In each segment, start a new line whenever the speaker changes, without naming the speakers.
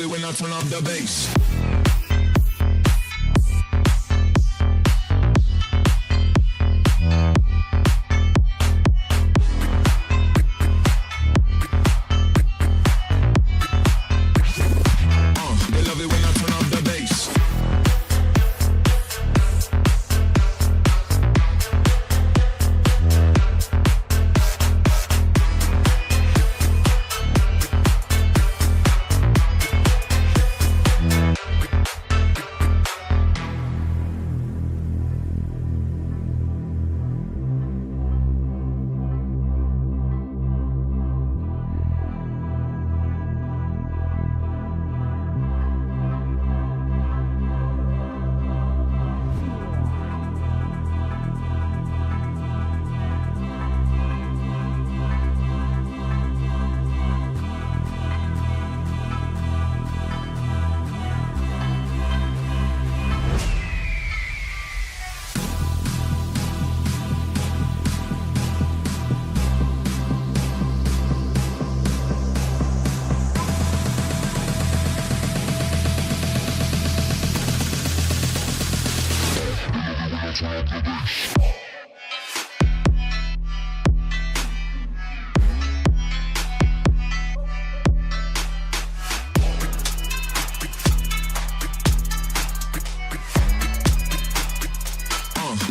it when I turn up the bass. They love it when I turn up the bass.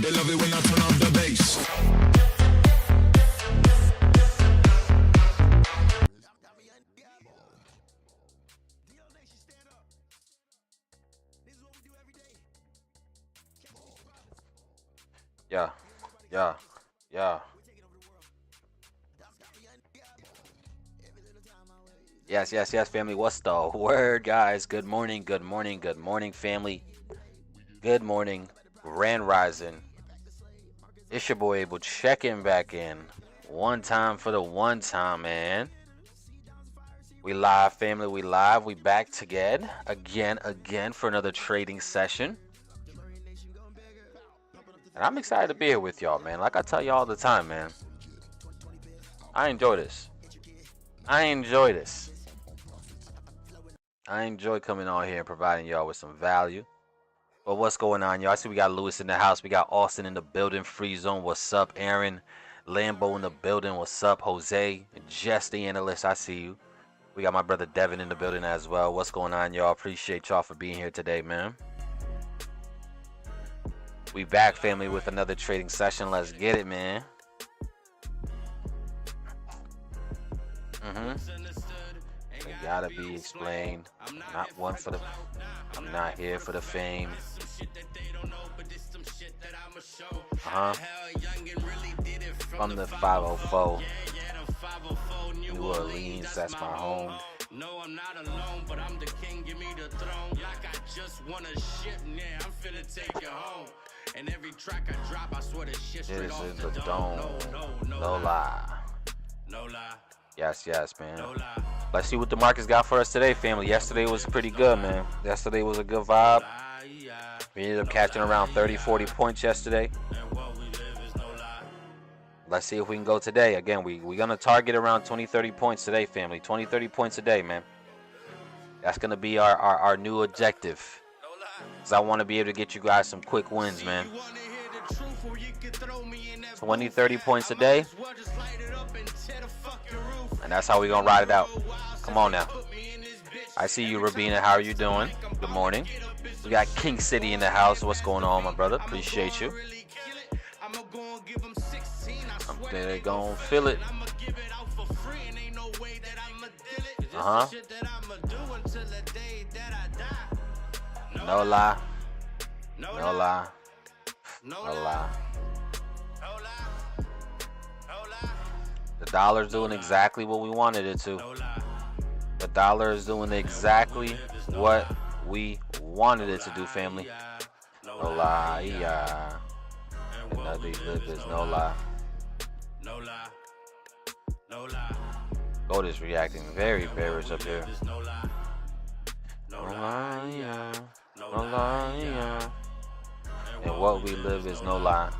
They love it when I turn up the bass.
Yeah, yeah, yeah. Yes, yes, yes, family. What's the word, guys? Good morning, good morning, good morning, family. Good morning, Grand Rising. It's your boy Abel checking back in. One time for the one time, man. We live, family. We live. We back again for another trading session. And I'm excited to be here with y'all, man. Like I tell y'all all the time, man. I enjoy this. I enjoy coming on here and providing y'all with some value. But what's going on, y'all? I see we got Lewis in the house. We got Austin in the building. Free Zone, what's up? Aaron, Lambo in the building. What's up? Jose, Jess the analyst, I see you. We got my brother Devin in the building as well. What's going on, y'all? Appreciate y'all for being here today, man. We back, family, with another trading session. Let's get it, man. It gotta be explained. I'm not here for the fame. From the 504. New Orleans, that's my home. No, I'm not alone, but I'm the king, give me the throne. Like I just wanna ship, yeah, I'm finna take you home. And every track I drop, I swear the shit straight off the dome. No lie. No lie. Yes, man. No lie. Let's see what the markets got for us today, family. Yesterday was pretty good, man. Yesterday was a good vibe. We ended up catching around 30, 40 points yesterday. Let's see if we can go today. Again, we're going to target around 20, 30 points today, family. 20, 30 points a day, man. That's going to be our new objective. Because I want to be able to get you guys some quick wins, man. 20, 30 points a day. And that's how we're going to ride it out. Come on now. I see you, Rabina. How are you doing? Good morning. We got King City in the house. What's going on, my brother? Appreciate you. They're gonna feel it. No lie. No lie. No lie. The dollar's doing exactly what we wanted it to. The dollar is doing exactly what we wanted it to do, family. No lie, yeah. And nothing good, there's no lie. No lie. No lie. Gold is reacting very bearish up here. No lie, yeah. No lie, yeah. And what we live is no lie.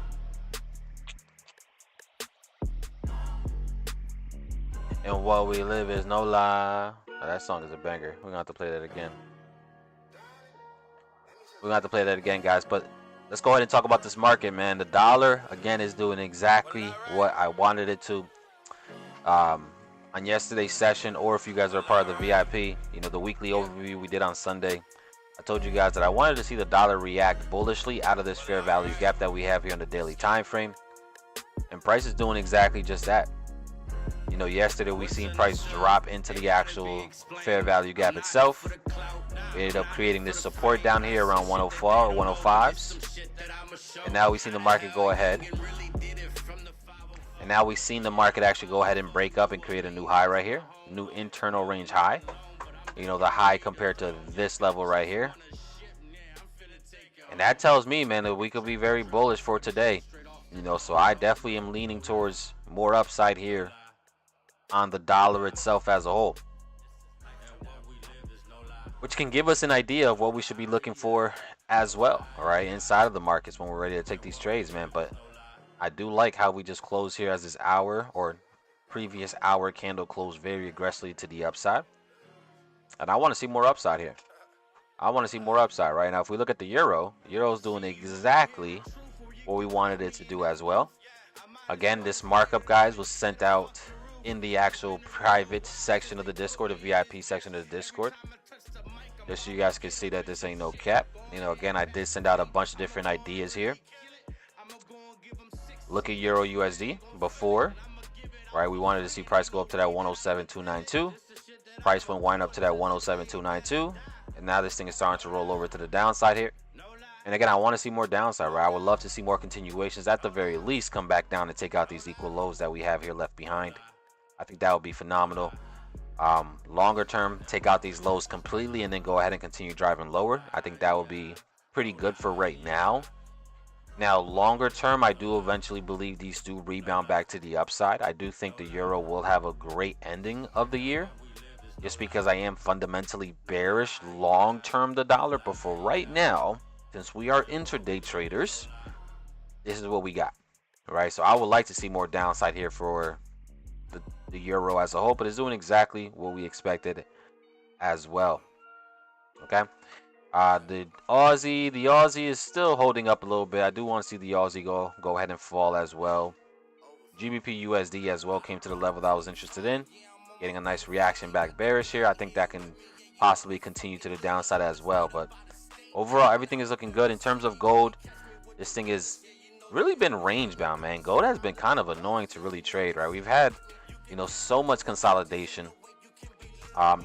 And what we live is no lie. That song is a banger. We're gonna have to play that again. We're gonna have to play that again, guys. But let's go ahead and talk about this market, man. The dollar again is doing exactly what I wanted it to. On yesterday's session, or if you guys are part of the VIP, you know, the weekly overview we did on Sunday, I told you guys that I wanted to see the dollar react bullishly out of this fair value gap that we have here on the daily time frame, and price is doing exactly just that. You know, yesterday we seen price drop into the actual fair value gap itself. We ended up creating this support down here around 104 or 105s, and now we seen the market go ahead. And now we've seen the market actually go ahead and break up and create a new high right here, new internal range high. You know, the high compared to this level right here. And that tells me, man, that we could be very bullish for today. You know, so I definitely am leaning towards more upside here on the dollar itself as a whole, which can give us an idea of what we should be looking for as well, all right, inside of the markets when we're ready to take these trades, man. But I do like how we just closed here as this hour or previous hour candle closed very aggressively to the upside. And I want to see more upside here. I want to see more upside right now. If we look at the Euro's doing exactly what we wanted it to do as well. Again, this markup, guys, was sent out in the actual private section of the Discord, the VIP section of the Discord. Just so you guys can see that this ain't no cap. You know, again, I did send out a bunch of different ideas here. Look at Euro USD before, right? We wanted to see price go up to that 107.292. Price went wind up to that 107.292. And now this thing is starting to roll over to the downside here. And again, I want to see more downside, right? I would love to see more continuations. At the very least, come back down and take out these equal lows that we have here left behind. I think that would be phenomenal. Longer term, take out these lows completely and then go ahead and continue driving lower. I think that would be pretty good for right now. Now, longer term, I do eventually believe these do rebound back to the upside. I do think the Euro will have a great ending of the year, just because I am fundamentally bearish long term the dollar. But for right now, since we are intraday traders, this is what we got, right? So I would like to see more downside here for the Euro as a whole, but it's doing exactly what we expected as well. Okay. The Aussie is still holding up a little bit. I do want to see the Aussie go ahead and fall as well. GBP USD as well came to the level that I was interested in, getting a nice reaction back bearish here. I think that can possibly continue to the downside as well. But overall, everything is looking good. In terms of gold, this thing has really been range bound, man. Gold has been kind of annoying to really trade, right? We've had, you know, so much consolidation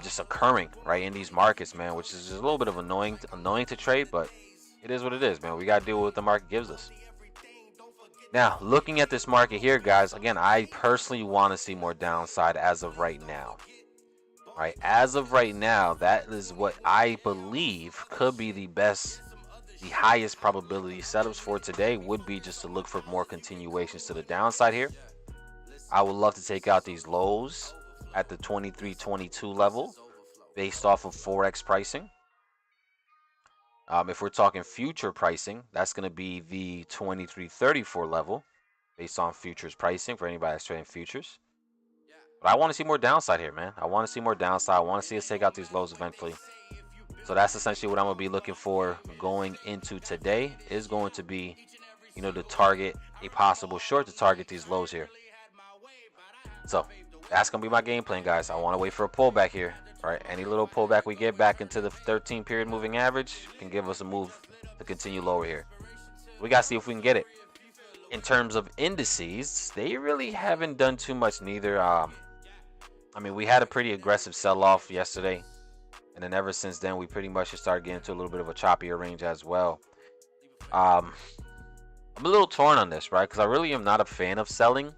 just occurring right in these markets, man, which is just a little bit of annoying to trade, but it is what it is, man. We got to deal with what the market gives us. Now, looking at this market here, guys, again, I personally want to see more downside as of right now. Right, as of right now, that is what I believe could be the highest probability setups for today would be just to look for more continuations to the downside here. I would love to take out these lows at the 23.22 level based off of Forex pricing. If we're talking future pricing, that's going to be the 23.34 level based on futures pricing for anybody that's trading futures. But I want to see more downside here, man. I want to see more downside. I want to see us take out these lows eventually. So that's essentially what I'm going to be looking for going into today, is going to be, you know, to target a possible short, to target these lows here. So that's going to be my game plan, guys. I want to wait for a pullback here. All right, any little pullback we get back into the 13 period moving average can give us a move to continue lower here. We got to see if we can get it. In terms of indices, they really haven't done too much neither. I mean, we had a pretty aggressive sell-off yesterday, and then ever since then, we pretty much just started getting into a little bit of a choppier range as well. I'm a little torn on this, right? Because I really am not a fan of selling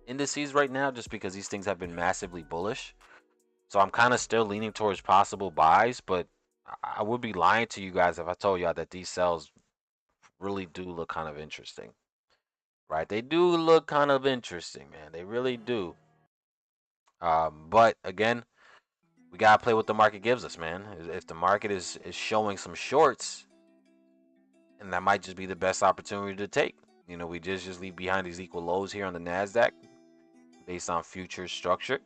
indices right now, just because these things have been massively bullish. So I'm kind of still leaning towards possible buys, but I would be lying to you guys if I told you that these sells really do look kind of interesting, right? They do look kind of interesting, man. They really do. But again, we gotta play what the market gives us, man. If the market is showing some shorts, and that might just be the best opportunity to take. You know, we just leave behind these equal lows here on the NASDAQ based on futures structure.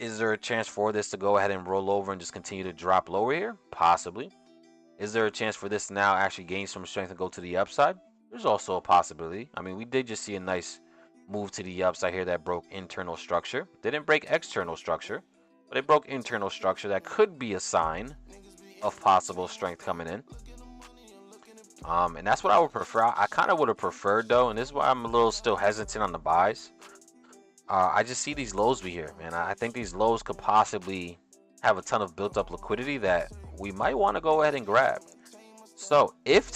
Is there a chance for this to go ahead and roll over and just continue to drop lower here? Possibly. Is there a chance for this to now actually gain some strength and go to the upside? There's also a possibility. I mean, we did just see a nice move to the upside here that broke internal structure. Didn't break external structure, but it broke internal structure. That could be a sign of possible strength coming in. And that's what I would prefer. I kind of would have preferred though, and this is why I'm a little still hesitant on the buys. I just see these lows be here, man. I think these lows could possibly have a ton of built up liquidity that we might want to go ahead and grab. So if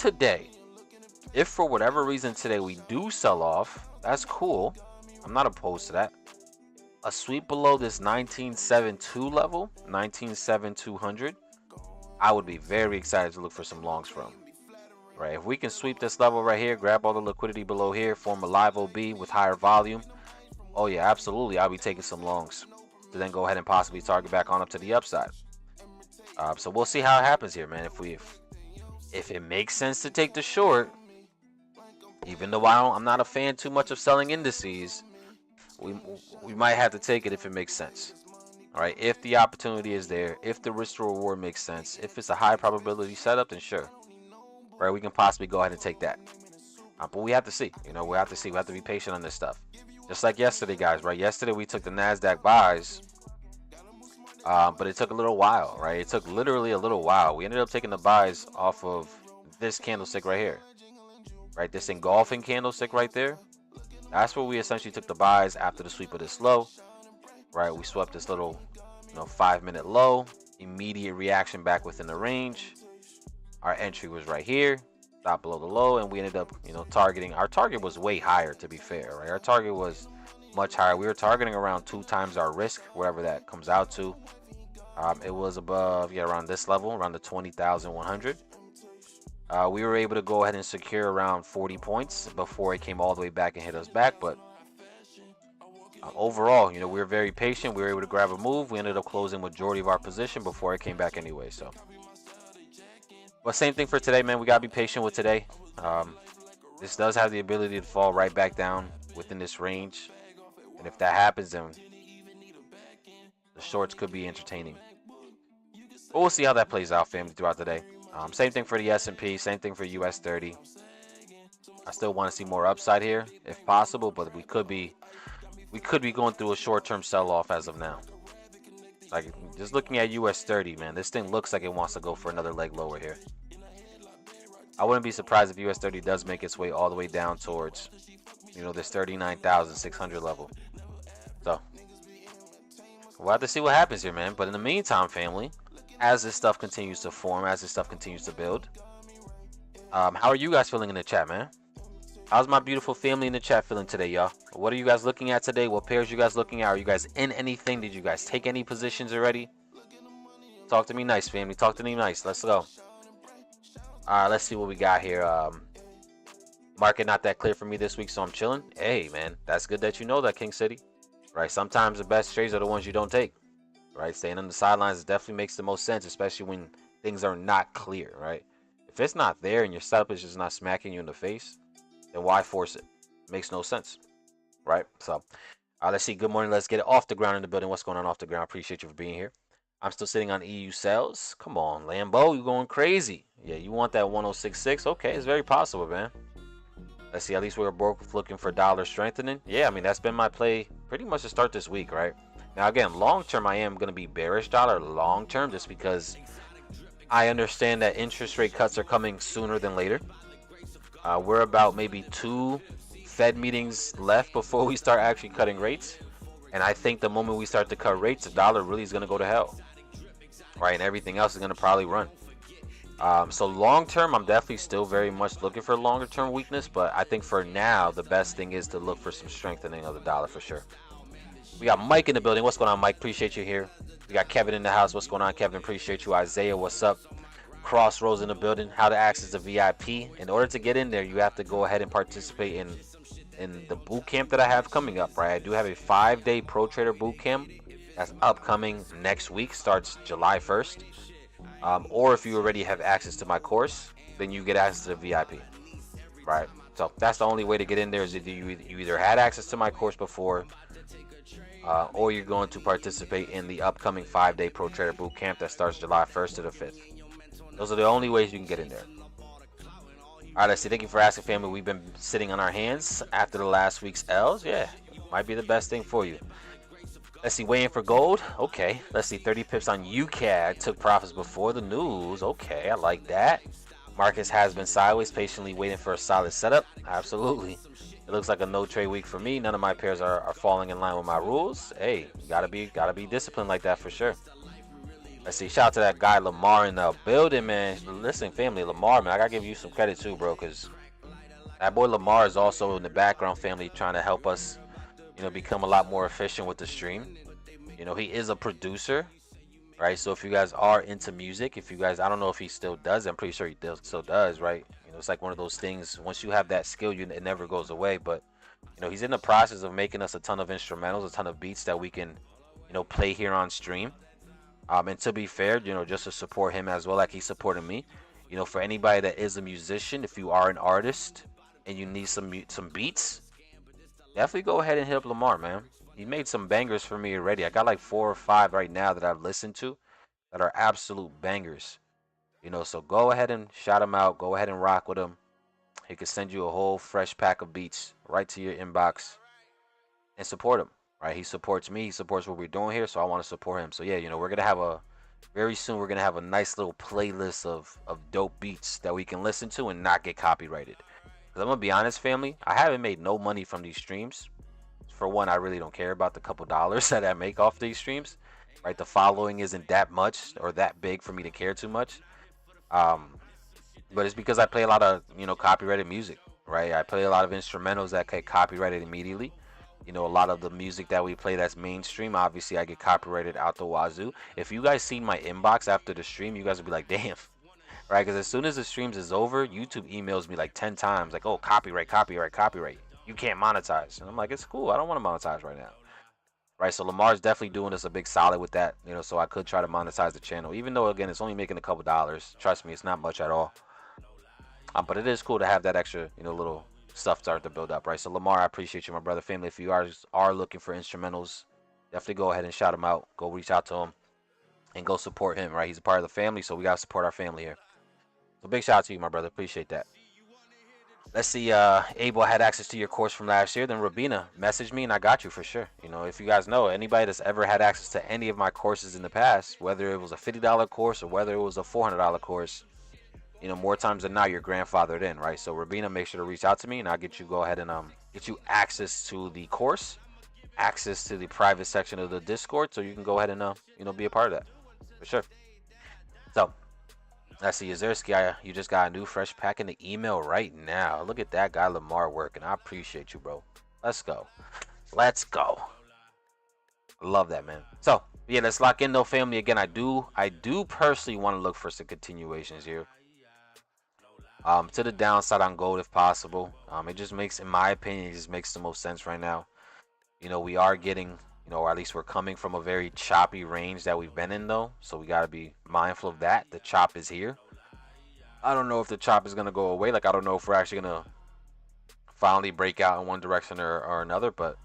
for whatever reason today we do sell off, that's cool. I'm not opposed to that. A sweep below this 19.72 level, 19.7200, I would be very excited to look for some longs from. Right, if we can sweep this level right here, grab all the liquidity below here, form a live OB with higher volume, oh yeah, absolutely, I'll be taking some longs to then go ahead and possibly target back on up to the upside. So we'll see how it happens here, man. If it makes sense to take the short, even though I'm not a fan too much of selling indices, we might have to take it if it makes sense. All right, if the opportunity is there, if the risk to reward makes sense, if it's a high probability setup, then sure. Right, we can possibly go ahead and take that. But we have to see. You know, we have to see. We have to be patient on this stuff. Just like yesterday, guys. Right, yesterday we took the NASDAQ buys, but it took a little while. Right, it took literally a little while. We ended up taking the buys off of this candlestick right here. Right, this engulfing candlestick right there. That's where we essentially took the buys after the sweep of this low. Right, we swept this little, 5-minute low. Immediate reaction back within the range. Our entry was right here, stop below the low, and we ended up, targeting. Our target was way higher, to be fair, right? Our target was much higher. We were targeting around 2 times our risk, wherever that comes out to. It was above, around this level, around the 20,100. We were able to go ahead and secure around 40 points before it came all the way back and hit us back. But overall, we were very patient. We were able to grab a move. We ended up closing majority of our position before it came back anyway. So. But same thing for today, man. We gotta be patient with today. This does have the ability to fall right back down within this range, and if that happens, then the shorts could be entertaining. But we'll see how that plays out, family, throughout the day. Same thing for the S&P. Same thing for US 30. I still want to see more upside here, if possible, but we could be going through a short-term sell-off as of now. Like, just looking at US 30, man, this thing looks like it wants to go for another leg lower here. I wouldn't be surprised if US 30 does make its way all the way down towards, this 39,600 level. So, we'll have to see what happens here, man. But in the meantime, family, as this stuff continues to form, as this stuff continues to build, how are you guys feeling in the chat, man? How's my beautiful family in the chat feeling today, y'all? What are you guys looking at today? What pairs you guys looking at? Are you guys in anything? Did you guys take any positions already? Talk to me nice, family. Talk to me nice. Let's go. All right, let's see what we got here. Market not that clear for me this week, so I'm chilling. Hey, man, that's good that you know that, King City. Right? Sometimes the best trades are the ones you don't take. Right? Staying on the sidelines definitely makes the most sense, especially when things are not clear. Right? If it's not there and your setup is just not smacking you in the face, then why force it? Makes no sense, right? So, let's see. Good morning. Let's get it off the ground in the building. What's going on off the ground? Appreciate you for being here. I'm still sitting on EU sales. Come on, Lambo, you going crazy? Yeah, you want that 106.6? Okay, it's very possible, man. Let's see. At least we're both looking for dollar strengthening. Yeah, I mean that's been my play pretty much to start this week, right? Now again, long term, I am going to be bearish dollar long term, just because I understand that interest rate cuts are coming sooner than later. We're about maybe 2 Fed meetings left before we start actually cutting rates. And I think the moment we start to cut rates, the dollar really is going to go to hell. Right? And everything else is going to probably run. So long term, I'm definitely still very much looking for longer term weakness. But I think for now, the best thing is to look for some strengthening of the dollar for sure. We got Mike in the building. What's going on, Mike? Appreciate you here. We got Kevin in the house. What's going on, Kevin? Appreciate you. Isaiah, what's up? Crossroads in the building. How to access the VIP. In order to get in there, you have to go ahead and participate in the boot camp that I have coming up, right? I do have a 5-day pro trader boot camp that's upcoming next week, starts July 1st. Or if you already have access to my course, then you get access to the VIP, right? So that's the only way to get in there, is if you either had access to my course before, or you're going to participate in the upcoming 5-day Pro Trader Boot Camp that starts July 1st to the 5th. Those are the only ways you can get in there. All right, let's see. Thank you for asking, family. We've been sitting on our hands after the last week's L's. Yeah, might be the best thing for you. Let's see. Waiting for gold. Okay. Let's see. 30 pips on UCAD. Took profits before the news. Okay, I like that. Marcus has been sideways, patiently waiting for a solid setup. Absolutely. It looks like a no trade week for me. None of my pairs are falling in line with my rules. Hey, you gotta be disciplined like that for sure. Let's see. Shout out to that guy Lamar in the building, man. Listen, family, Lamar, man, I gotta give you some credit too, bro, because that boy Lamar is also in the background, family, trying to help us, become a lot more efficient with the stream. He is a producer, right? So if you guys are into music, if you guys, I don't know if he still does. I'm pretty sure he still does, right? It's like one of those things. Once you have that skill, it never goes away. But he's in the process of making us a ton of instrumentals, a ton of beats that we can, play here on stream. And to be fair, just to support him as well, like he's supporting me. For anybody that is a musician, if you are an artist and you need some beats, definitely go ahead and hit up Lamar, man. He made some bangers for me already. I got like 4 or 5 right now that I've listened to that are absolute bangers. So go ahead and shout him out. Go ahead and rock with him. He could send you a whole fresh pack of beats right to your inbox and support him. Right? He supports me. He supports what we're doing here. So I want to support him. So yeah, we're gonna have very soon we're gonna have a nice little playlist of dope beats that we can listen to and not get copyrighted. Because I'm gonna be honest, family, I haven't made no money from these streams. For one, I really don't care about the couple dollars that I make off these streams. Right? The following isn't that much or that big for me to care too much. But it's because I play a lot of copyrighted music, right? I play a lot of instrumentals that get copyrighted immediately. A lot of the music that we play that's mainstream, obviously I get copyrighted out the wazoo. If you guys seen my inbox after the stream, you guys would be like, damn, right? Because as soon as the streams is over, YouTube emails me like 10 times, like, oh, copyright, copyright, copyright. You can't monetize. And I'm like, it's cool. I don't want to monetize right now. Right, so Lamar's definitely doing us a big solid with that, so I could try to monetize the channel, even though, again, it's only making a couple dollars. Trust me, it's not much at all. But it is cool to have that extra, little stuff start to build up, right? So Lamar, I appreciate you, my brother. Family, if you are looking for instrumentals, definitely go ahead and shout him out. Go reach out to him and go support him, right? He's a part of the family, so we got to support our family here. So big shout out to you, my brother. Appreciate that. Let's see, Abel had access to your course from last year. Then Rabina messaged me and I got you for sure. If you guys know, anybody that's ever had access to any of my courses in the past, whether it was a $50 course or whether it was a $400 course, more times than not, you're grandfathered in, right? So Rabina, make sure to reach out to me and I'll get you get you access to the course, access to the private section of the Discord, so you can go ahead and be a part of that for sure. So let's see, Yazerski, you just got a new fresh pack in the email right now. Look at that guy Lamar working. I appreciate you, bro. Let's go. Let's go. Love that, man. So yeah, let's lock in though, family. Again, I do personally want to look for some continuations here. To the downside on gold if possible. It just makes, in my opinion, it just makes the most sense right now. We are getting, or at least we're coming from a very choppy range that we've been in though. So we got to be mindful of that. The chop is here. I don't know if the chop is going to go away. Like, I don't know if we're actually going to finally break out in one direction or another. But,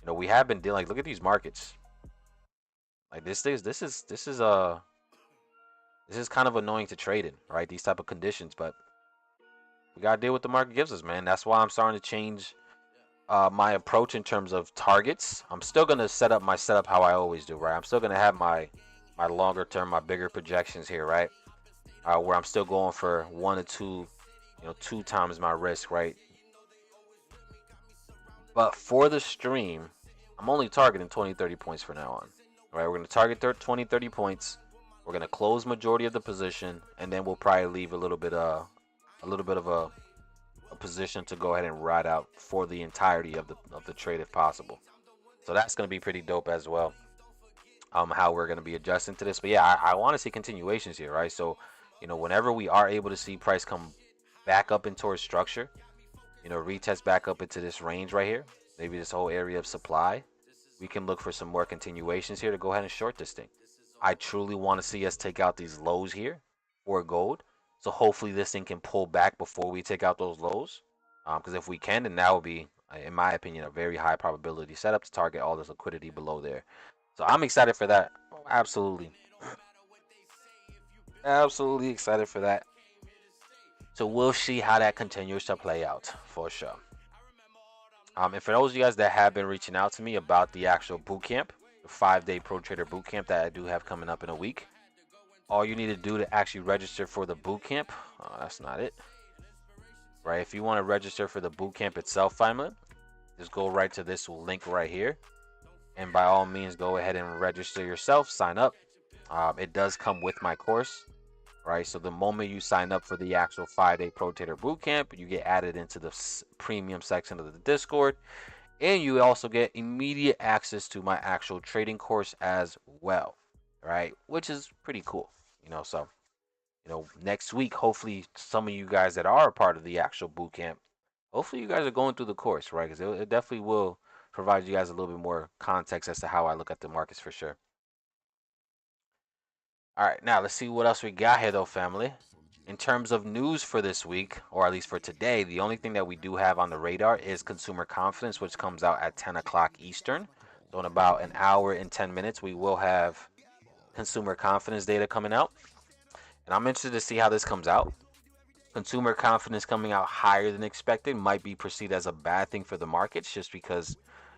we have been dealing, like, look at these markets. Like this is kind of annoying to trade in, right? These type of conditions, but we gotta deal with the market gives us, man. That's why I'm starting to change my approach in terms of targets. I'm still gonna set up my setup how I always do, right? I'm still gonna have my longer term, my bigger projections here, right? Where I'm still going for 1 to 2, 2 times my risk, right? But for the stream, I'm only targeting 20-30 points from now on. All right, we're gonna target 20-30 points. We're gonna close majority of the position, and then we'll probably leave a little bit of a position to go ahead and ride out for the entirety of the trade if possible. So that's gonna be pretty dope as well. How we're gonna be adjusting to this, but yeah, I want to see continuations here, right? So, whenever we are able to see price come back up into our structure, retest back up into this range right here, maybe this whole area of supply, we can look for some more continuations here to go ahead and short this thing. I truly want to see us take out these lows here for gold. So hopefully this thing can pull back before we take out those lows. Because if we can, then that would be in my opinion, a very high probability setup to target all this liquidity below there. So I'm excited for that. Absolutely. Absolutely excited for that. So we'll see how that continues to play out for sure. And for those of you guys that have been reaching out to me about the actual boot camp, the 5-day Pro Trader boot camp that I do have coming up in a week, all you need to do to actually register for the boot camp, that's not it, right? If you want to register for the boot camp itself, finally, just go right to this link right here, and by all means, go ahead and register yourself, sign up. It does come with my course, right? So the moment you sign up for the actual 5-day Pro Trader Bootcamp, you get added into the premium section of the Discord, and you also get immediate access to my actual trading course as well, right? Which is pretty cool, So, next week, hopefully, some of you guys that are a part of the actual bootcamp, hopefully, you guys are going through the course, right? Because it definitely will provide you guys a little bit more context as to how I look at the markets for sure. All right, now let's see what else we got here, though, family. In terms of news for this week, or at least for today, the only thing that we do have on the radar is consumer confidence, which comes out at 10 o'clock Eastern. So in about an hour and 10 minutes, we will have consumer confidence data coming out. And I'm interested to see how this comes out. Consumer confidence coming out higher than expected might be perceived as a bad thing for the markets, just because,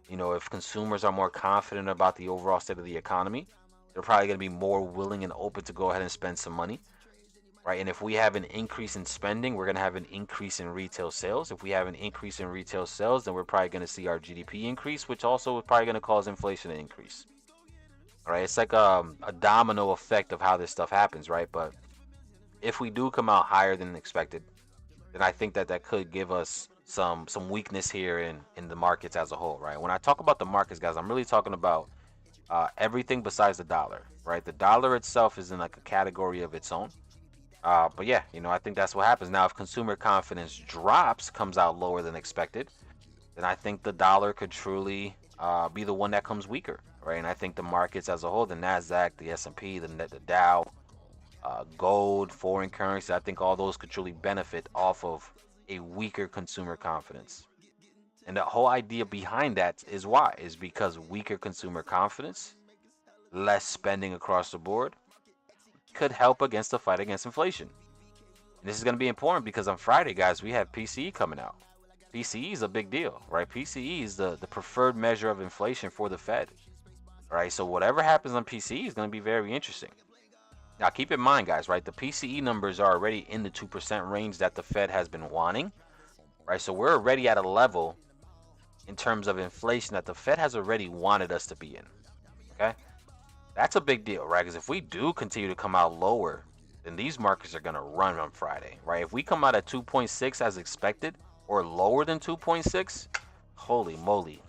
if consumers are more confident about the overall state of the economy, they're probably going to be more willing and open to go ahead and spend some money, right? And if we have an increase in spending, we're going to have an increase in retail sales. If we have an increase in retail sales, then we're probably going to see our GDP increase, which also is probably going to cause inflation to increase. All right, it's like a domino effect of how this stuff happens, right? But if we do come out higher than expected, then I think that could give us some weakness here in the markets as a whole, right? When I talk about the markets, guys, I'm really talking about everything besides the dollar, right? The dollar itself is in like a category of its own. But yeah, I think that's what happens. Now, if consumer confidence drops, comes out lower than expected, then I think the dollar could truly be the one that comes weaker, right? And I think the markets as a whole, the Nasdaq, the S&P, the Dow, gold, foreign currency, I think all those could truly benefit off of a weaker consumer confidence. And the whole idea behind that is why? Is because weaker consumer confidence, less spending across the board, could help against the fight against inflation. And this is going to be important because on Friday, guys, we have PCE coming out. PCE is a big deal, right? PCE is the preferred measure of inflation for the Fed, right? So whatever happens on PCE is going to be very interesting. Now, keep in mind, guys, right? The PCE numbers are already in the 2% range that the Fed has been wanting, right? So we're already at a level in terms of inflation that the Fed has already wanted us to be in, okay? That's a big deal, right? Because if we do continue to come out lower, then these markets are going to run on Friday, right? If we come out at 2.6 as expected or lower than 2.6, holy moly.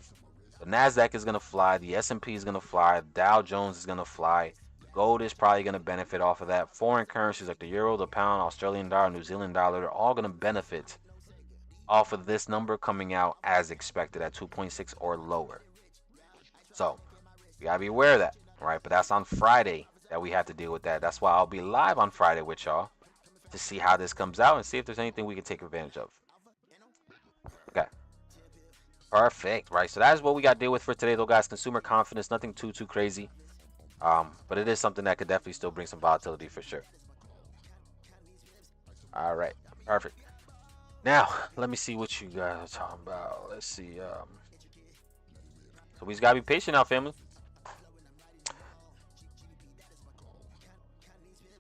The Nasdaq is going to fly. The S&P is going to fly. Dow Jones is going to fly. Gold is probably going to benefit off of that. Foreign currencies like the euro, the pound, Australian dollar, New Zealand dollar, they're all going to benefit off of this number coming out as expected at 2.6 or lower. So you got to be aware of that, right? But that's on Friday that we have to deal with that. That's why I'll be live on Friday with y'all to see how this comes out and see if there's anything we can take advantage of. Okay. Perfect, right? So that is what we got to deal with for today, though, guys. Consumer confidence, nothing too crazy. But it is something that could definitely still bring some volatility for sure. All right, perfect. Now, let me see what you guys are talking about. Let's see. So we just gotta be patient now, family.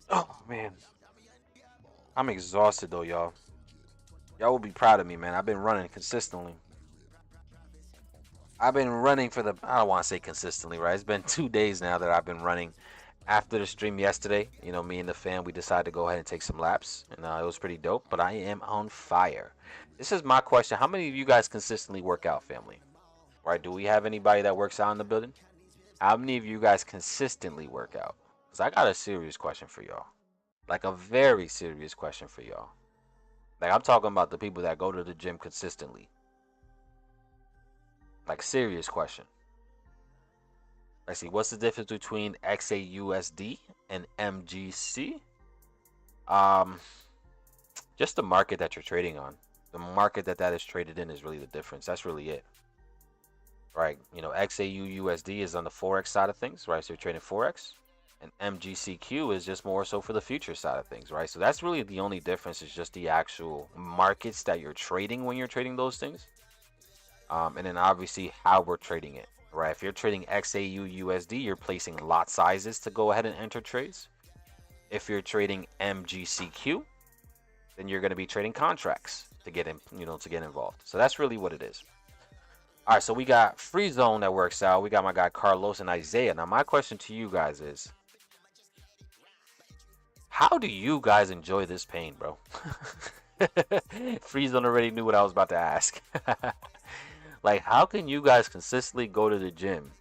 Oh man, I'm exhausted though, y'all. Y'all will be proud of me, man. I've been running consistently. I've been running for I don't want to say consistently, right? It's been 2 days now that I've been running. After the stream yesterday, me and the fam, we decided to go ahead and take some laps, and it was pretty dope. But I am on fire. This is my question: how many of you guys consistently work out, family? Right? Do we have anybody that works out in the building? How many of you guys consistently work out? Because I got a serious question for y'all. Like a very serious question for y'all. Like I'm talking about the people that go to the gym consistently. Like serious question. Let's see, what's the difference between XAUSD and MGC? Just the market that you're trading on. The market that is traded in is really the difference. That's really it, right? You know, XAU USD is on the Forex side of things, right? So you're trading Forex. And MGCQ is just more so for the future side of things, right? So that's really the only difference, is just the actual markets that you're trading when you're trading those things. And then obviously how we're trading it, right? If you're trading XAU USD, you're placing lot sizes to go ahead and enter trades. If you're trading MGCQ, then you're going to be trading contracts to get in, to get involved. So that's really what it is. All right, so we got free zone that works out. We got my guy Carlos and Isaiah. Now my question to you guys is, how do you guys enjoy this pain, bro? Free zone already knew what I was about to ask. Like, how can you guys consistently go to the gym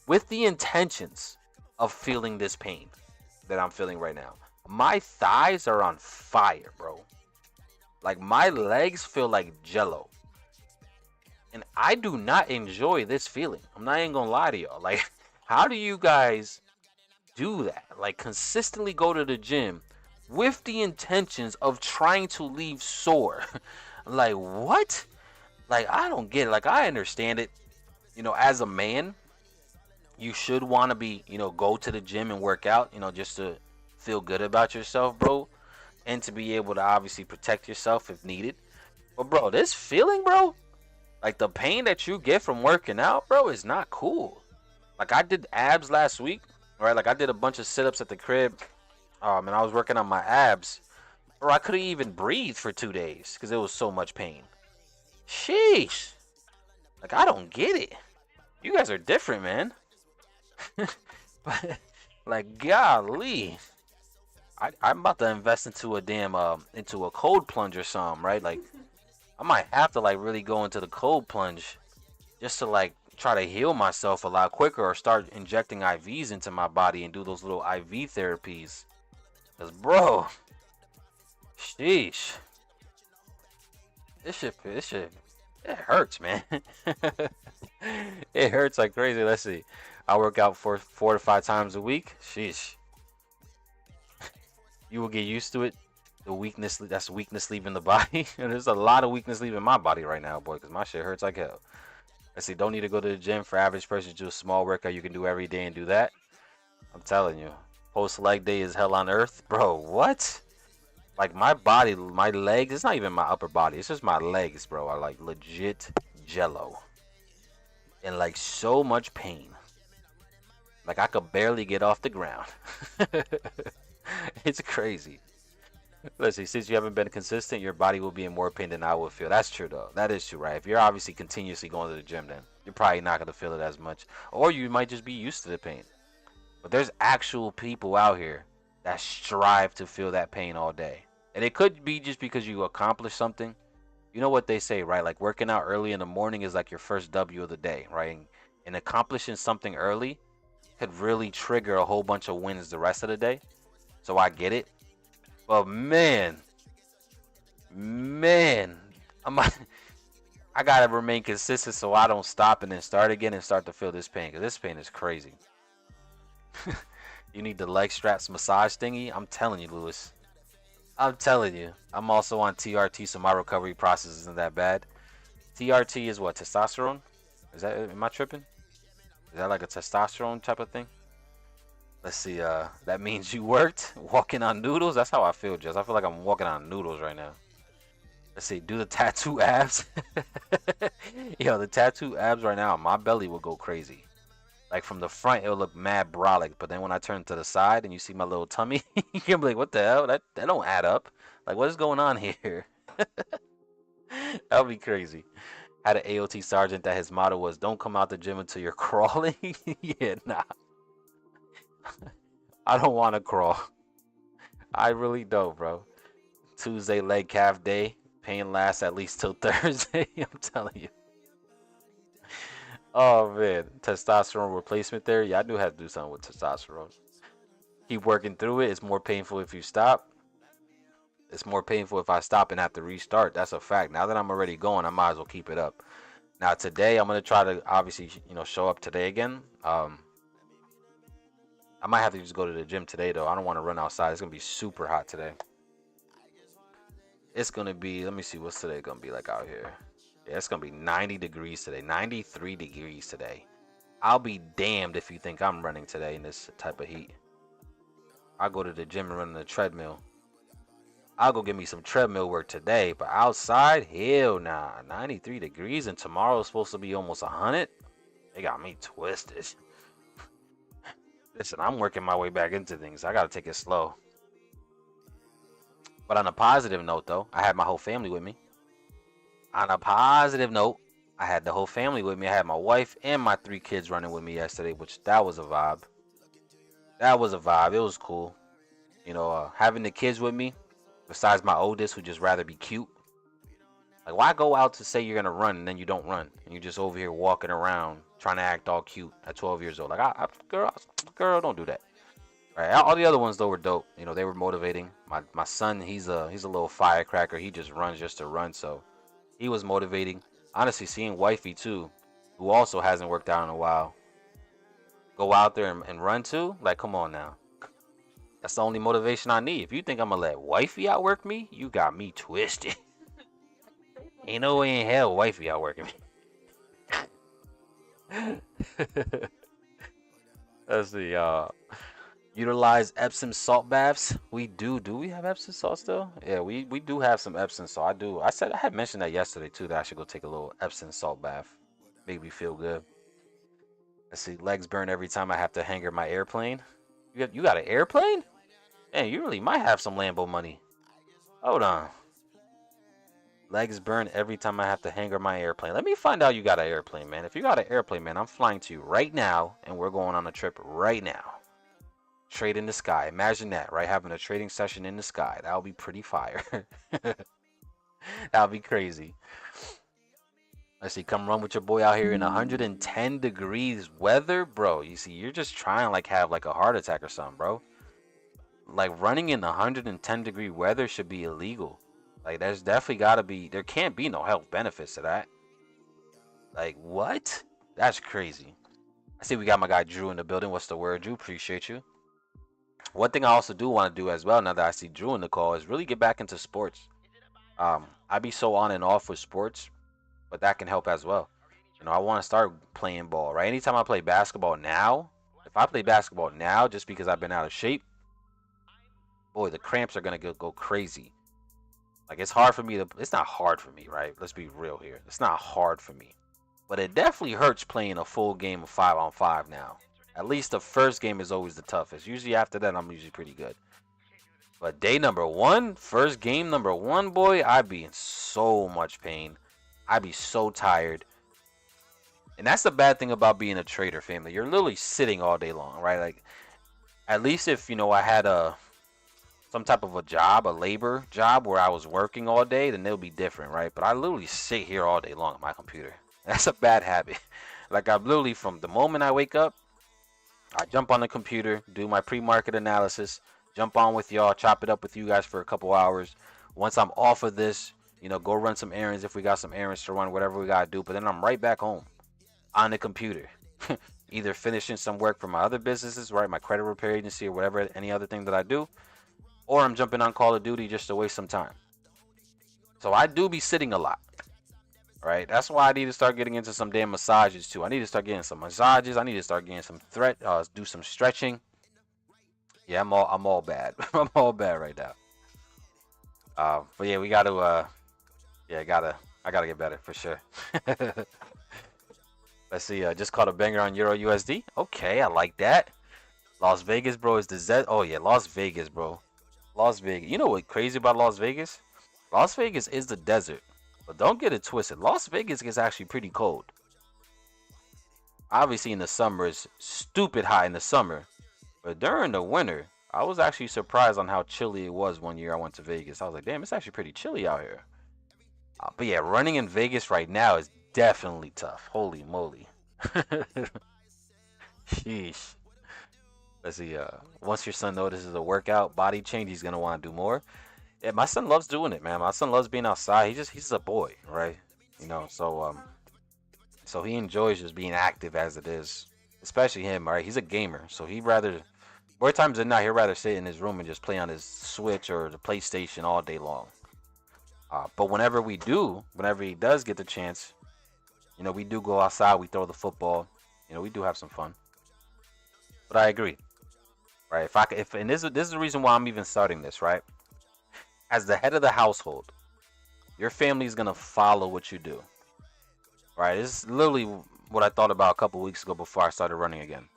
with the intentions of feeling this pain that I'm feeling right now? My thighs are on fire, bro. Like, my legs feel like jello. And I do not enjoy this feeling. I'm not even gonna lie to y'all. Like, how do you guys do that? Like, consistently go to the gym with the intentions of trying to leave sore. Like, what? Like, I don't get it. Like, I understand it. As a man, you should want to be, go to the gym and work out, just to feel good about yourself, bro. And to be able to obviously protect yourself if needed. But, bro, this feeling, bro, like the pain that you get from working out, bro, is not cool. Like, I did abs last week, right? Like, I did a bunch of sit-ups at the crib, and I was working on my abs. Bro, I couldn't even breathe for 2 days because it was so much pain. Sheesh. Like, I don't get it. You guys are different, man. But, like, golly. I'm about to invest into a into a cold plunge or something, right? Like, I might have to, like, really go into the cold plunge just to, like, try to heal myself a lot quicker, or start injecting IVs into my body and do those little IV therapies. Cause, bro, sheesh. This shit, it hurts, man. It hurts like crazy. Let's see. I work out 4 to 5 times a week. Sheesh. You will get used to it. The weakness, that's weakness leaving the body. And there's a lot of weakness leaving my body right now, boy, because my shit hurts like hell. Let's see. Don't need to go to the gym. For average person, do a small workout you can do every day and do that. I'm telling you. Post leg day is hell on earth. Bro, what? Like, my body, my legs, it's not even my upper body. It's just my legs, bro, are like legit jello. And like so much pain. Like, I could barely get off the ground. It's crazy. Let's see, since you haven't been consistent, your body will be in more pain than I will feel. That's true, though. That is true, right? If you're obviously continuously going to the gym, then you're probably not going to feel it as much. Or you might just be used to the pain. But there's actual people out here that strive to feel that pain all day. And it could be just because you accomplished something. You know what they say, right? Like, working out early in the morning is like your first W of the day, right? And accomplishing something early could really trigger a whole bunch of wins the rest of the day. So I get it. But man, I gotta remain consistent so I don't stop and then start again and start to feel this pain, because this pain is crazy. You need the leg straps massage thingy? I'm telling you, Lewis. I'm telling you. I'm also on TRT, so my recovery process isn't that bad. TRT is what? Testosterone? Am I tripping? Is that like a testosterone type of thing? Let's see, that means you worked walking on noodles. That's how I feel, Jess. I feel like I'm walking on noodles right now. Let's see, do the tattoo abs. Yo, the tattoo abs right now, my belly will go crazy. Like, from the front, it'll look mad brolic, but then when I turn to the side and you see my little tummy, you can be like, what the hell? That don't add up. Like, what is going on here? That would be crazy. Had an AOT sergeant that his motto was, don't come out the gym until you're crawling. Yeah, nah. I don't want to crawl. I really don't, bro. Tuesday leg calf day. Pain lasts at least till Thursday. I'm telling you. Oh man, testosterone replacement therapy. Yeah, I do have to do something with testosterone. Keep working through it. It's more painful if you stop. It's more painful if I stop and have to restart. That's a fact. Now that I'm already going, I might as well keep it up. Now today, I'm gonna try to obviously, show up today again. I might have to just go to the gym today though. I don't want to run outside. It's gonna be super hot today. It's gonna be, let me see, what's today gonna be like out here? Yeah, it's gonna be 90 degrees today, 93 degrees today. I'll be damned if you think I'm running today in this type of heat. I'll go to the gym and run on the treadmill. I'll go get me some treadmill work today, but outside, hell nah. 93 degrees and tomorrow's supposed to be almost 100. They got me twisted. Listen, I'm working my way back into things. I gotta take it slow. But on a positive note, though, I had my whole family with me. On a positive note, I had the whole family with me. I had my wife and my 3 kids running with me yesterday, which that was a vibe. That was a vibe. It was cool. You know, having the kids with me, besides my oldest, who just rather be cute. Like, why go out to say you're gonna run and then you don't run, and you're just over here walking around trying to act all cute at 12 years old? Like, girl, don't do that. Right. All the other ones though were dope. You know, they were motivating. My son, he's a little firecracker. He just runs just to run, so he was motivating. Honestly, seeing wifey too, who also hasn't worked out in a while, go out there and run too. Like, come on now. That's the only motivation I need. If you think I'm gonna let wifey outwork me, you got me twisted. Ain't no way in hell wifey outworking me. Let's see, utilize Epsom salt baths. We do. Do we have Epsom salt still? Yeah, we do have some Epsom salt. I do. I had mentioned that yesterday too, that I should go take a little Epsom salt bath. Make me feel good. Let's see. Legs burn every time I have to hanger my airplane. You got an airplane? Man, you really might have some Lambo money. Hold on. Legs burn every time I have to hanger my airplane. Let me find out you got an airplane, man. If you got an airplane, man, I'm flying to you right now, and we're going on a trip right now. Trade in the sky. Imagine that, right? Having a trading session in the sky. That would be pretty fire. That would be crazy. Let's see. Come run with your boy out here in 110 degrees weather, bro. You see, you're just trying like have like a heart attack or something, bro. Like running in 110 degree weather should be illegal. Like, there's definitely got to be. There can't be no health benefits to that. Like, what? That's crazy. I see we got my guy Drew in the building. What's the word, Drew? Appreciate you. One thing I also do want to do as well, now that I see Drew in the call, is really get back into sports. I be so on and off with sports, but that can help as well. You know, I want to start playing ball, right? Anytime I play basketball now, if I play basketball now just because I've been out of shape, boy, the cramps are going to go crazy. Like, it's hard for me to, it's not hard for me, right? Let's be real here. It's not hard for me. But it definitely hurts playing a full game of 5-on-5 now. At least the first game is always the toughest. Usually after that, I'm usually pretty good. But day number 1, first game number 1, boy, I'd be in so much pain. I'd be so tired. And that's the bad thing about being a trader, family. You're literally sitting all day long, right? Like, at least if, you know, I had some type of a job, a labor job where I was working all day, then it'll be different, right? But I literally sit here all day long at my computer. That's a bad habit. Like, I'm literally, from the moment I wake up, I jump on the computer, do my pre-market analysis, jump on with y'all, chop it up with you guys for a couple hours. Once I'm off of this, you know, go run some errands if we got some errands to run, whatever we got to do. But then I'm right back home on the computer, either finishing some work for my other businesses, right, my credit repair agency or whatever, any other thing that I do, or I'm jumping on Call of Duty just to waste some time. So I do be sitting a lot. Right, that's why I need to start getting into some damn massages too. I need to start getting some massages. I need to start getting some do some stretching. Yeah, I'm all bad. I'm all bad right now. But yeah, we got to. Yeah, I gotta get better for sure. Let's see. Just caught a banger on Euro USD. Okay, I like that. Las Vegas, bro, is the Z. Oh yeah, Las Vegas, bro. Las Vegas. You know what crazy about Las Vegas? Las Vegas is the desert. But don't get it twisted. Las Vegas gets actually pretty cold. Obviously, in the summer, it's stupid hot in the summer. But during the winter, I was actually surprised on how chilly it was one year I went to Vegas. I was like, damn, it's actually pretty chilly out here. But yeah, running in Vegas right now is definitely tough. Holy moly. Sheesh. Let's see. Once your son notices a workout body change, he's going to want to do more. Yeah, my son loves doing it, man. My son loves being outside. He's a boy, right? You know, so he enjoys just being active as it is. Especially him, right? He's a gamer, so more times than not, he'd rather sit in his room and just play on his Switch or the PlayStation all day long. But whenever he does get the chance, you know, we do go outside, we throw the football, you know, we do have some fun. But I agree, right? And this is the reason why I'm even starting this, right? As the head of the household, your family is gonna follow what you do, right? This is literally what I thought about a couple weeks ago before I started running again.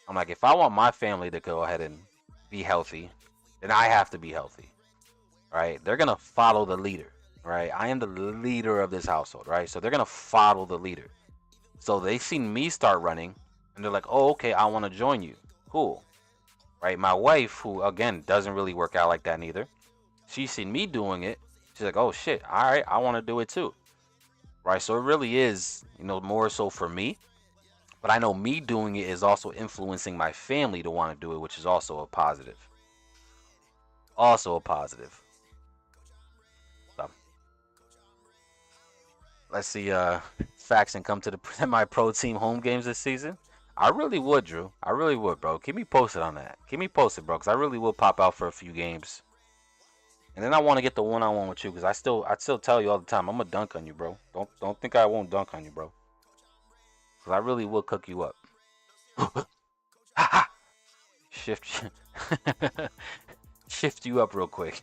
I'm like, if I want my family to go ahead and be healthy, then I have to be healthy, right? They're gonna follow the leader, right? I am the leader of this household, right? So they're gonna follow the leader. So they seen me start running, and they're like, "Oh, okay, I want to join you." Cool, right? My wife, who again doesn't really work out like that neither, she's seen me doing it. She's like, "Oh shit, all right, I want to do it too." Right? So it really is, you know, more so for me. But I know me doing it is also influencing my family to want to do it, which is also a positive. Also a positive. So let's see, Faction come to the semi-pro team home games this season. I really would, Drew. I really would, bro. Keep me posted on that. Keep me posted, bro, because I really will pop out for a few games. And then I want to get the one-on-one with you, because I still tell you all the time, I'm gonna dunk on you, bro. Don't think I won't dunk on you, bro. Because I really will cook you up. Shift shift you up real quick.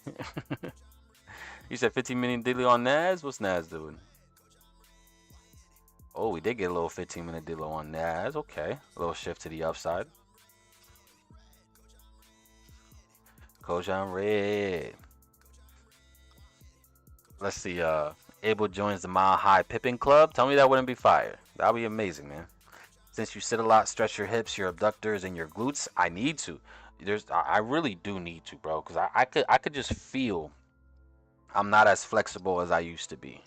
You said 15 minute dealer on Naz? What's Naz doing? Oh, we did get a little 15-minute dealer on Naz. Okay. A little shift to the upside. Kojan Red. Let's see. Abel joins the Mile High Pippin Club. Tell me that wouldn't be fire. That would be amazing, man. Since you sit a lot, stretch your hips, your abductors, and your glutes. I need to. I really do need to, bro. Because I could just feel I'm not as flexible as I used to be.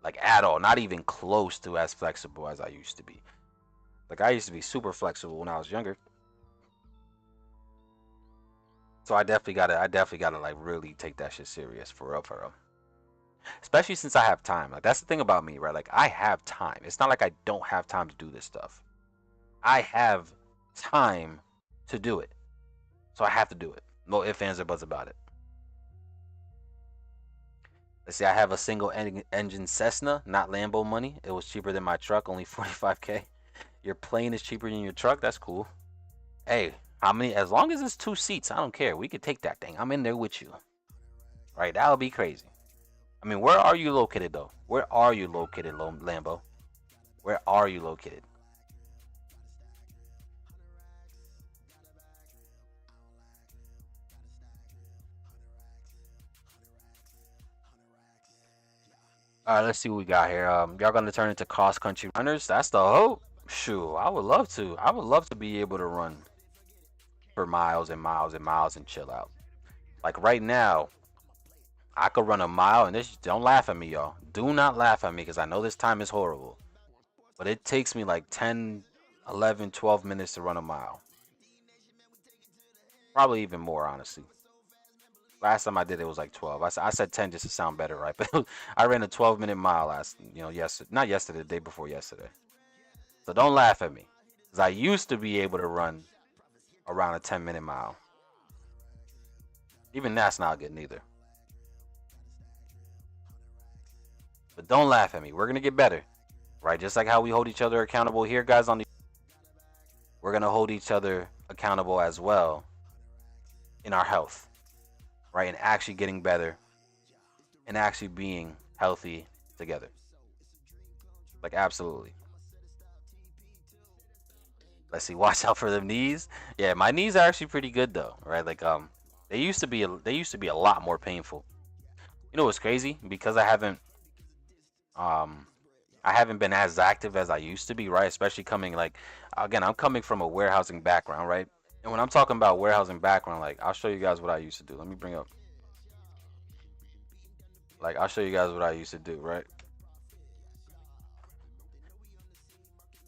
Like at all. Not even close to as flexible as I used to be. Like I used to be super flexible when I was younger. So I definitely gotta like really take that shit serious for real, for real. Especially since I have time. Like that's the thing about me, right? Like I have time. It's not like I don't have time to do this stuff. I have time to do it. So I have to do it. No ifs, ands, or buts about it. Let's see, I have a single engine Cessna, not Lambo money. It was cheaper than my truck, only 45K. Your plane is cheaper than your truck. That's cool. Hey, how many? As long as it's 2 seats, I don't care. We could take that thing. I'm in there with you. Right? That would be crazy. I mean, where are you located, though? Where are you located, Lambo? Where are you located? All right, let's see what we got here. Y'all gonna turn into cross-country runners? That's the hope. Shoot, I would love to. I would love to be able to run for miles and miles and miles and chill out. Like right now, I could run a mile, and this, don't laugh at me, y'all. Do not laugh at me, because I know this time is horrible. But it takes me like 10, 11, 12 minutes to run a mile. Probably even more, honestly. Last time I did it was like 12. I said 10 just to sound better, right? But I ran a 12-minute mile not yesterday, the day before yesterday. So don't laugh at me, because I used to be able to run around a 10-minute mile. Even that's not good neither. But don't laugh at me. We're gonna get better, right? Just like how we hold each other accountable here, guys. We're gonna hold each other accountable as well in our health, right? And actually getting better, and actually being healthy together. Like absolutely. Let's see. Watch out for the knees. Yeah, my knees are actually pretty good though, right? Like they used to be a lot more painful. You know what's crazy? Because I haven't been as active as I used to be, right? Especially coming like, again, I'm coming from a warehousing background, right? And when I'm talking about warehousing background, like I'll show you guys what I used to do. Let me bring up, like I'll show you guys what I used to do, right?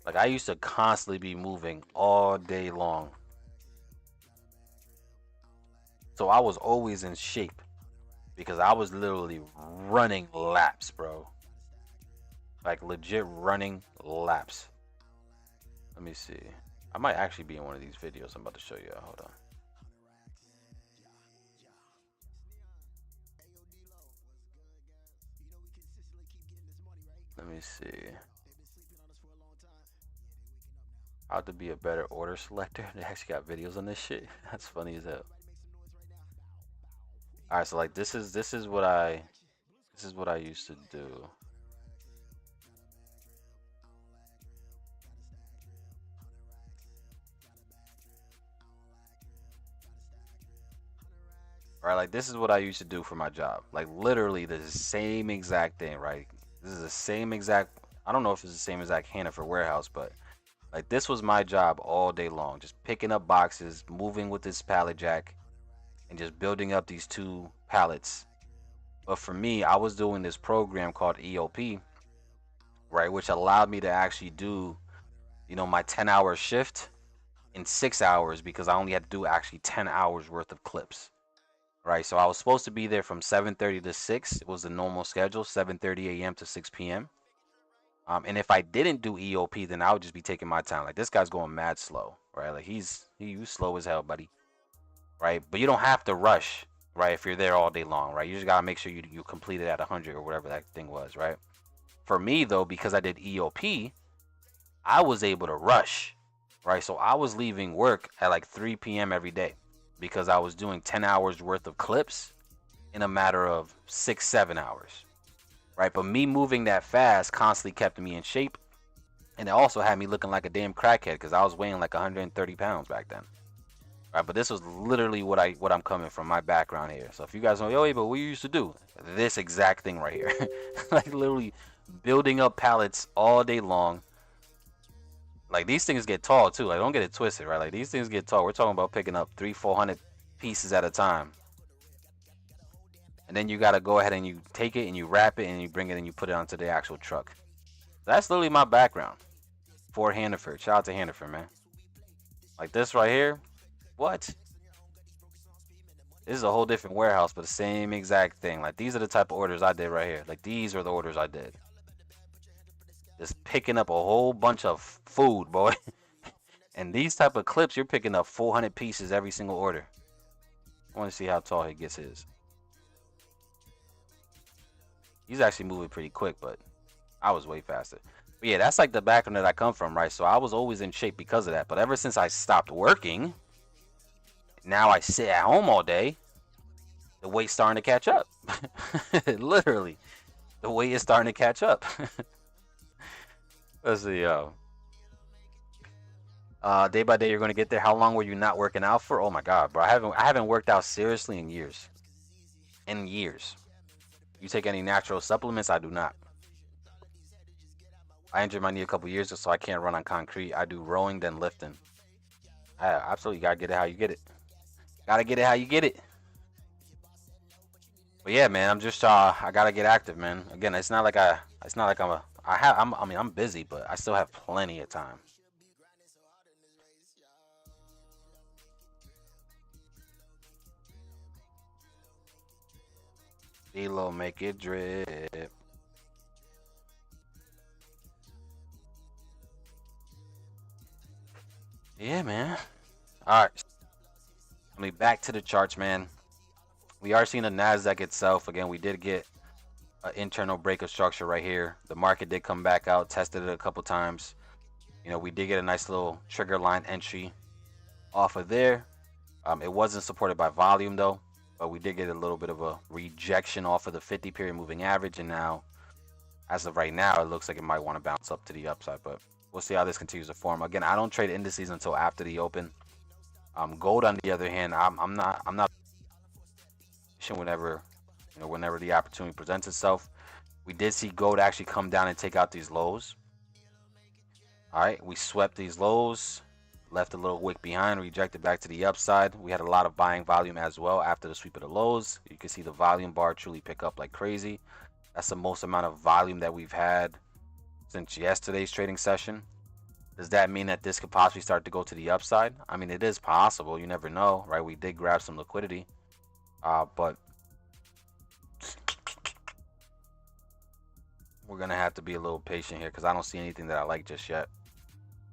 Like I used to constantly be moving all day long. So I was always in shape because I was literally running laps, bro. Like legit running laps. Let me see. I might actually be in one of these videos I'm about to show you. Hold on. Let me see. How to be a better order selector. They actually got videos on this shit. That's funny as hell. All right, so like this is what I used to do. Right, like this is what I used to do for my job. Like literally the same exact thing, right? This is the same exact. I don't know if it's the same exact Hannaford warehouse, but like this was my job all day long, just picking up boxes, moving with this pallet jack, and just building up these 2 pallets. But for me, I was doing this program called EOP, right, which allowed me to actually do, my 10-hour shift in 6 hours because I only had to do actually 10 hours worth of clips. Right, so I was supposed to be there from 7:30 to 6. It was the normal schedule, 7:30 a.m. to 6 p.m. And if I didn't do EOP, then I would just be taking my time. Like this guy's going mad slow, right? Like he's slow as hell, buddy. Right, but you don't have to rush, right? If you're there all day long, right? You just gotta make sure you complete it at 100 or whatever that thing was, right? For me though, because I did EOP, I was able to rush, right? So I was leaving work at like 3 p.m. every day because I was doing 10 hours worth of clips in a matter of 6-7 hours, right? But me moving that fast constantly kept me in shape, and it also had me looking like a damn crackhead because I was weighing like 130 pounds back then, right? But this was literally what I'm coming from, my background here. So if you guys know, yo, but what you used to do, this exact thing right here, like literally building up pallets all day long. Like these things get tall too. Like don't get it twisted, right? Like these things get tall. We're talking about picking up 300-400 pieces at a time. And then you gotta go ahead and you take it and you wrap it and you bring it and you put it onto the actual truck. That's literally my background for Hannaford. Shout out to Hannaford, man. Like this right here, what? This is a whole different warehouse, but the same exact thing. Like these are the type of orders I did right here. Like these are the orders I did. Just picking up a whole bunch of food, boy. And these type of clips, you're picking up 400 pieces every single order. I want to see how tall he gets his. He's actually moving pretty quick, but I was way faster. But yeah, that's like the background that I come from, right? So I was always in shape because of that. But ever since I stopped working, now I sit at home all day, the weight's starting to catch up. Literally, the weight is starting to catch up. Let's see, day by day you're gonna get there. How long were you not working out for? Oh my god, bro. I haven't worked out seriously in years. In years. You take any natural supplements? I do not. I injured my knee a couple years ago, so I can't run on concrete. I do rowing, then lifting. I absolutely gotta get it how you get it. Gotta get it how you get it. But yeah, man, I'm just I gotta get active, man. Again, it's not like I'm busy, but I still have plenty of time. D-Lo, make it drip. Yeah, man. All right. I mean, back to the charts, man. We are seeing the Nasdaq itself. Again, we did get an internal break of structure right here. The market did come back out, tested it a couple times. We did get a nice little trigger line entry off of there. It wasn't supported by volume though, but we did get a little bit of a rejection off of the 50-period moving average, and now, as of right now, it looks like it might want to bounce up to the upside, but we'll see how this continues to form. Again, I don't trade indices until after the open. Gold, on the other hand, I'm not whenever whenever the opportunity presents itself. We did see gold actually come down and take out these lows. All right, we swept these lows, left a little wick behind, rejected back to the upside. We had a lot of buying volume as well after the sweep of the lows. You can see the volume bar truly pick up like crazy. That's the most amount of volume that we've had since yesterday's trading session. Does that mean that this could possibly start to go to the upside? I mean, it is possible. You never know, right? We did grab some liquidity, but we're gonna have to be a little patient here because I don't see anything that I like just yet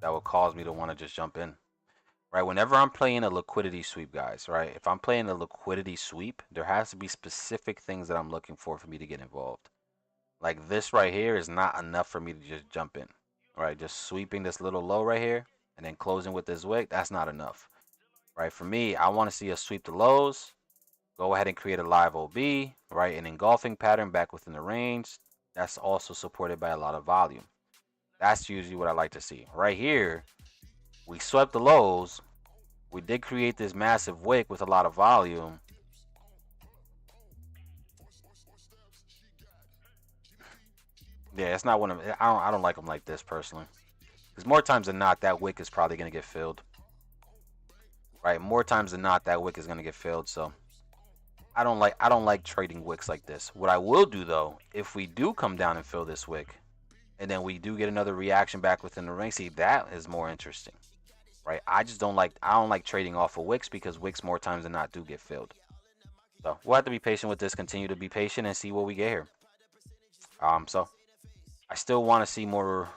that will cause me to want to just jump in. Right, whenever I'm playing a liquidity sweep, guys, right, if I'm playing a liquidity sweep, there has to be specific things that I'm looking for me to get involved. like this right here is not enough for me to just jump in. Right, just sweeping this little low right here and then closing with this wick, that's not enough. Right, for me, I want to see us sweep the lows, go ahead and create a live OB, right, an engulfing pattern back within the range. That's also supported by a lot of volume. That's usually what I like to see. Right here, we swept the lows. We did create this massive wick with a lot of volume. Yeah, it's not one of I don't like them like this personally. Because more times than not, that wick is probably gonna get filled. Right, more times than not, that wick is gonna get filled. So I don't like trading wicks like this. What I will do though, if we do come down and fill this wick, and then we do get another reaction back within the ring, see that is more interesting. Right, I don't like trading off of wicks because wicks more times than not do get filled. So we'll have to be patient with this, continue to be patient and see what we get here. So I still want to see more.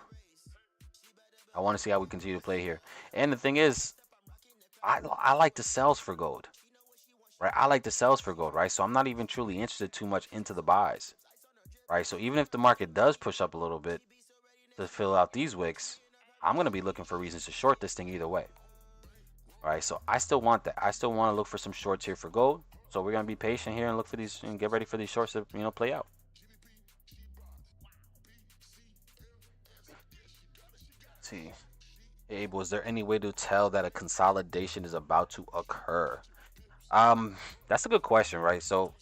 I want to see how we continue to play here. And the thing is, I like the sells for gold. Right, I like the sells for gold, right? So I'm not even truly interested too much into the buys. Right, so even if the market does push up a little bit to fill out these wicks, I'm going to be looking for reasons to short this thing either way. All right, so I still want that. I still want to look for some shorts here for gold. So we're going to be patient here and look for these and get ready for these shorts to, play out. Let's see. Hey, Abel, is there any way to tell that a consolidation is about to occur? That's a good question, right? So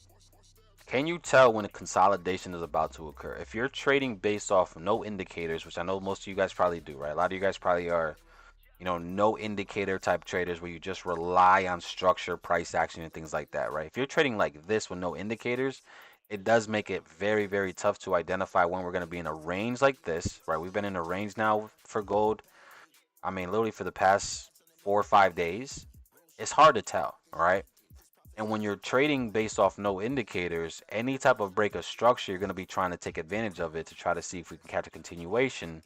can you tell when a consolidation is about to occur? If you're trading based off no indicators, which I know most of you guys probably do, right? A lot of you guys probably are, no indicator type traders where you just rely on structure, price action, and things like that, right? If you're trading like this with no indicators, it does make it very, very tough to identify when we're going to be in a range like this, right? We've been in a range now for gold. I mean, literally for the past 4 or 5 days. It's hard to tell, all right? And when you're trading based off no indicators, any type of break of structure, you're going to be trying to take advantage of it to try to see if we can catch a continuation,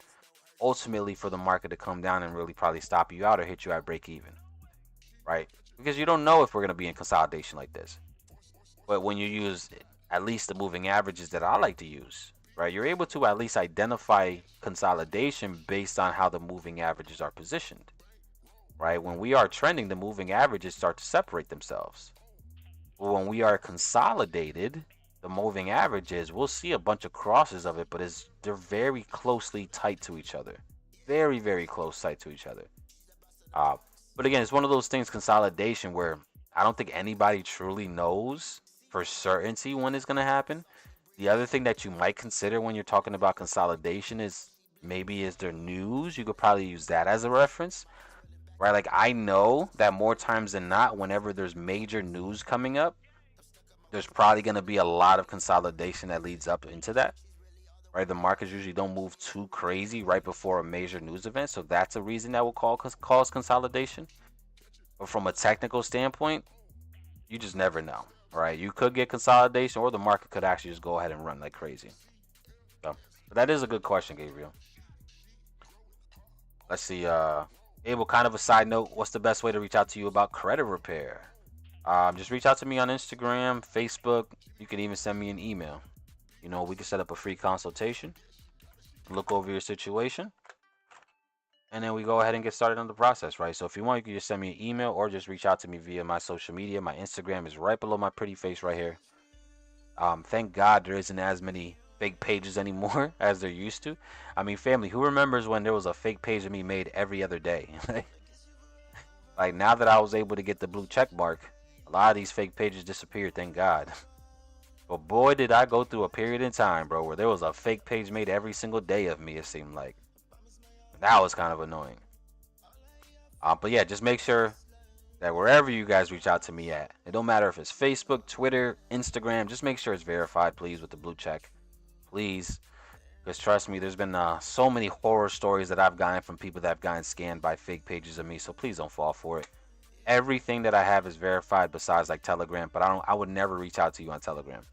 ultimately for the market to come down and really probably stop you out or hit you at break even, right? Because you don't know if we're going to be in consolidation like this. But when you use at least the moving averages that I like to use, right, you're able to at least identify consolidation based on how the moving averages are positioned, right? When we are trending, the moving averages start to separate themselves. When we are consolidated, the moving averages, we'll see a bunch of crosses of it, but they're very closely tight to each other. Very, very close tight to each other. But again, it's one of those things, consolidation, where I don't think anybody truly knows for certainty when it's going to happen. The other thing that you might consider when you're talking about consolidation is there news. You could probably use that as a reference. Right, like I know that more times than not, whenever there's major news coming up, there's probably going to be a lot of consolidation that leads up into that. Right, the markets usually don't move too crazy right before a major news event, so that's a reason that will cause consolidation. But from a technical standpoint, you just never know. Right, you could get consolidation, or the market could actually just go ahead and run like crazy. So, but that is a good question, Gabriel. Let's see. Abel, kind of a side note, what's the best way to reach out to you about credit repair? Just reach out to me on Instagram, Facebook. You can even send me an email. We can set up a free consultation, look over your situation, and then we go ahead and get started on the process, right? So if you want, you can just send me an email or just reach out to me via my social media. My Instagram is right below my pretty face right here. Thank God there isn't as many fake pages anymore as there used to. I mean, family, who remembers when there was a fake page of me made every other day? Like now that I was able to get the blue check mark, a lot of these fake pages disappeared, thank God. But boy, did I go through a period in time, bro, where there was a fake page made every single day of me, it seemed like. That was kind of annoying. But yeah, just make sure that wherever you guys reach out to me at, it don't matter if it's Facebook, Twitter, Instagram, just make sure it's verified, please, with the blue check. Please. Because trust me, there's been so many horror stories that I've gotten from people that have gotten scanned by fake pages of me, so please don't fall for it. Everything that I have is verified besides like Telegram, but I would never reach out to you on Telegram.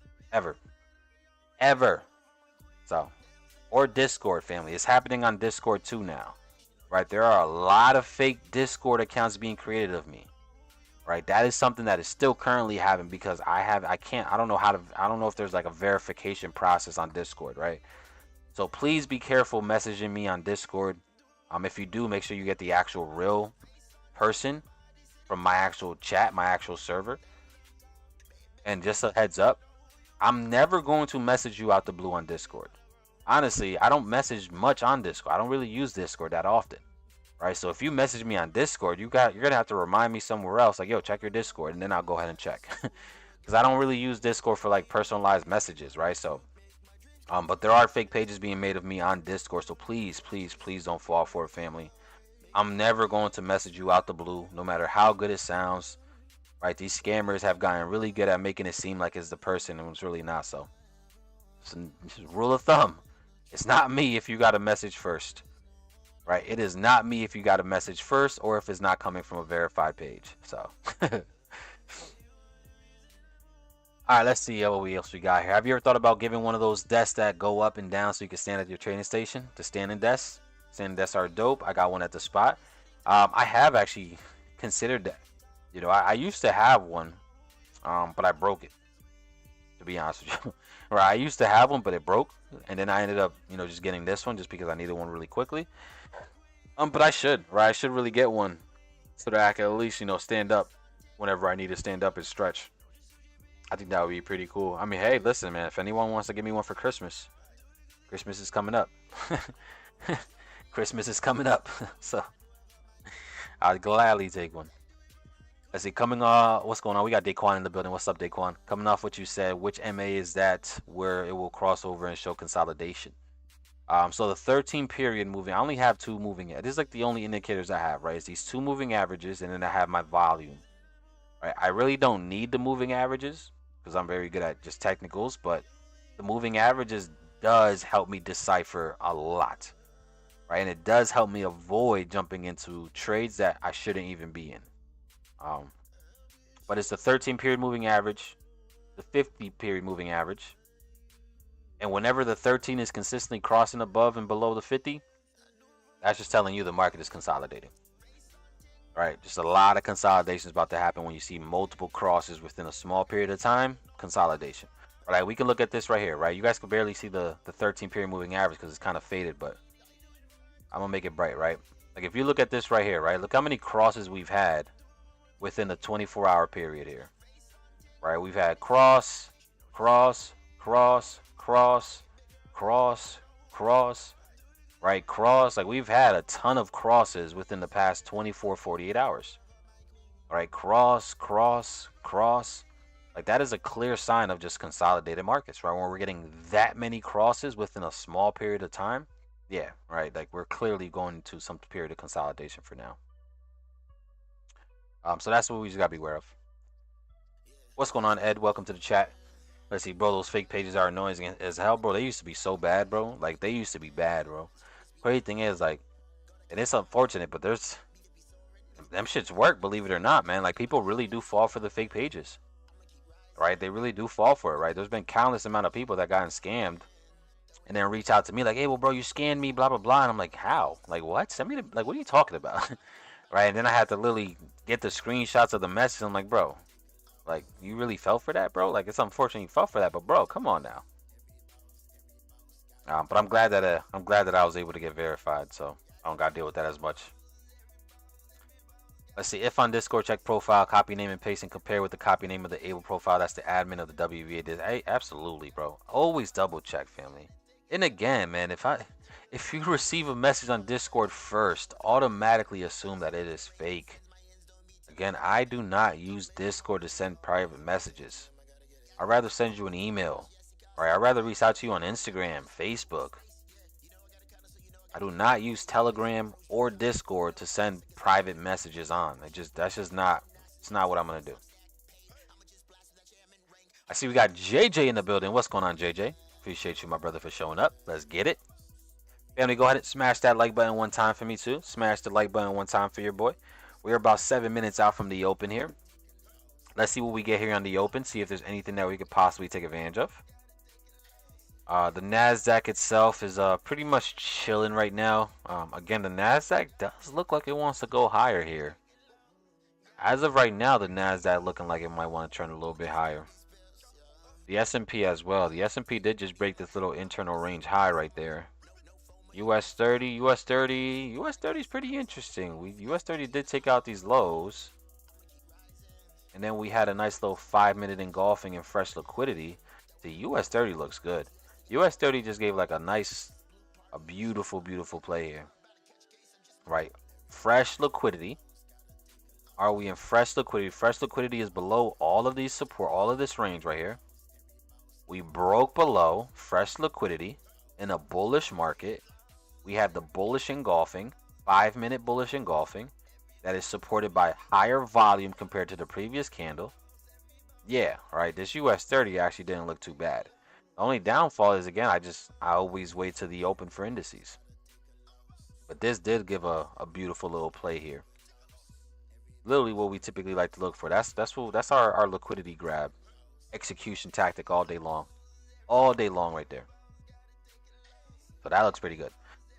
Ever. So, or Discord, family. It's happening on Discord too now. Right? There are a lot of fake Discord accounts being created of me. right? That is something that is still currently happening because I don't know how to, I don't know if there's like a verification process on Discord, right? So please be careful messaging me on Discord. If you do, make sure you get the actual real person from my actual chat, my actual server. And just a heads up, I'm never going to message you out the blue on Discord. Honestly, I don't message much on Discord. I don't really use Discord that often, right? So if you message me on Discord, you're gonna have to remind me somewhere else, like, yo, check your Discord, and then I'll go ahead and check, because I don't really use Discord for like personalized messages, right? So, but there are fake pages being made of me on Discord, so please, please, please don't fall for it, family. I'm never going to message you out the blue, no matter how good it sounds, right? These scammers have gotten really good at making it seem like it's the person, and it's really not. So, it's a rule of thumb. It's not me if you got a message first, right? It is not me if you got a message first or if it's not coming from a verified page. So, all right, let's see what else we got here. Have you ever thought about giving one of those desks that go up and down so you can stand at your trading station? The standing desks. Standing desks are dope. I got one at the spot. I have actually considered that. You know, I used to have one, but I broke it. To be honest with you, right? I used to have one, but it broke, and then I ended up, you know, just getting this one just because I needed one really quickly. But I should, right? I should really get one so that I can at least, you know, stand up whenever I need to stand up and stretch. I think that would be pretty cool. I mean, hey, listen, man, if anyone wants to give me one for Christmas, Christmas is coming up. Christmas is coming up, so I'd gladly take one. Let's see, coming what's going on? We got Daquan in the building. What's up, Daquan? Coming off what you said, which MA is that where it will cross over and show consolidation? So the 13 period moving, I only have two moving. This is like the only indicators I have, right? It's these two moving averages, and then I have my volume. Right? I really don't need the moving averages because I'm very good at just technicals, but the moving averages does help me decipher a lot, right? And it does help me avoid jumping into trades that I shouldn't even be in. But it's the 13 period moving average, the 50 period moving average, and whenever the 13 is consistently crossing above and below the 50, that's just telling you the market is consolidating. Right? Just a lot of consolidation is about to happen when you see multiple crosses within a small period of time. Consolidation. All right, we can look at this right here, right? You guys can barely see the 13 period moving average because it's kind of faded, but I'm gonna make it bright, right? Like if you look at this right here, right? Look how many crosses we've had within the 24-hour period here, right? We've had cross, cross, cross, cross, cross, cross, right? Cross, like we've had a ton of crosses within the past 48 hours, all right? Cross, cross, cross, like that is a clear sign of just consolidated markets, right? When we're getting that many crosses within a small period of time, yeah, right? Like we're clearly going to some period of consolidation for now. So that's what we just gotta be aware of. What's going on, Ed? Welcome to the chat. Let's see, bro. Those fake pages are annoying as hell, bro. They used to be so bad, bro. Like they used to be bad, bro. Crazy thing is, like, and it's unfortunate, but there's them shits work. Believe it or not, man. Like people really do fall for the fake pages, right? They really do fall for it, right? There's been countless amount of people that gotten scammed, and then reach out to me like, hey, well, bro, you scammed me, blah blah blah, and I'm like, how? Like what? Send me the, like, what are you talking about? Right? And then I had to literally get the screenshots of the message. I'm like, bro, like you really fell for that, bro? Like it's unfortunate you fell for that, but bro, come on now. But I'm glad that I was able to get verified, so I don't gotta deal with that as much. Let's see, if on Discord, check profile, copy name and paste, and compare with the copy name of the Abel profile. That's the admin of the WVA. Hey, absolutely, bro. Always double check, family. And again, man, if you receive a message on Discord first, automatically assume that it is fake. Again, I do not use Discord to send private messages. I'd rather send you an email. Right? I'd rather reach out to you on Instagram, Facebook. I do not use Telegram or Discord to send private messages on. That's just not, it's not what I'm gonna do. I see we got JJ in the building. What's going on, JJ? Appreciate you, my brother, for showing up. Let's get it. Family, go ahead and smash that like button one time for me too. Smash the like button one time for your boy. We're about 7 minutes out from the open here. Let's see what we get here on the open. See if there's anything that we could possibly take advantage of. The NASDAQ itself is pretty much chilling right now. Again, the NASDAQ does look like it wants to go higher here. As of right now, the Nasdaq looking like it might want to turn a little bit higher. The S&P as well. The S&P did just break this little internal range high right there. US 30, US 30, US 30 is pretty interesting. US 30 did take out these lows. And then we had a nice little 5-minute engulfing and fresh liquidity. The US 30 looks good. US 30 just gave like a beautiful, beautiful play here. Right? Fresh liquidity. Are we in fresh liquidity? Fresh liquidity is below all of these support, all of this range right here. We broke below fresh liquidity in a bullish market. We have the bullish engulfing, 5-minute bullish engulfing that is supported by higher volume compared to the previous candle. Yeah, right. This US 30 actually didn't look too bad. The only downfall is, again, I always wait to the open for indices. But this did give a beautiful little play here. Literally what we typically like to look for. That's our liquidity grab. Execution tactic all day long. All day long right there. So that looks pretty good.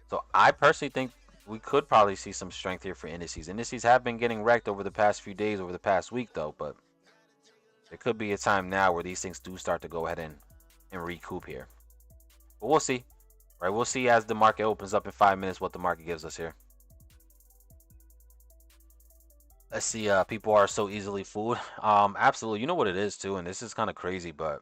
So I personally think we could probably see some strength here for indices. Indices have been getting wrecked over the past few days, over the past week though, but there could be a time now where these things do start to go ahead and recoup here. But we'll see. Right, we'll see as the market opens up in 5 minutes what the market gives us here. Let's see, people are so easily fooled. Absolutely. You know what it is too, and this is kind of crazy, but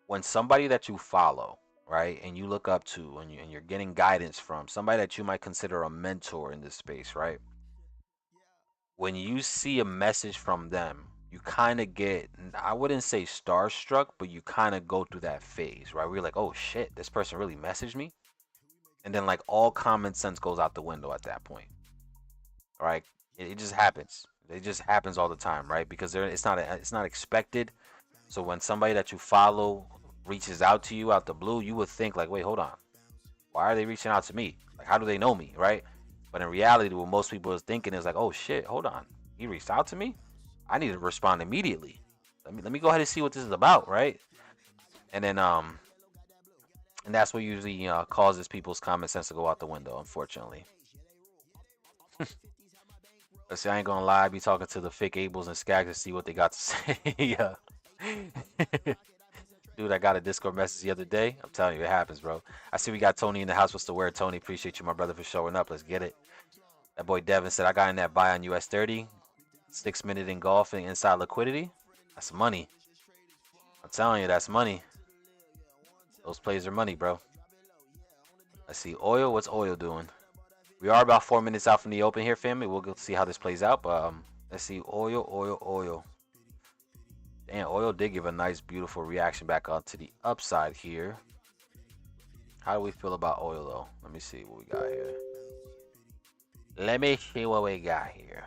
when somebody that you follow, right, and you look up to, and you're getting guidance from somebody that you might consider a mentor in this space, right? When you see a message from them, you kind of get, I wouldn't say starstruck, but you kind of go through that phase, right? Where you're like, oh shit, this person really messaged me. And then like all common sense goes out the window at that point. All right. It just happens. It just happens all the time, right? Because it's not expected. So when somebody that you follow reaches out to you out the blue, you would think like, wait, hold on. Why are they reaching out to me? Like, how do they know me, right? But in reality, what most people is thinking is like, oh shit, hold on. He reached out to me? I need to respond immediately. Let me go ahead and see what this is about, right? And then and that's what usually causes people's common sense to go out the window, unfortunately. Let's see, I ain't gonna lie, I be talking to the fake Abels and Skags to see what they got to say. Yeah. Dude, I got a Discord message the other day. I'm telling you, it happens, bro. I see we got Tony in the house. What's the word, Tony? Appreciate you, my brother, for showing up. Let's get it. That boy Devin said, I got in that buy on US 30. 6-minute engulfing inside liquidity. That's money. I'm telling you, that's money. Those plays are money, bro. Let's see. Oil. What's oil doing? We are about 4 minutes out from the open here, family. We'll go see how this plays out. But let's see. Oil. Damn, oil did give a nice, beautiful reaction back onto the upside here. How do we feel about oil, though? Let me see what we got here. Let me see what we got here.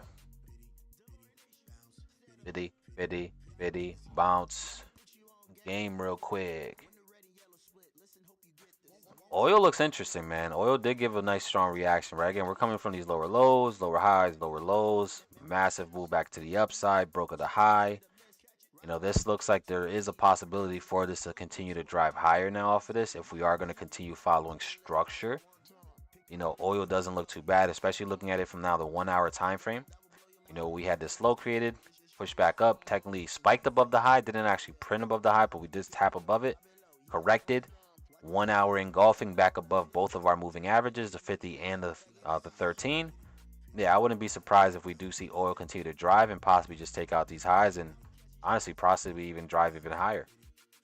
Biddy, bounce. Game real quick. Oil looks interesting, man. Oil did give a nice, strong reaction, right? Again, we're coming from these lower lows, lower highs, lower lows. Massive move back to the upside, broke at the high. You know, this looks like there is a possibility for this to continue to drive higher now off of this if we are going to continue following structure. You know, oil doesn't look too bad, especially looking at it from now the 1 hour time frame. You know, we had this low created, pushed back up, technically spiked above the high, didn't actually print above the high, but we did tap above it, corrected. 1 hour engulfing back above both of our moving averages, the 50 and the 13. Yeah, I wouldn't be surprised if we do see oil continue to drive and possibly just take out these highs and honestly possibly even drive even higher.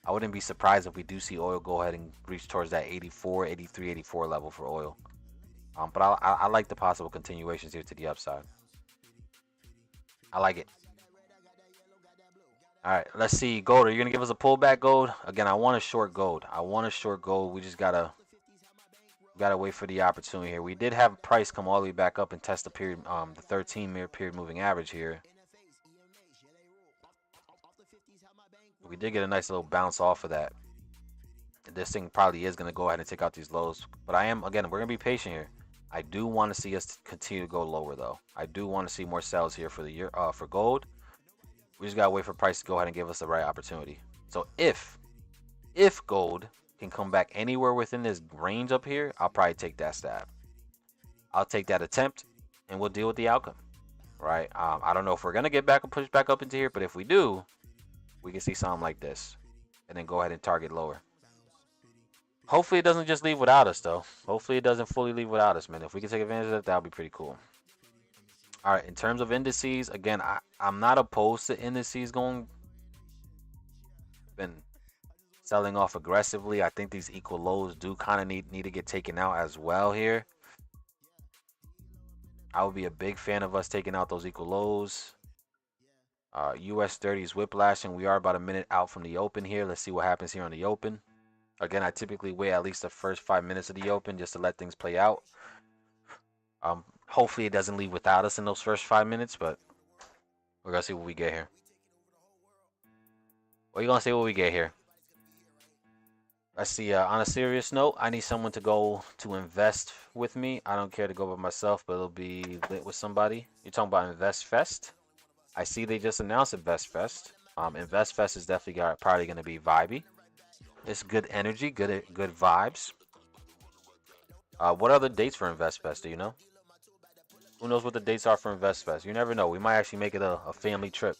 I wouldn't be surprised if we do see oil go ahead and reach towards that 84, 83, 84 level for oil. But I like the possible continuations here to the upside. I like it. All right, let's see. Gold, are you going to give us a pullback, Gold? Again, I want to short gold. We just got to wait for the opportunity here. We did have price come all the way back up and test the period, the 13-minute period moving average here. We did get a nice little bounce off of that. This thing probably is going to go ahead and take out these lows. But again, we're going to be patient here. I do want to see us continue to go lower, though. I do want to see more sales here for the year for gold. We just gotta wait for price to go ahead and give us the right opportunity. So if gold can come back anywhere within this range up here, I'll probably take that stab. I'll take that attempt, and we'll deal with the outcome. right? I don't know if we're gonna get back and push back up into here, but if we do, we can see something like this, and then go ahead and target lower. Hopefully it doesn't just leave without us, though. Hopefully it doesn't fully leave without us, man. If we can take advantage of that, that would be pretty cool. All right, in terms of indices, again, I'm not opposed to indices been selling off aggressively. I think these equal lows do kind of need to get taken out as well here. I would be a big fan of us taking out those equal lows. US 30 is whiplashing. We are about a minute out from the open here. Let's see what happens here on the open. Again, I typically wait at least the first 5 minutes of the open just to let things play out. Hopefully it doesn't leave without us in those first 5 minutes, but we're gonna see what we get here. What are you gonna say what we get here? Let's see. On a serious note, I need someone to go to invest with me. I don't care to go by myself, but it'll be lit with somebody. You're talking about Invest Fest? I see they just announced Invest Fest. Invest Fest is definitely probably going to be vibey. It's good energy, good vibes. What are the dates for Invest Fest? Do you know? Who knows what the dates are for Invest Fest? You never know. We might actually make it a family trip.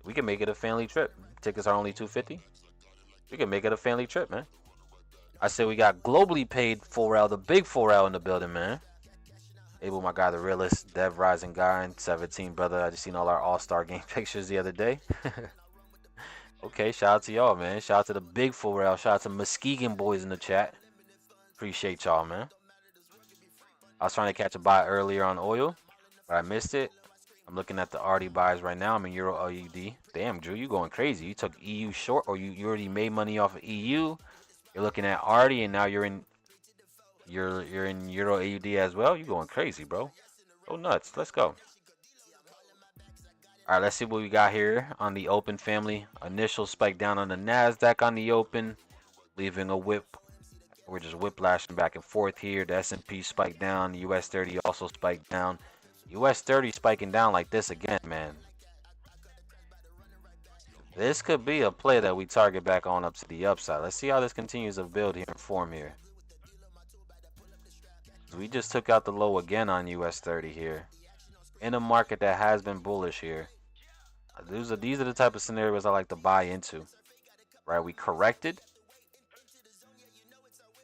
We can make it a family trip. Tickets are only $250. We can make it a family trip, man. I say we got globally paid 4L, the big 4L in the building, man. Abel, my guy, the realist, Dev Rising guy, and 17 brother. I just seen all our All-Star game pictures the other day. Okay, shout out to y'all, man. Shout out to the big 4L. Shout out to Muskegon boys in the chat. Appreciate y'all, man. I was trying to catch a buy earlier on oil, but I missed it. I'm looking at the RD buys right now. I'm in Euro AUD. Damn, Drew, you going crazy. You took EU short, or you already made money off of EU. You're looking at RD, and now you're in Euro AUD as well. You going crazy, bro. Go nuts. Let's go. All right, let's see what we got here on the open, family. Initial spike down on the NASDAQ on the open, leaving a whip. We're just whiplashing back and forth here. The S&P spiked down. The US 30 also spiked down. US 30 spiking down like this again, man. This could be a play that we target back on up to the upside. Let's see how this continues to build here and form here. We just took out the low again on US 30 here. In a market that has been bullish here. These are the type of scenarios I like to buy into. Right, we corrected.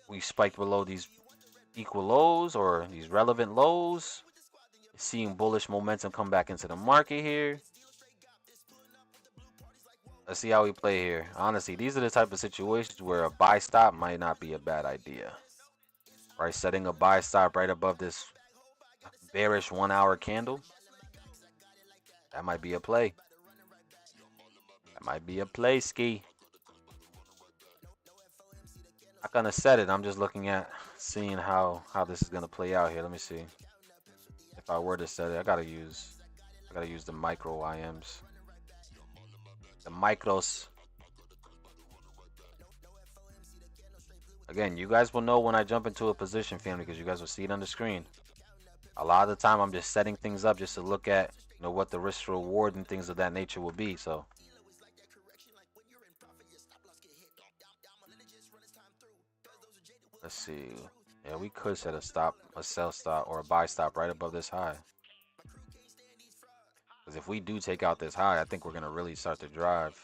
We spiked below these equal lows or these relevant lows. Seeing bullish momentum come back into the market here. Let's see how we play here. Honestly, these are the type of situations where a buy stop might not be a bad idea. Right, setting a buy stop right above this bearish 1 hour candle. That might be a play. That might be a play, Ski. I'm not gonna set it. I'm just looking at seeing how this is gonna play out here. Let me see. If I were to set it, I gotta use the micro IMs. The micros. Again, you guys will know when I jump into a position, family, because you guys will see it on the screen. A lot of the time I'm just setting things up just to look at, you know, what the risk reward and things of that nature will be. So let's see. Yeah, we could set a sell stop or a buy stop right above this high. Because if we do take out this high, I think we're gonna really start to drive.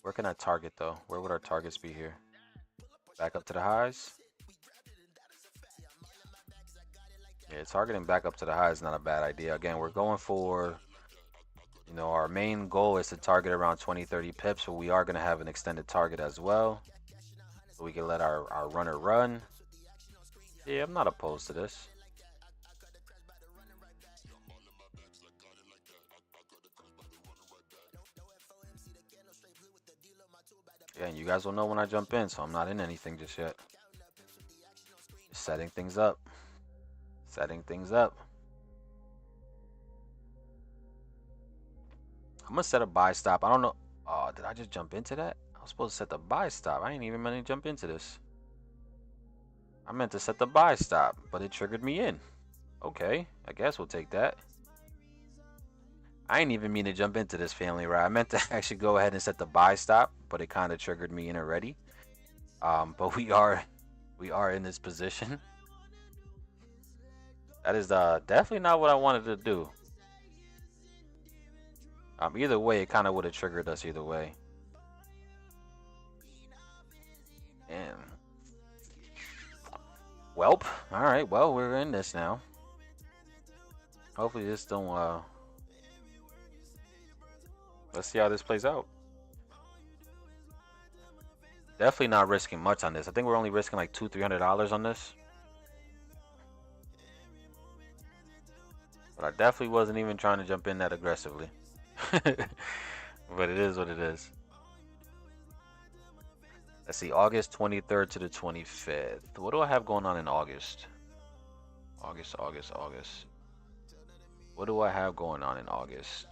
Where can I target though? Where would our targets be here? Back up to the highs? Yeah, targeting back up to the highs is not a bad idea. Again, we're going for, you know, our main goal is to target around 20-30 pips, but we are going to have an extended target as well. So we can let our runner run. Yeah, I'm not opposed to this. Yeah, and you guys will know when I jump in, so I'm not in anything just yet. Just setting things up. Setting things up. I'm gonna set a buy stop. I don't know. Oh, did I just jump into that? I was supposed to set the buy stop. I ain't even meant to jump into this. I meant to set the buy stop, but it triggered me in. Okay, I guess we'll take that. I ain't even mean to jump into this, family, right? I meant to actually go ahead and set the buy stop, but it kind of triggered me in already. But we are in this position. That is definitely not what I wanted to do. Either way, it kind of would have triggered us either way. And welp. All right. Well, we're in this now. Hopefully, this don't. Let's see how this plays out. Definitely not risking much on this. I think we're only risking like $200-300 on this. But I definitely wasn't even trying to jump in that aggressively. But it is what it is. Let's see, August 23rd to the 25th. What do I have going on in August? August. What do I have going on in August?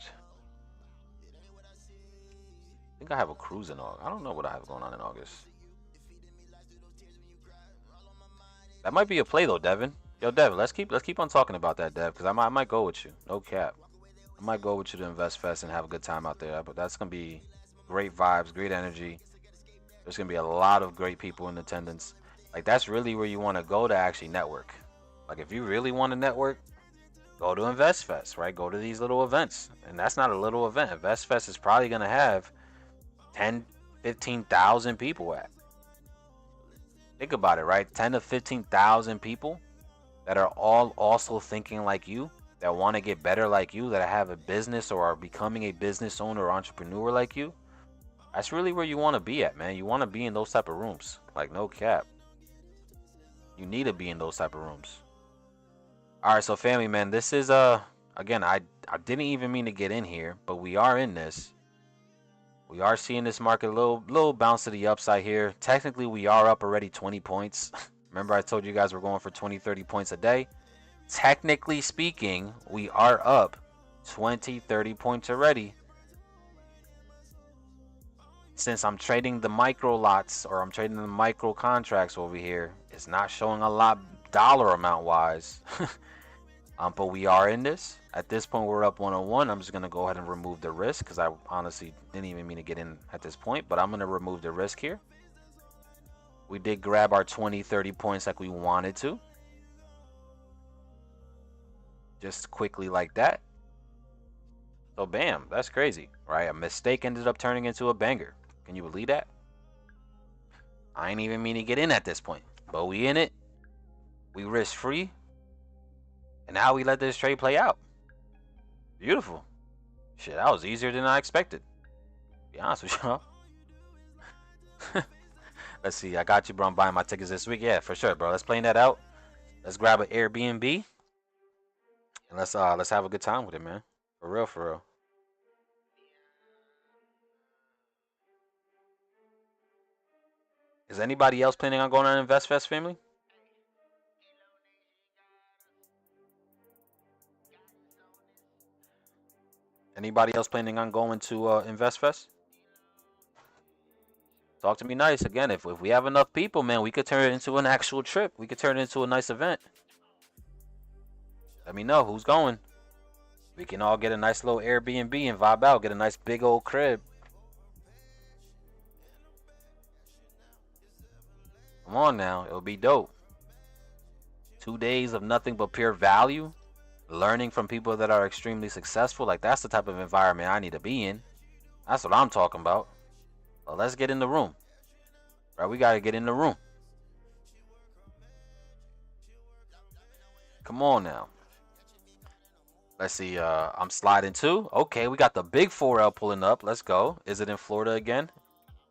I think I have a cruise in August. I don't know what I have going on in August. That might be a play though, Devin. Yo, Devin, let's keep on talking about that, Dev, because I might go with you. No cap. I might go with you to Invest Fest and have a good time out there. But that's gonna be great vibes, great energy. There's gonna be a lot of great people in attendance. Like that's really where you want to go to actually network. Like if you really want to network, go to Invest Fest, right? Go to these little events, and that's not a little event. Invest Fest is probably gonna have 10, 15,000 people at. Think about it, right? 10 to 15,000 people that are all also thinking like you, that want to get better like you, that have a business or are becoming a business owner or entrepreneur like you. That's really where you want to be at, man. You want to be in those type of rooms. Like, no cap. You need to be in those type of rooms. All right, so family, man, this is again, I didn't even mean to get in here, but we are in this. We are seeing this market a little bounce to the upside here. Technically, we are up already 20 points. Remember I told you guys we're going for 20, 30 points a day. Technically speaking, we are up 20, 30 points already. Since I'm trading the micro lots, or I'm trading the micro contracts over here, it's not showing a lot dollar amount wise. But we are in this. At this point, we're up 101. I'm just going to go ahead and remove the risk because I honestly didn't even mean to get in at this point, but I'm going to remove the risk here. We did grab our 20, 30 points like we wanted to. Just quickly like that. So bam, that's crazy, right? A mistake ended up turning into a banger. Can you believe that? I ain't even mean to get in at this point, but we in it. We risk free. And now we let this trade play out. Beautiful. Shit, that was easier than I expected. To be honest with y'all. Let's see. I got you, bro. I'm buying my tickets this week. Yeah, for sure, bro. Let's plan that out. Let's grab an Airbnb. And let's have a good time with it, man. For real, for real. Is anybody else planning on going on Invest Fest, family? Anybody else planning on going to Invest Fest? Talk to me nice. Again, if we have enough people, man, we could turn it into an actual trip. We could turn it into a nice event. Let me know who's going. We can all get a nice little Airbnb and vibe out. Get a nice big old crib. Come on now. It'll be dope. 2 days of nothing but pure value. Learning from people that are extremely successful. Like, that's the type of environment I need to be in. That's what I'm talking about. Well, let's get in the room. Right, we got to get in the room. Come on now. Let's see. I'm sliding too. Okay, we got the big 4L pulling up. Let's go. Is it in Florida again?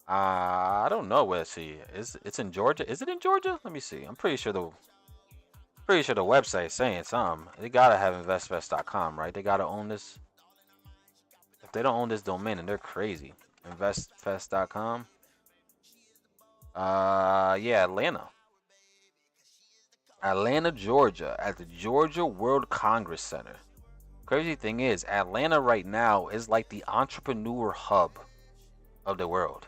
I don't know. Let's see. It's in Georgia? Is it in Georgia? Let me see. I'm pretty sure the website is saying something. They gotta have investfest.com, right? They gotta own this. If they don't own this domain, then they're crazy. Investfest.com. Yeah, Atlanta, Georgia, at the Georgia World Congress Center. Crazy thing is, Atlanta right now is like the entrepreneur hub of the world.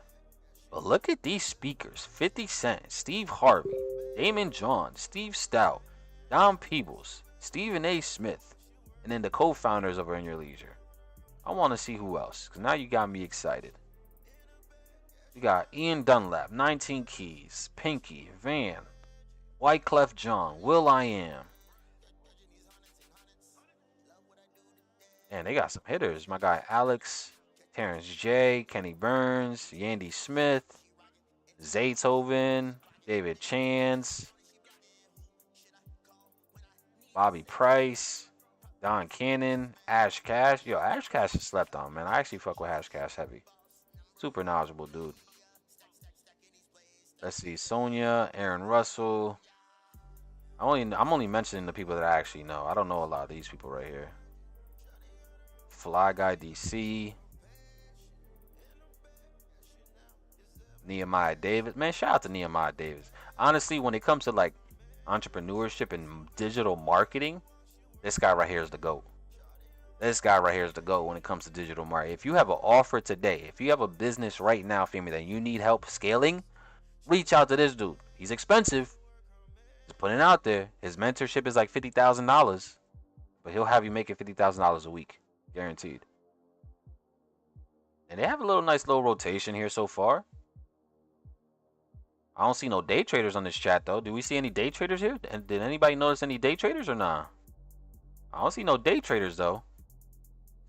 But look at these speakers: 50 Cent, Steve Harvey, Damon John, Steve Stout, Don Peebles, Stephen A. Smith, and then the co-founders of Earn Your Leisure. I want to see who else, because now you got me excited. You got Ian Dunlap, 19 Keys, Pinky, Van, Wyclef John, Will I Am, Man, they got some hitters. My guy Alex, Terrence J, Kenny Burns, Yandy Smith, Zaytoven, David Chance, Bobby Price, Don Cannon, Ash Cash. Yo, Ash Cash is slept on, man. I actually fuck with Ash Cash heavy. Super knowledgeable dude. Let's see, Sonia, Aaron Russell. I'm only mentioning the people that I actually know. I don't know a lot of these people right here. Fly Guy DC, Nehemiah Davis. Man, shout out to Nehemiah Davis. Honestly, when it comes to like entrepreneurship and digital marketing, this guy right here is the GOAT. This guy right here is the GOAT when it comes to digital marketing. If you have an offer today, if you have a business right now, family, that you need help scaling, reach out to this dude. He's expensive. Just putting it out there. His mentorship is like $50,000, but he'll have you making $50,000 a week, guaranteed. And they have a nice little rotation here so far. I don't see no day traders on this chat though. Do we see any day traders here? And did anybody notice any day traders or nah? I don't see no day traders though.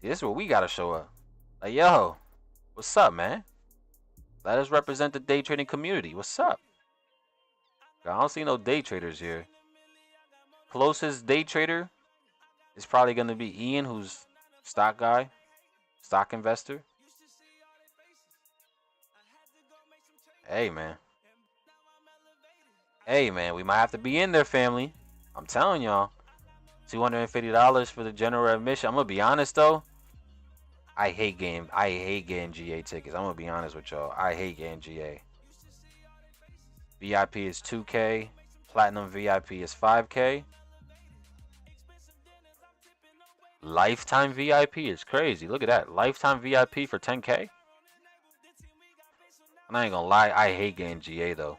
See, this is where we gotta show up. Like, yo, what's up, man? Let us represent the day trading community. What's up? I don't see no day traders here. Closest day trader is probably gonna be Ian, who's stock guy, stock investor. Hey, man. Hey, man, we might have to be in there, family. I'm telling y'all. $250 for the general admission. I'm gonna be honest though. I hate getting GA tickets. I'm gonna be honest with y'all. I hate getting GA. VIP is 2K. Platinum VIP is 5K. Lifetime VIP is crazy. Look at that. Lifetime VIP for 10K. I'm not even gonna lie. I hate getting GA though.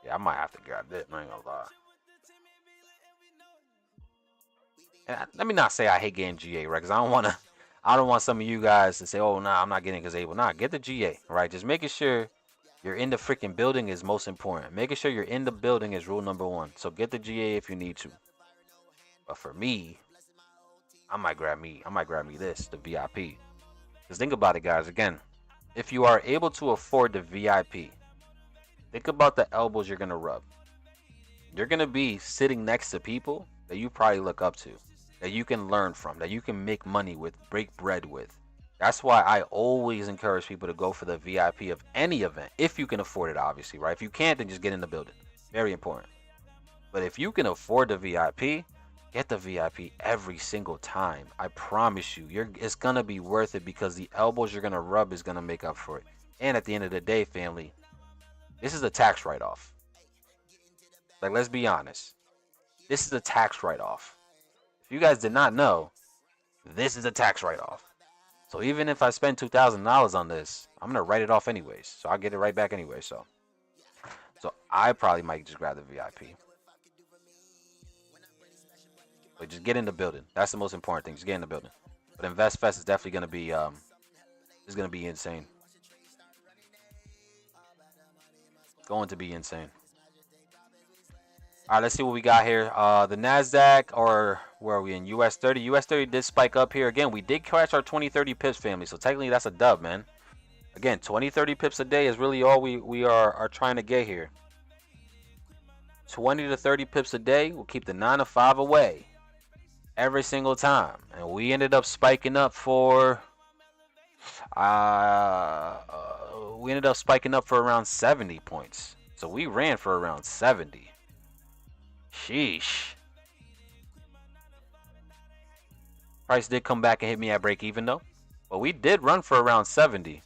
Yeah, I might have to grab this. I ain't gonna lie. And let me not say I hate getting GA, right? Because I don't want some of you guys to say, "Oh, nah, I'm not getting it because Abel." Nah, get the GA, right? Just making sure you're in the freaking building is most important. Making sure you're in the building is rule number one. So get the GA if you need to. But for me, I might grab me this, the VIP. Because think about it, guys. Again, if you are able to afford the VIP, think about the elbows you're gonna rub. You're gonna be sitting next to people that you probably look up to, that you can learn from, that you can make money with, break bread with. That's why I always encourage people to go for the VIP of any event, if you can afford it, obviously, right? If you can't, then just get in the building. Very important. But if you can afford the VIP, get the VIP every single time. I promise you, it's gonna be worth it because the elbows you're gonna rub is gonna make up for it. And at the end of the day, family, this is a tax write-off. Like, let's be honest. This is a tax write-off. If you guys did not know, this is a tax write-off. So even if I spend $2,000 on this, I'm gonna write it off anyways. So I'll get it right back anyway. So I probably might just grab the VIP. But just get in the building. That's the most important thing. Just get in the building. But InvestFest is definitely gonna be insane. Going to be insane. All right, let's see what we got here. The NASDAQ, or where are we in? US 30. US 30 did spike up here. Again, we did catch our 20-30 pips, family. So technically, that's a dub, man. Again, 20-30 pips a day is really all we are trying to get here. 20 to 30 pips a day will keep the 9 to 5 away every single time. And we ended up spiking up for... we ended up spiking up for around 70 points. So we ran for around 70. Sheesh. Price did come back and hit me at break even though. But we did run for around 70.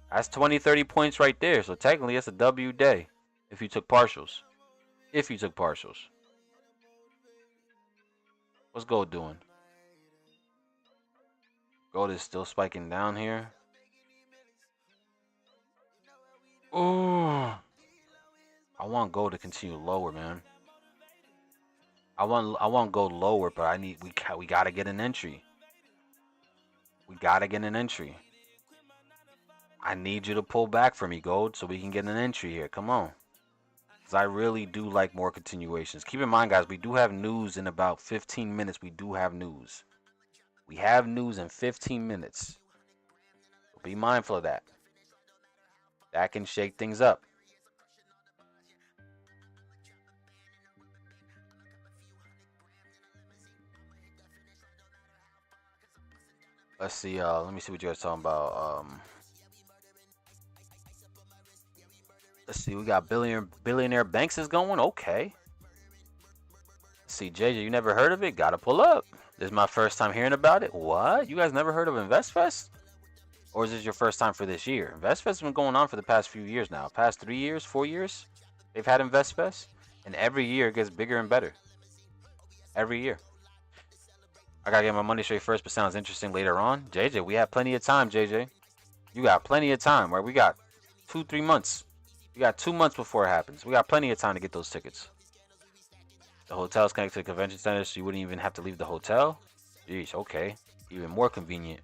That's 20-30 points right there. So technically it's a W day if you took partials. If you took partials. What's gold doing? Gold is still spiking down here. Ooh. I want gold to continue lower, man. I want gold lower, but we gotta get an entry. We gotta get an entry. I need you to pull back for me, gold, so we can get an entry here. Come on. because I really do like more continuations. Keep in mind, guys, we do have news in about 15 minutes. We do have news. We have news in 15 minutes. So be mindful of that. That can shake things up. Let's see. Let me see what you guys talking about. Let's see. We got billionaire banks is going. Okay. Let's see, JJ, you never heard of it? Gotta pull up. This is my first time hearing about it. What? You guys never heard of InvestFest? Or is this your first time for this year? InvestFest has been going on for the past few years now. Past 3 years, 4 years, they've had InvestFest, and every year it gets bigger and better. Every year. I gotta get my money straight first, but sounds interesting later on. JJ, we have plenty of time, JJ. You got plenty of time, right? We got 2-3 months. We got 2 months before it happens. We got plenty of time to get those tickets. The hotel's connected to the convention center, so you wouldn't even have to leave the hotel. Jeez, okay. Even more convenient.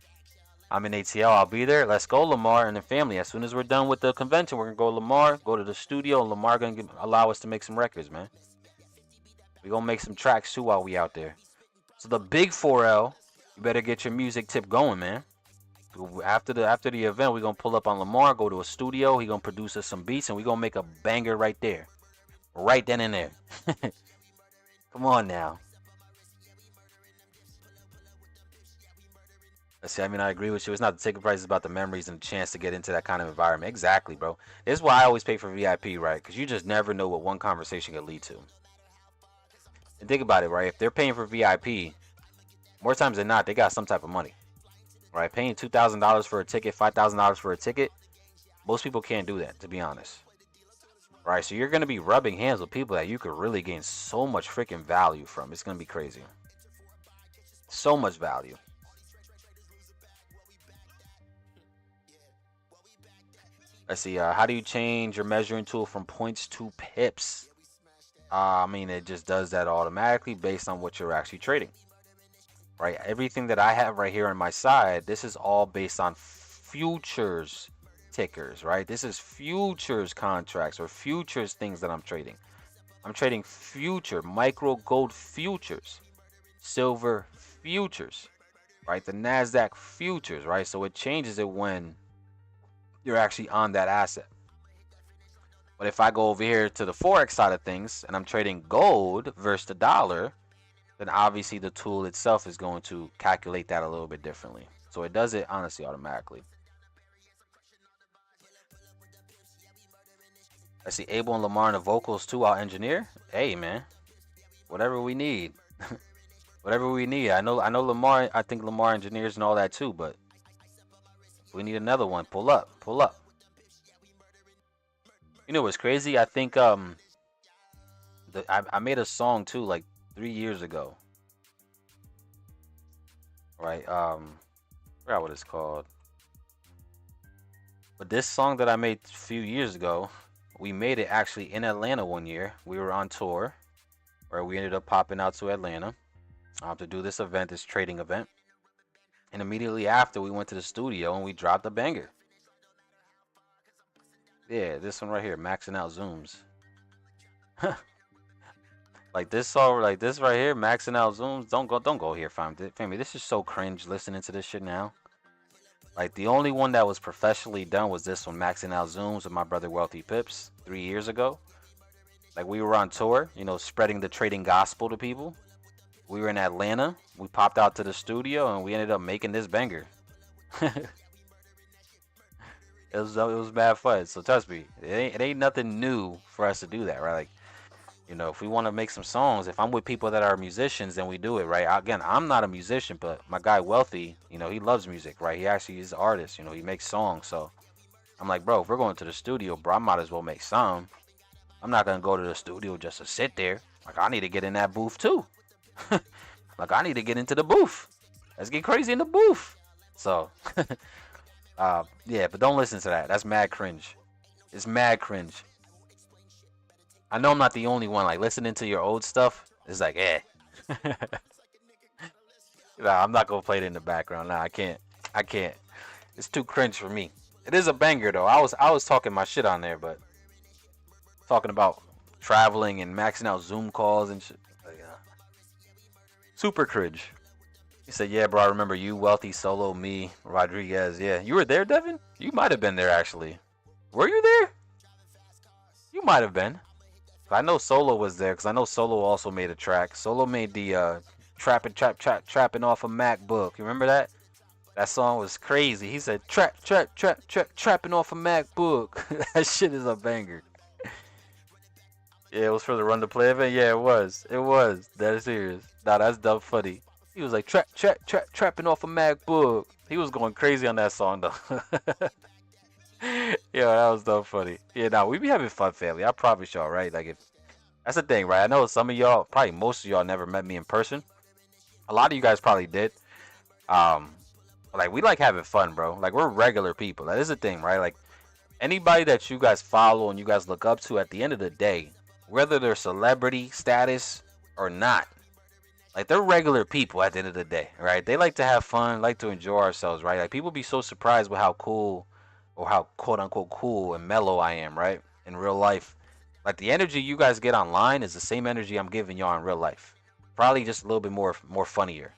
I'm in ATL. I'll be there. Let's go, Lamar and the family. As soon as we're done with the convention, we're going to go to Lamar, go to the studio, and Lamar going to allow us to make some records, man. We're going to make some tracks, too, while we out there. So the big 4L, you better get your music tip going, man. After the event, we're going to pull up on Lamar, go to a studio. He's going to produce us some beats, and we're going to make a banger right there. Right then and there. Come on now. Let's see, I mean, I agree with you. It's not the ticket price, it's about the memories and the chance to get into that kind of environment. Exactly, bro. This is why I always pay for VIP, right? Because you just never know what one conversation could lead to. And think about it, right? If they're paying for VIP, more times than not, they got some type of money. Right? Paying $2,000 for a ticket, $5,000 for a ticket, most people can't do that, to be honest. Right? So you're going to be rubbing hands with people that you could really gain so much freaking value from. It's going to be crazy. So much value. Let's see, how do you change your measuring tool from points to pips? I mean, it just does that automatically based on what you're actually trading. Right? Everything that I have right here on my side, this is all based on futures tickers, right? This is futures contracts or futures things that I'm trading. I'm trading future, micro gold futures, silver futures, right? The NASDAQ futures, right? So it changes it when you're actually on that asset. But if I go over here to the Forex side of things and I'm trading gold versus the dollar, then obviously the tool itself is going to calculate that a little bit differently. So it does it honestly automatically. I see Abel and Lamar and the vocals too. I'll engineer. Hey man, whatever we need. Whatever we need. I know Lamar, I think Lamar engineers and all that too, but we need another one. Pull up. Pull up. You know what's crazy? I think I made a song too like 3 years ago. Right? I forgot what it's called. But this song that I made a few years ago, we made it actually in Atlanta one year. We were on tour, where we ended up popping out to Atlanta to do this event, this trading event. And immediately after, we went to the studio and we dropped a banger. Yeah, this one right here, maxing out zooms. Like this song, like this right here, maxing out zooms. Don't go here, family. This is so cringe listening to this shit now. Like the only one that was professionally done was this one, maxing out zooms with my brother Wealthy Pips 3 years ago. Like we were on tour, you know, spreading the trading gospel to people. We were in Atlanta. We popped out to the studio and we ended up making this banger. It was bad fun. So trust me, it ain't nothing new for us to do that, right? Like, you know, if we want to make some songs, if I'm with people that are musicians, then we do it, right? Again, I'm not a musician, but my guy Wealthy, you know, he loves music, right? He actually is an artist, you know, he makes songs. So I'm like, bro, if we're going to the studio, bro, I might as well make some. I'm not gonna go to the studio just to sit there. Like, I need to get in that booth too. Like, I need to get into the booth. Let's get crazy in the booth. So, yeah, but don't listen to that. That's mad cringe. It's mad cringe. I know I'm not the only one. Like, listening to your old stuff is like, eh. Nah, I'm not gonna play it in the background. Nah, I can't. It's too cringe for me. It is a banger though. I was talking my shit on there, but talking about traveling and maxing out Zoom calls and shit. Like, super cringe. He said, "Yeah, bro, I remember you, Wealthy, Solo, me, Rodriguez. Yeah, you were there, Devin. You might have been there actually. Were you there? You might have been. I know Solo was there because I know Solo also made a track. Solo made the trapping off a MacBook. You remember that? That song was crazy. He said trapping off a MacBook. That shit is a banger. Yeah, it was for the Run to Play event. Yeah, it was. It was. That is serious. Nah, that's dumb funny. He was like trapping off a MacBook. He was going crazy on that song though. Yeah, that was dumb funny. Yeah, nah, we be having fun, family. I promise y'all, right? Like if that's the thing, right? I know some of y'all, probably most of y'all, never met me in person. A lot of you guys probably did. Like we like having fun, bro. Like we're regular people. That is the thing, right? Like anybody that you guys follow and you guys look up to, at the end of the day, whether they're celebrity status or not, like they're regular people at the end of the day, right? They like to have fun, like to enjoy ourselves, right? Like people be so surprised with how cool or how quote unquote cool and mellow I am, right? In real life. Like the energy you guys get online is the same energy I'm giving y'all in real life. Probably just a little bit more funnier,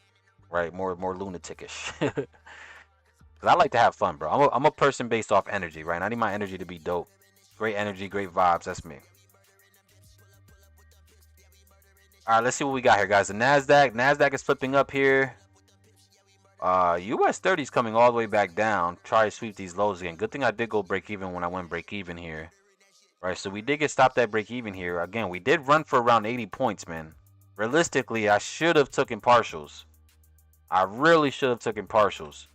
right? More lunaticish. Cause I like to have fun, bro. I'm a person based off energy, right? I need my energy to be dope. Great energy, great vibes. That's me. All right, let's see what we got here, guys. The Nasdaq is flipping up here. US 30 is coming all the way back down. Try to sweep these lows again. Good thing I did go break even when I went break even here. Right, so we did get stopped at break even here. Again, we did run for around 80 points, man. Realistically, I should have taken partials. I really should have taken partials.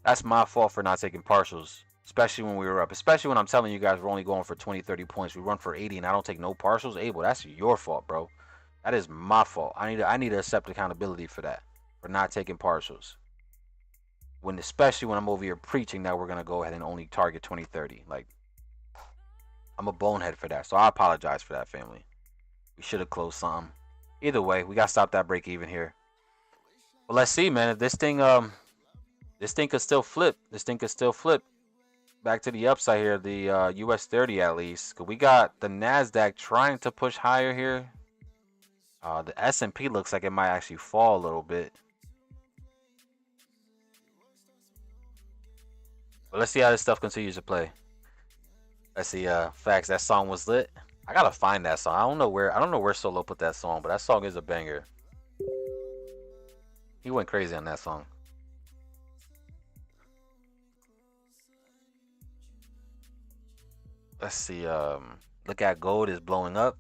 That's my fault for not taking partials, especially when we were up. Especially when I'm telling you guys we're only going for 20, 30 points. We run for 80 and I don't take no partials. Abel, that's your fault, bro. That is my fault. I need to accept accountability for that, for not taking partials. Especially when I'm over here preaching that we're gonna go ahead and only target 20, 30. Like, I'm a bonehead for that, so I apologize for that, family. We should have closed something. Either way, we got stopped that break even here. But let's see, man. If this thing could still flip. This thing could still flip back to the upside here. The US 30 at least. Cause we got the Nasdaq trying to push higher here. The S&P looks like it might actually fall a little bit. But let's see how this stuff continues to play. Let's see. Facts. That song was lit. I gotta find that song. I don't know where Solo put that song, but that song is a banger. He went crazy on that song. Let's see. Look at gold is blowing up.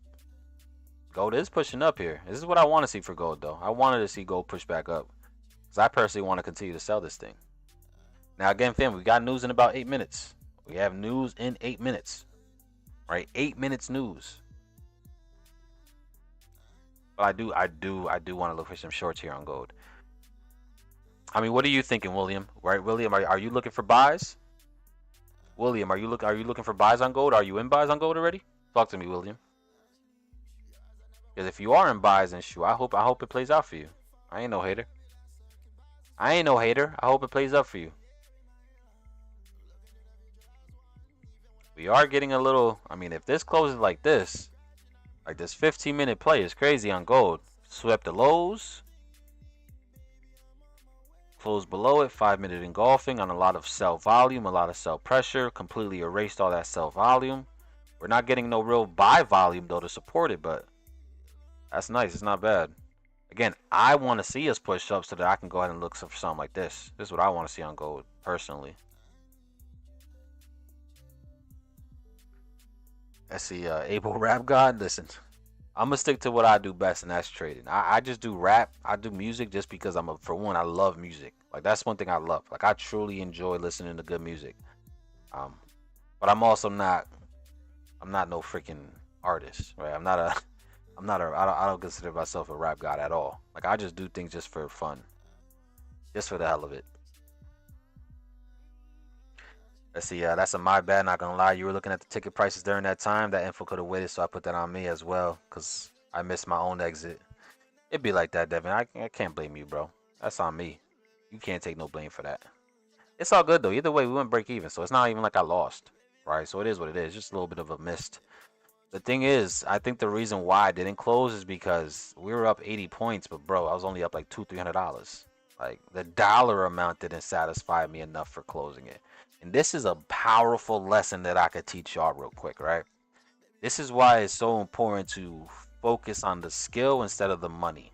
Gold is pushing up here. This is what I want to see for gold, though. I wanted to see gold push back up, because I personally want to continue to sell this thing. Now, again, fam, we got news in about 8 minutes. We have news in 8 minutes. Right, 8 minutes news. But I do want to look for some shorts here on gold. I mean, what are you thinking, William? Right, William, are you looking for buys? William, are you looking for buys on gold? Are you in buys on gold already? Talk to me, William. Because if you are in buys, then shoot, I hope it plays out for you. I ain't no hater. I hope it plays up for you. We are getting a little. I mean, if this closes like this 15-minute play is crazy on gold. Swept the lows. Closed below it, 5-minute engulfing on a lot of sell volume, a lot of sell pressure. Completely erased all that sell volume. We're not getting no real buy volume though to support it, but that's nice. It's not bad. Again, I want to see us push up so that I can go ahead and look for something like this. This is what I want to see on gold, personally. Let's see, Abel Rap God. Listen, I'm gonna stick to what I do best, and that's trading. I just do rap. I do music just because for one, I love music. Like that's one thing I love. Like I truly enjoy listening to good music. But I'm also not. I'm not no freaking artist, right? I don't consider myself a rap god at all. Like I just do things just for fun, just for the hell of it. Let's see, that's a my bad, not gonna lie. You were looking at the ticket prices during that time. That info could have waited, so I put that on me as well, because I missed my own exit. It'd be like that, Devin. I can't blame you, bro. That's on me. You can't take no blame for that. It's all good, though. Either way, we went break even, so it's not even like I lost, right? So it is what it is. Just a little bit of a missed The thing is, I think the reason why I didn't close is because we were up 80 points, but bro, I was only up like $200-300. Like the dollar amount didn't satisfy me enough for closing it. And this is a powerful lesson that I could teach y'all real quick, right? This is why it's so important to focus on the skill instead of the money.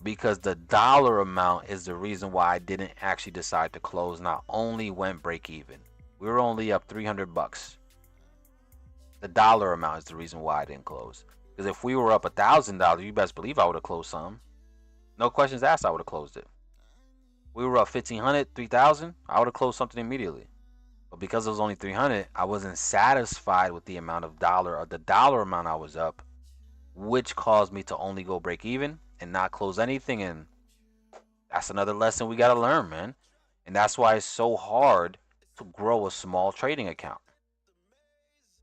Because the dollar amount is the reason why I didn't actually decide to close. Not only went break even. We were only up $300. The dollar amount is the reason why I didn't close. Because if we were up $1,000, you best believe I would have closed some. No questions asked, I would have closed it. We were up 1,500, 3,000, I would have closed something immediately. But because it was only 300, I wasn't satisfied with the amount of dollar or the dollar amount I was up, which caused me to only go break even and not close anything. And that's another lesson we got to learn, man. And that's why it's so hard to grow a small trading account.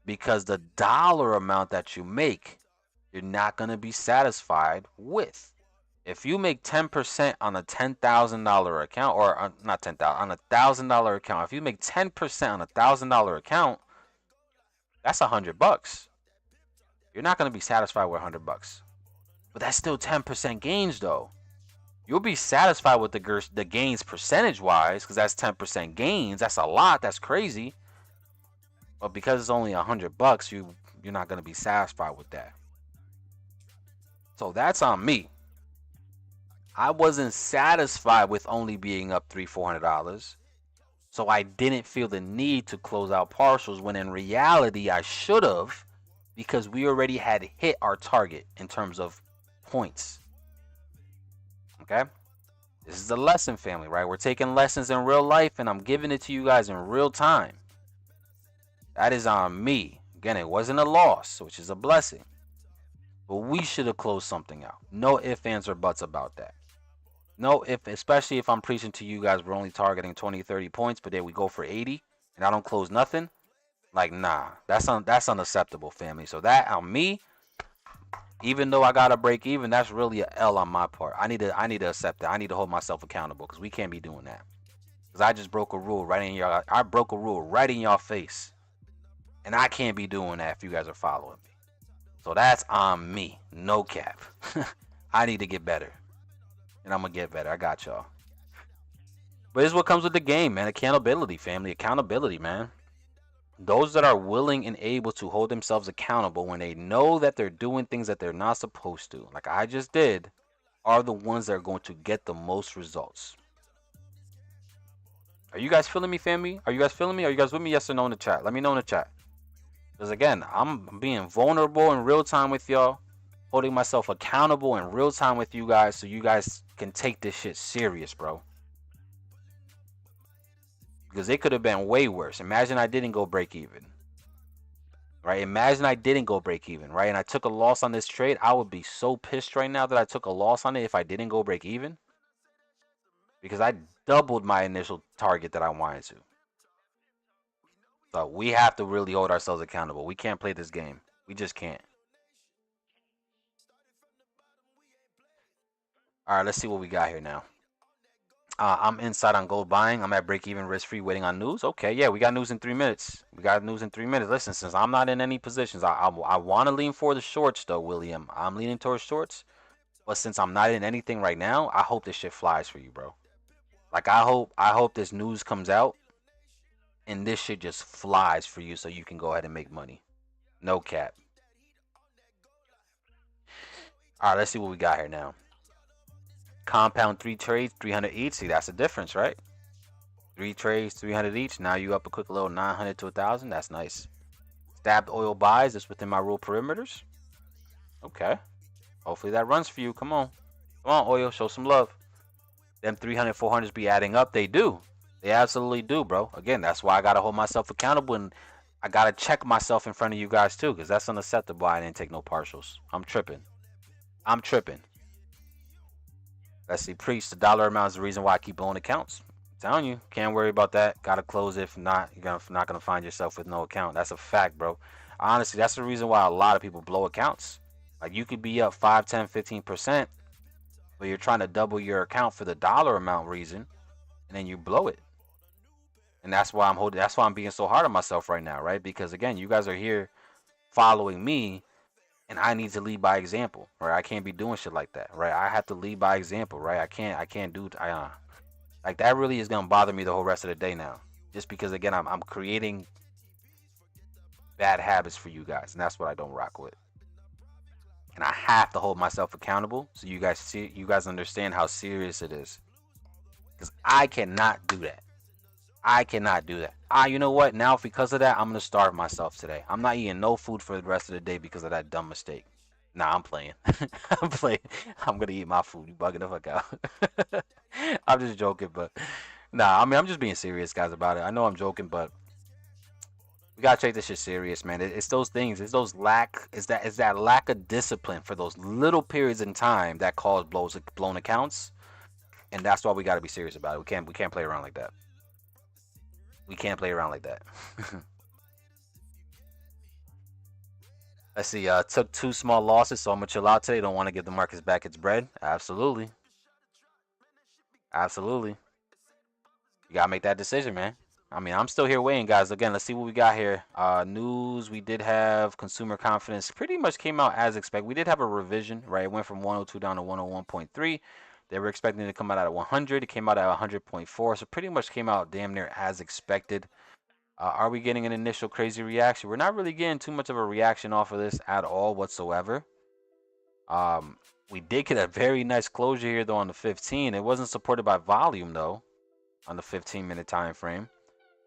Because the dollar amount that you make, you're not going to be satisfied with. If you make 10% on a $10,000 account, or not 10,000, on a $1,000 account, if you make 10% on a $1,000 account, that's $100. You're not going to be satisfied with $100. But that's still 10% gains, though. You'll be satisfied with the gains percentage-wise, because that's 10% gains. That's a lot. That's crazy. But because it's only $100, you're not going to be satisfied with that. So that's on me. I wasn't satisfied with only being up $300-400. So I didn't feel the need to close out partials when in reality I should have, because we already had hit our target in terms of points. Okay? This is a lesson, family, right? We're taking lessons in real life and I'm giving it to you guys in real time. That is on me. Again, it wasn't a loss, which is a blessing. But we should have closed something out. No ifs, ands, or buts about that. No if, especially if I'm preaching to you guys, we're only targeting 20, 30 points, but then we go for 80 and I don't close nothing. Like, nah, that's unacceptable, family. So that on me, even though I got to break even, that's really a L on my part. I need to accept that. I need to hold myself accountable because we can't be doing that. Because I just broke a rule right in y'all. I broke a rule right in y'all face. And I can't be doing that if you guys are following me. So that's on me. No cap. I need to get better. And I'm going to get better. I got y'all. But this is what comes with the game, man. Accountability, family. Accountability, man. Those that are willing and able to hold themselves accountable when they know that they're doing things that they're not supposed to, like I just did, are the ones that are going to get the most results. Are you guys feeling me, family? Are you guys feeling me? Are you guys with me? Yes or no in the chat? Let me know in the chat. Because again, I'm being vulnerable in real time with y'all, holding myself accountable in real time with you guys so you guys can take this shit serious, bro. Because it could have been way worse. Imagine I didn't go break even. Right? Imagine I didn't go break even, right? And I took a loss on this trade. I would be so pissed right now that I took a loss on it if I didn't go break even. Because I doubled my initial target that I wanted to. So we have to really hold ourselves accountable. We can't play this game. We just can't. All right, let's see what we got here now. I'm inside on gold buying. I'm at break even, risk free, waiting on news. Okay, yeah, we got news in 3 minutes. Listen, since I'm not in any positions, I want to lean for the shorts though, William. I'm leaning towards shorts. But since I'm not in anything right now, I hope this shit flies for you, bro. Like I hope this news comes out and this shit just flies for you so you can go ahead and make money. No cap. All right, let's see what we got here now. Compound 3 trades, 300 each. See, that's the difference, right? 3 trades, 300 each. Now you up a quick little 900 to 1,000. That's nice. Stabbed oil buys. That's within my rule perimeters. Okay. Hopefully that runs for you. Come on. Come on, oil. Show some love. Them 300, 400s be adding up. They do. They absolutely do, bro. Again, that's why I got to hold myself accountable. And I got to check myself in front of you guys, too. Because that's unacceptable. I didn't take no partials. I'm tripping. Let's see, preach. The dollar amount is the reason why I keep blowing accounts. I'm telling you, can't worry about that. Gotta close it. If not, you're not gonna find yourself with no account. That's a fact, bro. Honestly, that's the reason why a lot of people blow accounts. Like you could be up 5, 10, 15%, but you're trying to double your account for the dollar amount reason, and then you blow it. And that's why I'm being so hard on myself right now, right? Because again, you guys are here following me, and I need to lead by example, right? I can't be doing shit like that, right? I have to lead by example, right? I can't do, like that really is gonna bother me the whole rest of the day now, just because again, I'm creating bad habits for you guys, and that's what I don't rock with. And I have to hold myself accountable so you guys understand how serious it is, because I cannot do that. I cannot do that. You know what? Now, because of that, I'm gonna starve myself today. I'm not eating no food for the rest of the day because of that dumb mistake. Nah, I'm playing. I'm playing. I'm gonna eat my food. You bugging the fuck out. I'm just joking, but nah. I mean, I'm just being serious, guys, about it. I know I'm joking, but we gotta take this shit serious, man. It's those things. It's that lack of discipline for those little periods in time that cause blown accounts, and that's why we gotta be serious about it. We can't play around like that. We can't play around like that. Let's see. Took 2 small losses, so I'm gonna chill out today. Don't want to give the markets back its bread. Absolutely, absolutely. You gotta make that decision, man. I mean, I'm still here waiting, guys. Again, let's see what we got here. News. We did have consumer confidence. Pretty much came out as expected. We did have a revision, right? It went from 102 down to 101.3. They were expecting it to come out at 100. It came out at 100.4. So pretty much came out damn near as expected. Are we getting an initial crazy reaction? We're not really getting too much of a reaction off of this at all whatsoever. We did get a very nice closure here though on the 15. It wasn't supported by volume though on the 15-minute time frame.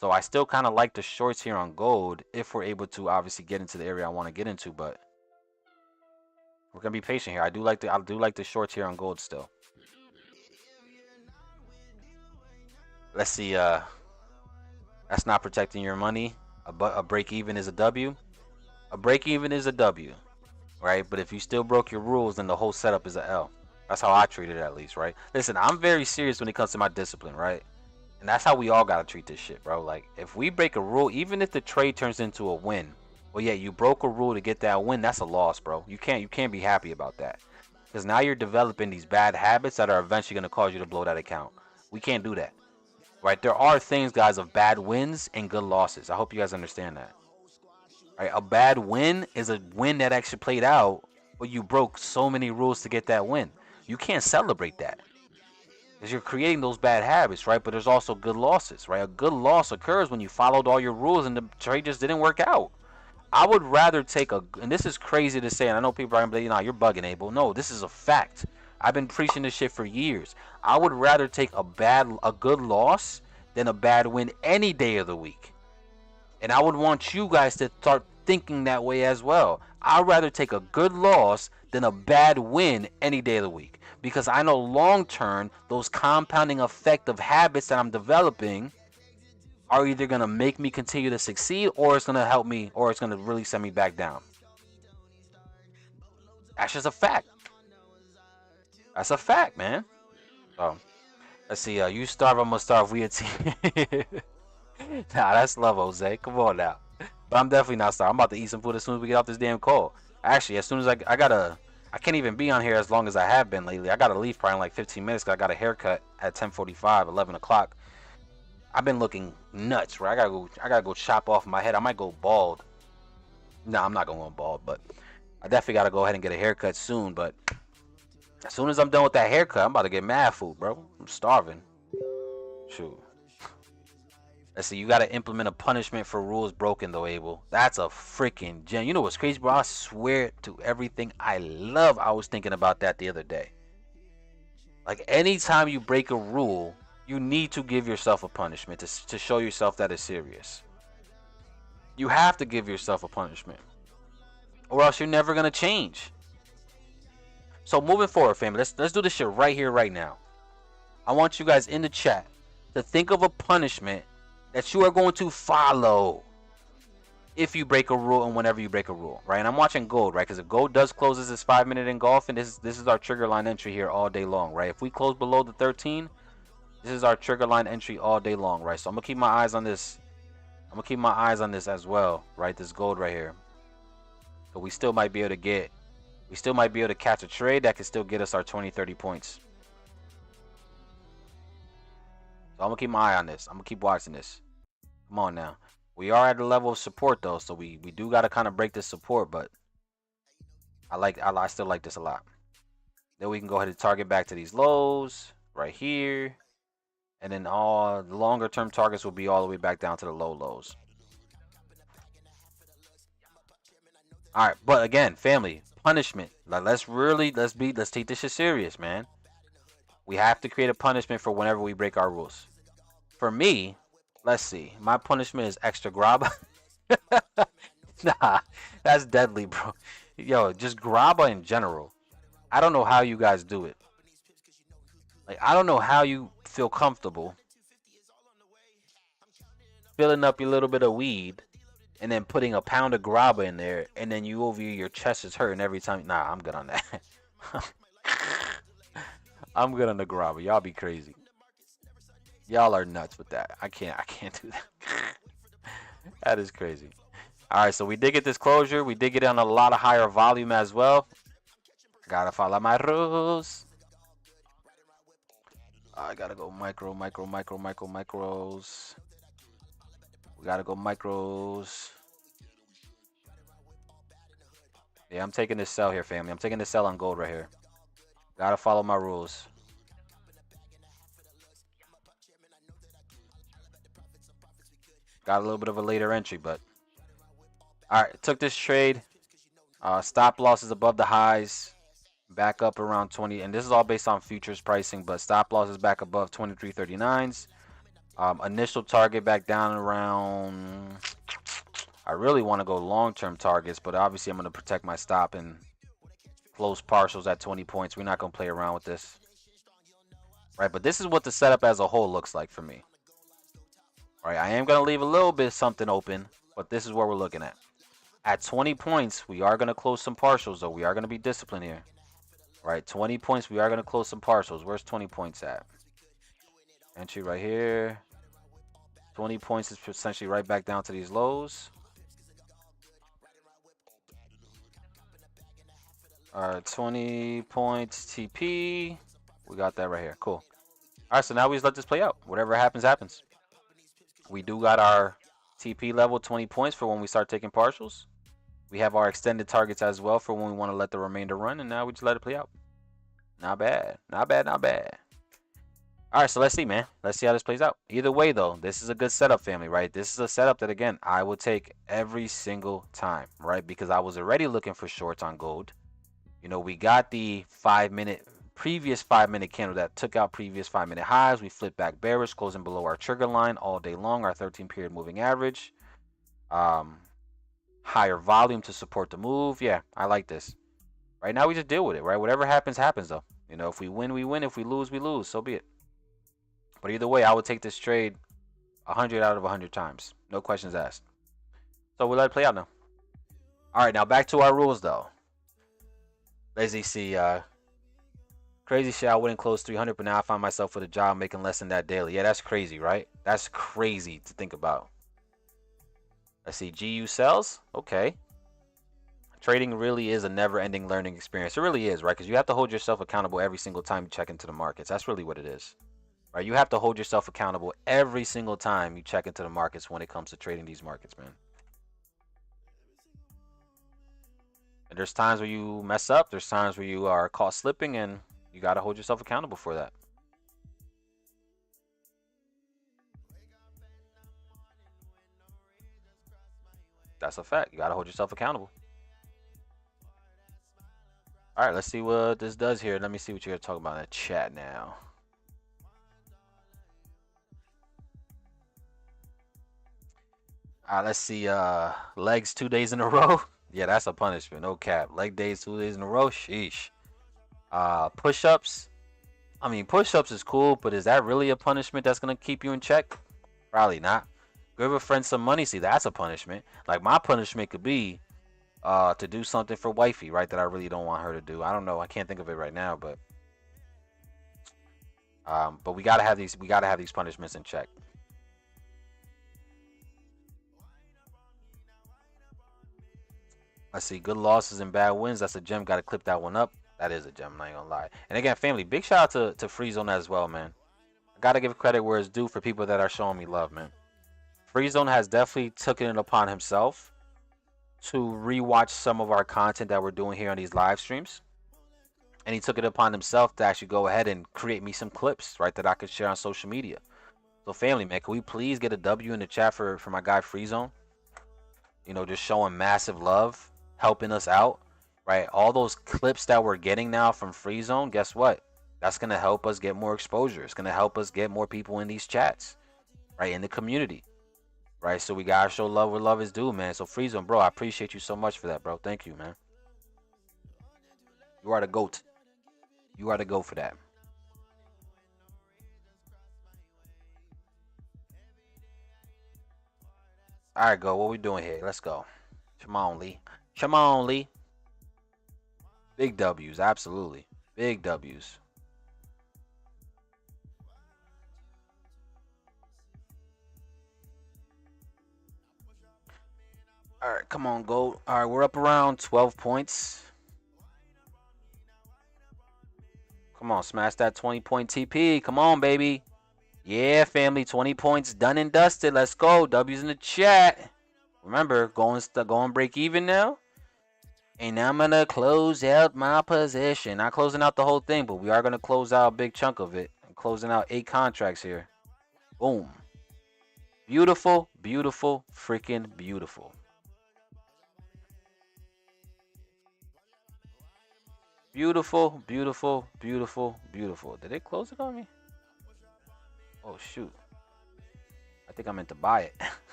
So I still kind of like the shorts here on gold if we're able to obviously get into the area I want to get into, but we're gonna be patient here. I do like the shorts here on gold still. Let's see. That's not protecting your money. A break even is a W. A break even is a W, right? But if you still broke your rules, then the whole setup is a L. That's how I treat it, at least, right? Listen, I'm very serious when it comes to my discipline, right? And that's how we all gotta treat this shit, bro. Like, if we break a rule, even if the trade turns into a win, well, yeah, you broke a rule to get that win. That's a loss, bro. You can't be happy about that, because now you're developing these bad habits that are eventually gonna cause you to blow that account. We can't do that. Right, there are things, guys, of bad wins and good losses. I hope you guys understand that. Right, a bad win is a win that actually played out, but you broke so many rules to get that win. You can't celebrate that because you're creating those bad habits, right? But there's also good losses, right? A good loss occurs when you followed all your rules and the trade just didn't work out. I would rather take and this is crazy to say, and I know people are gonna be, you're bugging, Abel. No, this is a fact. I've been preaching this shit for years. I would rather take a good loss than a bad win any day of the week. And I would want you guys to start thinking that way as well. I'd rather take a good loss than a bad win any day of the week, because I know long term those compounding effect of habits that I'm developing are either going to make me continue to succeed, or it's going to help me, or it's going to really send me back down. That's just a fact. That's a fact, man. So, let's see. You starve, I'm gonna starve. We a team. Nah, that's love, Jose. Come on now. But I'm definitely not starving. I'm about to eat some food as soon as we get off this damn call. Actually, as soon as I can't even be on here as long as I have been lately. I gotta leave probably in like 15 minutes because I got a haircut at 10:45, 11 o'clock. I've been looking nuts, right? I gotta go chop off my head. I might go bald. No, I'm not gonna go bald, but I definitely gotta go ahead and get a haircut soon. But as soon as I'm done with that haircut, I'm about to get mad food, bro. I'm starving. Shoot. Let's see. You got to implement a punishment for rules broken, though, Abel. That's a freaking gem. You know what's crazy, bro? I swear to everything I love, I was thinking about that the other day. Like, anytime you break a rule, you need to give yourself a punishment to show yourself that it's serious. You have to give yourself a punishment, or else you're never going to change. So moving forward, family, let's do this shit right here, right now. I want you guys in the chat to think of a punishment that you are going to follow if you break a rule and whenever you break a rule, right? And I'm watching gold, right? Because if gold does close this 5-minute engulf, and this is our trigger line entry here all day long, right? If we close below the 13, this is our trigger line entry all day long, right? So I'm gonna keep my eyes on this. I'm gonna keep my eyes on this as well, right? This gold right here. So we still might be able to catch a trade that could still get us our 20-30 points. So I'm gonna keep my eye on this. I'm gonna keep watching this. Come on now. We are at a level of support though, so we do got to kind of break this support, but I still like this a lot. Then we can go ahead and target back to these lows right here. And then all the longer term targets will be all the way back down to the low lows. All right, but again, family, punishment. Like let's take this shit serious, man. We have to create a punishment for whenever we break our rules. For me, let's see. My punishment is extra grab. Nah, that's deadly, bro. Yo, just grabba in general. I don't know how you guys do it. Like, I don't know how you feel comfortable filling up your little bit of weed and then putting a pound of grabba in there, and then you over your chest is hurting every time. Nah, I'm good on that. I'm good on the grabba. Y'all be crazy. Y'all are nuts with that. I can't do that. That is crazy. All right, so we did get this closure. We did get on a lot of higher volume as well. Gotta follow my rules. I gotta go micros. We gotta go micros. Yeah, I'm taking this sell here, family. I'm taking this sell on gold right here. Gotta follow my rules. Got a little bit of a later entry, but all right, took this trade. Stop losses above the highs, back up around 20, and this is all based on futures pricing, but stop losses back above 23.39s. Initial target back down around. I really want to go long-term targets, but obviously I'm going to protect my stop and close partials at 20 points. We're not going to play around with this. Right, but this is what the setup as a whole looks like for me. All right, I am going to leave a little bit something open, but this is what we're looking at. At 20 points, we are going to close some partials, though. We are going to be disciplined here. All right, 20 points, we are going to close some partials. Where's 20 points at? Entry right here. 20 points is essentially right back down to these lows. All right, 20 points TP. We got that right here. Cool. All right, so now we just let this play out. Whatever happens, happens. We do got our TP level 20 points for when we start taking partials. We have our extended targets as well for when we want to let the remainder run, and now we just let it play out. Not bad. Not bad, not bad. All right, so let's see, man. Let's see how this plays out. Either way, though, this is a good setup, family, right? This is a setup that, again, I will take every single time, right? Because I was already looking for shorts on gold. You know, we got the previous 5-minute candle that took out previous 5-minute highs. We flipped back bearish, closing below our trigger line all day long, our 13-period moving average. Higher volume to support the move. Yeah, I like this. Right now, we just deal with it, right? Whatever happens, happens, though. You know, if we win, we win. If we lose, we lose. So be it. But either way, I would take this trade 100 out of 100 times. No questions asked. So we'll let it play out now. All right, now back to our rules, though. Lazy C, crazy shit. I wouldn't close 300, but now I find myself with a job making less than that daily. Yeah, that's crazy, right? That's crazy to think about. Let's see, GU sells. Okay. Trading really is a never-ending learning experience. It really is, right? Because you have to hold yourself accountable every single time you check into the markets. That's really what it is, right? You have to hold yourself accountable every single time you check into the markets when it comes to trading these markets, man. And there's times where you mess up. There's times where you are caught slipping, and you got to hold yourself accountable for that. That's a fact. You got to hold yourself accountable. All right, let's see what this does here. Let me see what you're talking about in the chat now. Let's see. Legs 2 days in a row. Yeah, that's a punishment. No cap. Leg days 2 days in a row. Sheesh. Push-ups. I mean, push-ups is cool, but is that really a punishment that's going to keep you in check? Probably not. Give a friend some money. See, that's a punishment. Like, my punishment could be to do something for wifey, right, that I really don't want her to do. I don't know. I can't think of it right now, but we gotta have these punishments in check. Let's see. Good losses and bad wins. That's a gem. Got to clip that one up. That is a gem. I'm not gonna lie. And again, family, big shout out to Freeze on that as well, man. I gotta give credit where it's due for people that are showing me love, man. Free Zone has definitely taken it upon himself to rewatch some of our content that we're doing here on these live streams. And he took it upon himself to actually go ahead and create me some clips, right, that I could share on social media. So family, man, can we please get a W in the chat for my guy Free Zone? You know, just showing massive love, helping us out, right? All those clips that we're getting now from Free Zone, guess what? That's going to help us get more exposure. It's going to help us get more people in these chats, right, in the community, right? So we got to show love where love is due, man. So Free Zone, bro, I appreciate you so much for that, bro. Thank you, man. You are the GOAT. You are the GOAT for that. All right, go. What we doing here? Let's go. Come on, Lee. Come on, Lee. Big W's, absolutely. Big W's. All right, come on, go. All right, we're up around 12 points. Come on, smash that 20-point TP. Come on, baby. Yeah, family, 20 points done and dusted. Let's go. W's in the chat. Remember, going break even now. And I'm going to close out my position. Not closing out the whole thing, but we are going to close out a big chunk of it. I'm closing out 8 contracts here. Boom. Beautiful, beautiful, freaking beautiful. Beautiful, beautiful, beautiful, beautiful. Did they close it on me? Oh, shoot. I think I meant to buy it.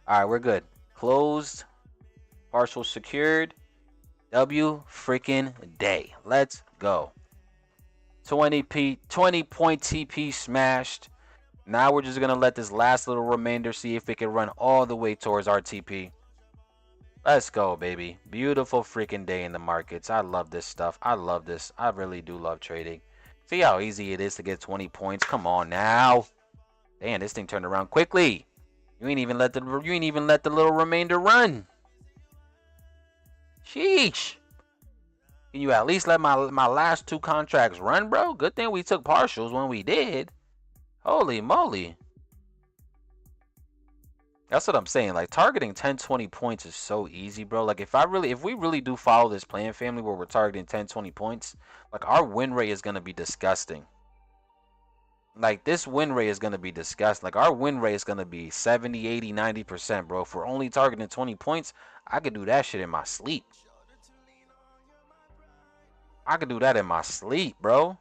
All right, we're good. Closed. Partial secured. W freaking day. Let's go. 20 point TP smashed. Now we're just going to let this last little remainder see if it can run all the way towards our TP. Let's go, baby. Beautiful freaking day in the markets. I love this stuff. I love this. I really do love trading. See how easy it is to get 20 points. Come on now. Damn, this thing turned around quickly. You ain't even let the little remainder run. Sheesh. Can you at least let my last 2 contracts run, bro? Good thing we took partials when we did. Holy moly. That's what I'm saying. Like, targeting 10, 20 points is so easy, bro. Like, if we really do follow this plan, family, where we're targeting 10, 20 points, like, our win rate is going to be disgusting. Like, this win rate is going to be disgusting. Like, our win rate is going to be 70, 80, 90%, bro. If we're only targeting 20 points, I could do that shit in my sleep. I could do that in my sleep, bro.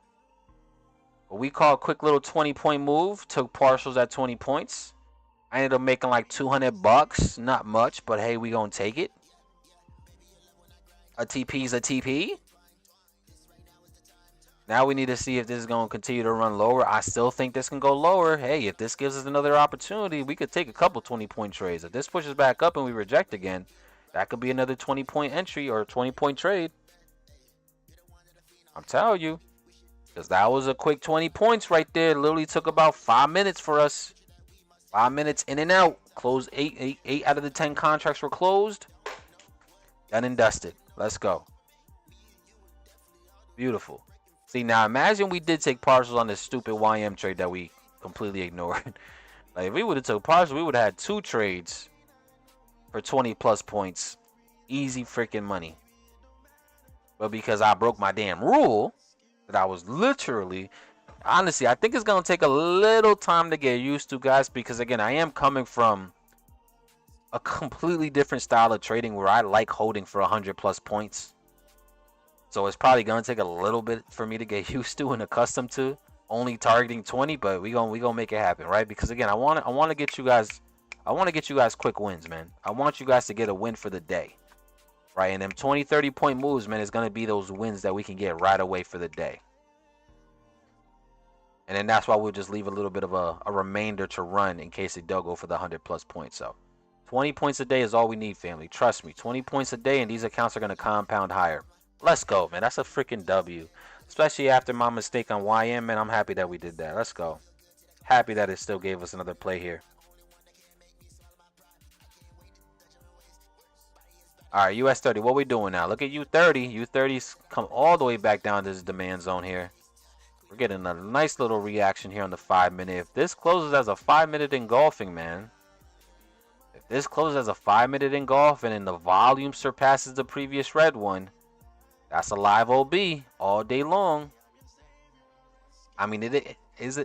But we call a quick little 20-point move. Took partials at 20 points. I ended up making like $200. Not much, but hey, we gonna take it. A TP is a TP. Now we need to see if this is going to continue to run lower. I still think this can go lower. Hey, if this gives us another opportunity, we could take a couple 20-point trades. If this pushes back up and we reject again, that could be another 20-point entry or a 20-point trade. I'm telling you. Because that was a quick 20 points right there. It literally took about 5 minutes for us. 5 minutes in and out. Closed 8 out of the 10 contracts were closed. Done and dusted. Let's go. Beautiful. See, now imagine we did take partials on this stupid YM trade that we completely ignored. Like, if we would have took partials, we would have had 2 trades for 20 plus points. Easy freaking money. But because I broke my damn rule, that I was literally, honestly, I think it's going to take a little time to get used to, guys, because again, I am coming from a completely different style of trading where I like holding for 100 plus points. So it's probably going to take a little bit for me to get used to and accustomed to only targeting 20, but we gonna make it happen, right? Because again, I want to get you guys quick wins, man. I want you guys to get a win for the day. Right? And them 20, 30 point moves, man, is going to be those wins that we can get right away for the day. And then that's why we'll just leave a little bit of a remainder to run in case it does go for the 100 plus points. So 20 points a day is all we need, family. Trust me, 20 points a day and these accounts are going to compound higher. Let's go, man. That's a freaking W. Especially after my mistake on YM, man. I'm happy that we did that. Let's go. Happy that it still gave us another play here. All right, US 30. What we doing now? Look at U30. U30's come all the way back down to this demand zone here. We're getting a nice little reaction here on the 5 minute. If this closes as a 5 minute engulfing, man, If this closes as a 5-minute engulf and then the volume surpasses the previous red one, that's a live OB all day long. I mean, it's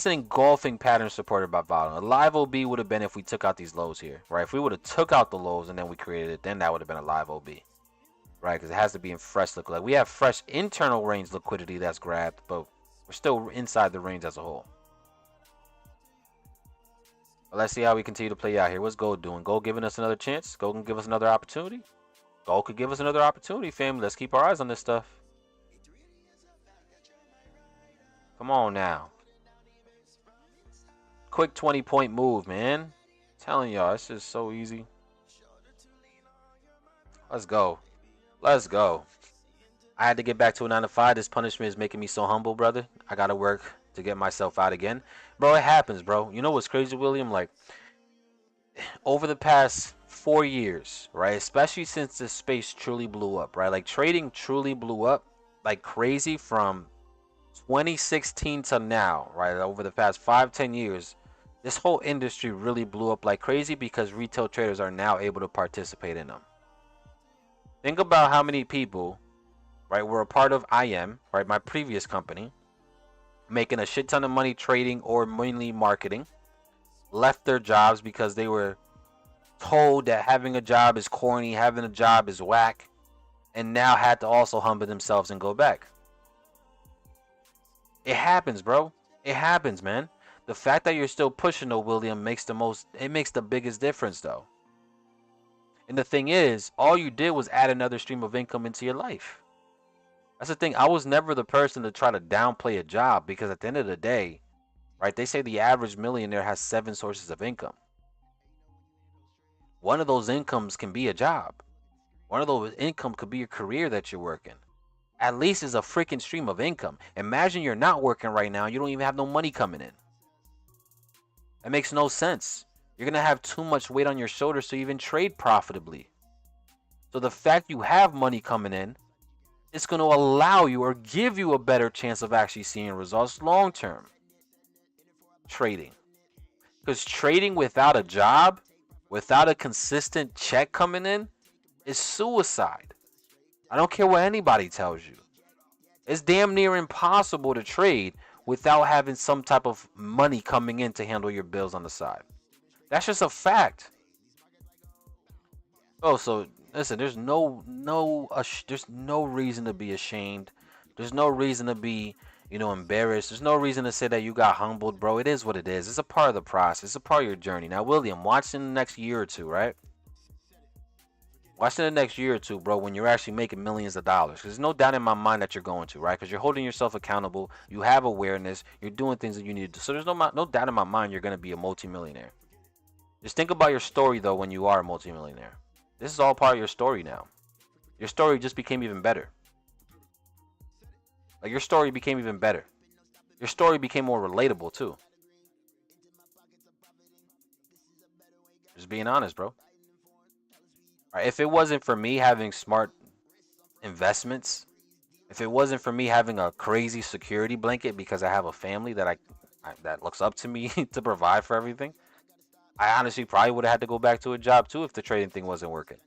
an engulfing pattern supported by volume. A live OB would have been if we took out these lows here, right? If we would have took out the lows and then we created it, then that would have been a live OB, right? Because it has to be in fresh liquidity. Like we have fresh internal range liquidity that's grabbed, but we're still inside the range as a whole. But let's see how we continue to play out here. What's gold doing? Gold giving us another chance? Gold can give us another opportunity? Gold could give us another opportunity, family. Let's keep our eyes on this stuff. Come on now. Quick 20-point move, man. I'm telling y'all, it's just so easy. Let's go. Let's go. I had to get back to a 9 to 5. This punishment is making me so humble, brother. I gotta work to get myself out again. Bro, it happens, bro. You know what's crazy, William? Like, over the past 4 years, right? Especially since this space truly blew up, right? Like, trading truly blew up like crazy from 2016 to now, right? Over the past 5-10 years, this whole industry really blew up like crazy because retail traders are now able to participate in them. Think about how many people, right, were a part of IM, right, my previous company, making a shit ton of money trading or mainly marketing, left their jobs because they were told that having a job is corny, having a job is whack, and now had to also humble themselves and go back. It happens, bro. It happens, man. The fact that you're still pushing, though, William, makes the biggest difference, though. And the thing is, all you did was add another stream of income into your life. That's the thing. I was never the person to try to downplay a job because at the end of the day, right, they say the average millionaire has 7 sources of income. One of those incomes can be a job. One of those income could be a career that you're working. At least it's a freaking stream of income. Imagine you're not working right now. You don't even have no money coming in. That makes no sense. You're going to have too much weight on your shoulders to even trade profitably. So the fact you have money coming in, it's going to allow you or give you a better chance of actually seeing results long term. Trading. Because trading without a job, without a consistent check coming in, is suicide. I don't care what anybody tells you. It's damn near impossible to trade without having some type of money coming in to handle your bills on the side. That's just a fact. Oh, so listen, there's no reason to be ashamed. There's no reason to be, embarrassed. There's no reason to say that you got humbled, bro. It is what it is. It's a part of the process. It's a part of your journey. Now, William, watch in the next year or two, right? Watch in the next year or two, bro, when you're actually making millions of dollars. Because there's no doubt in my mind that you're going to, right? Because you're holding yourself accountable. You have awareness. You're doing things that you need to do. So there's no doubt in my mind you're going to be a multimillionaire. Just think about your story, though, when you are a multimillionaire. This is all part of your story now. Your story just became even better. Like, your story became even better. Your story became more relatable, too. Just being honest, bro. Right, if it wasn't for me having smart investments, if it wasn't for me having a crazy security blanket because I have a family that that looks up to me to provide for everything, I honestly probably would have had to go back to a job too if the trading thing wasn't working.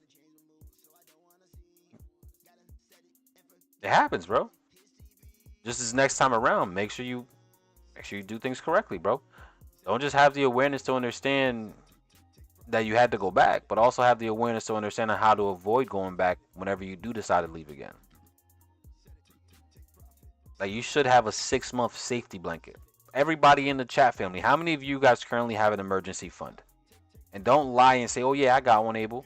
It happens, bro. Just as next time around, make sure you do things correctly, bro. Don't just have the awareness to understand that you had to go back, but also have the awareness to understand how to avoid going back whenever you do decide to leave again. Like, you should have a 6-month safety blanket. Everybody in the chat family, how many of you guys currently have an emergency fund? And don't lie and say, oh yeah, I got one, Abel.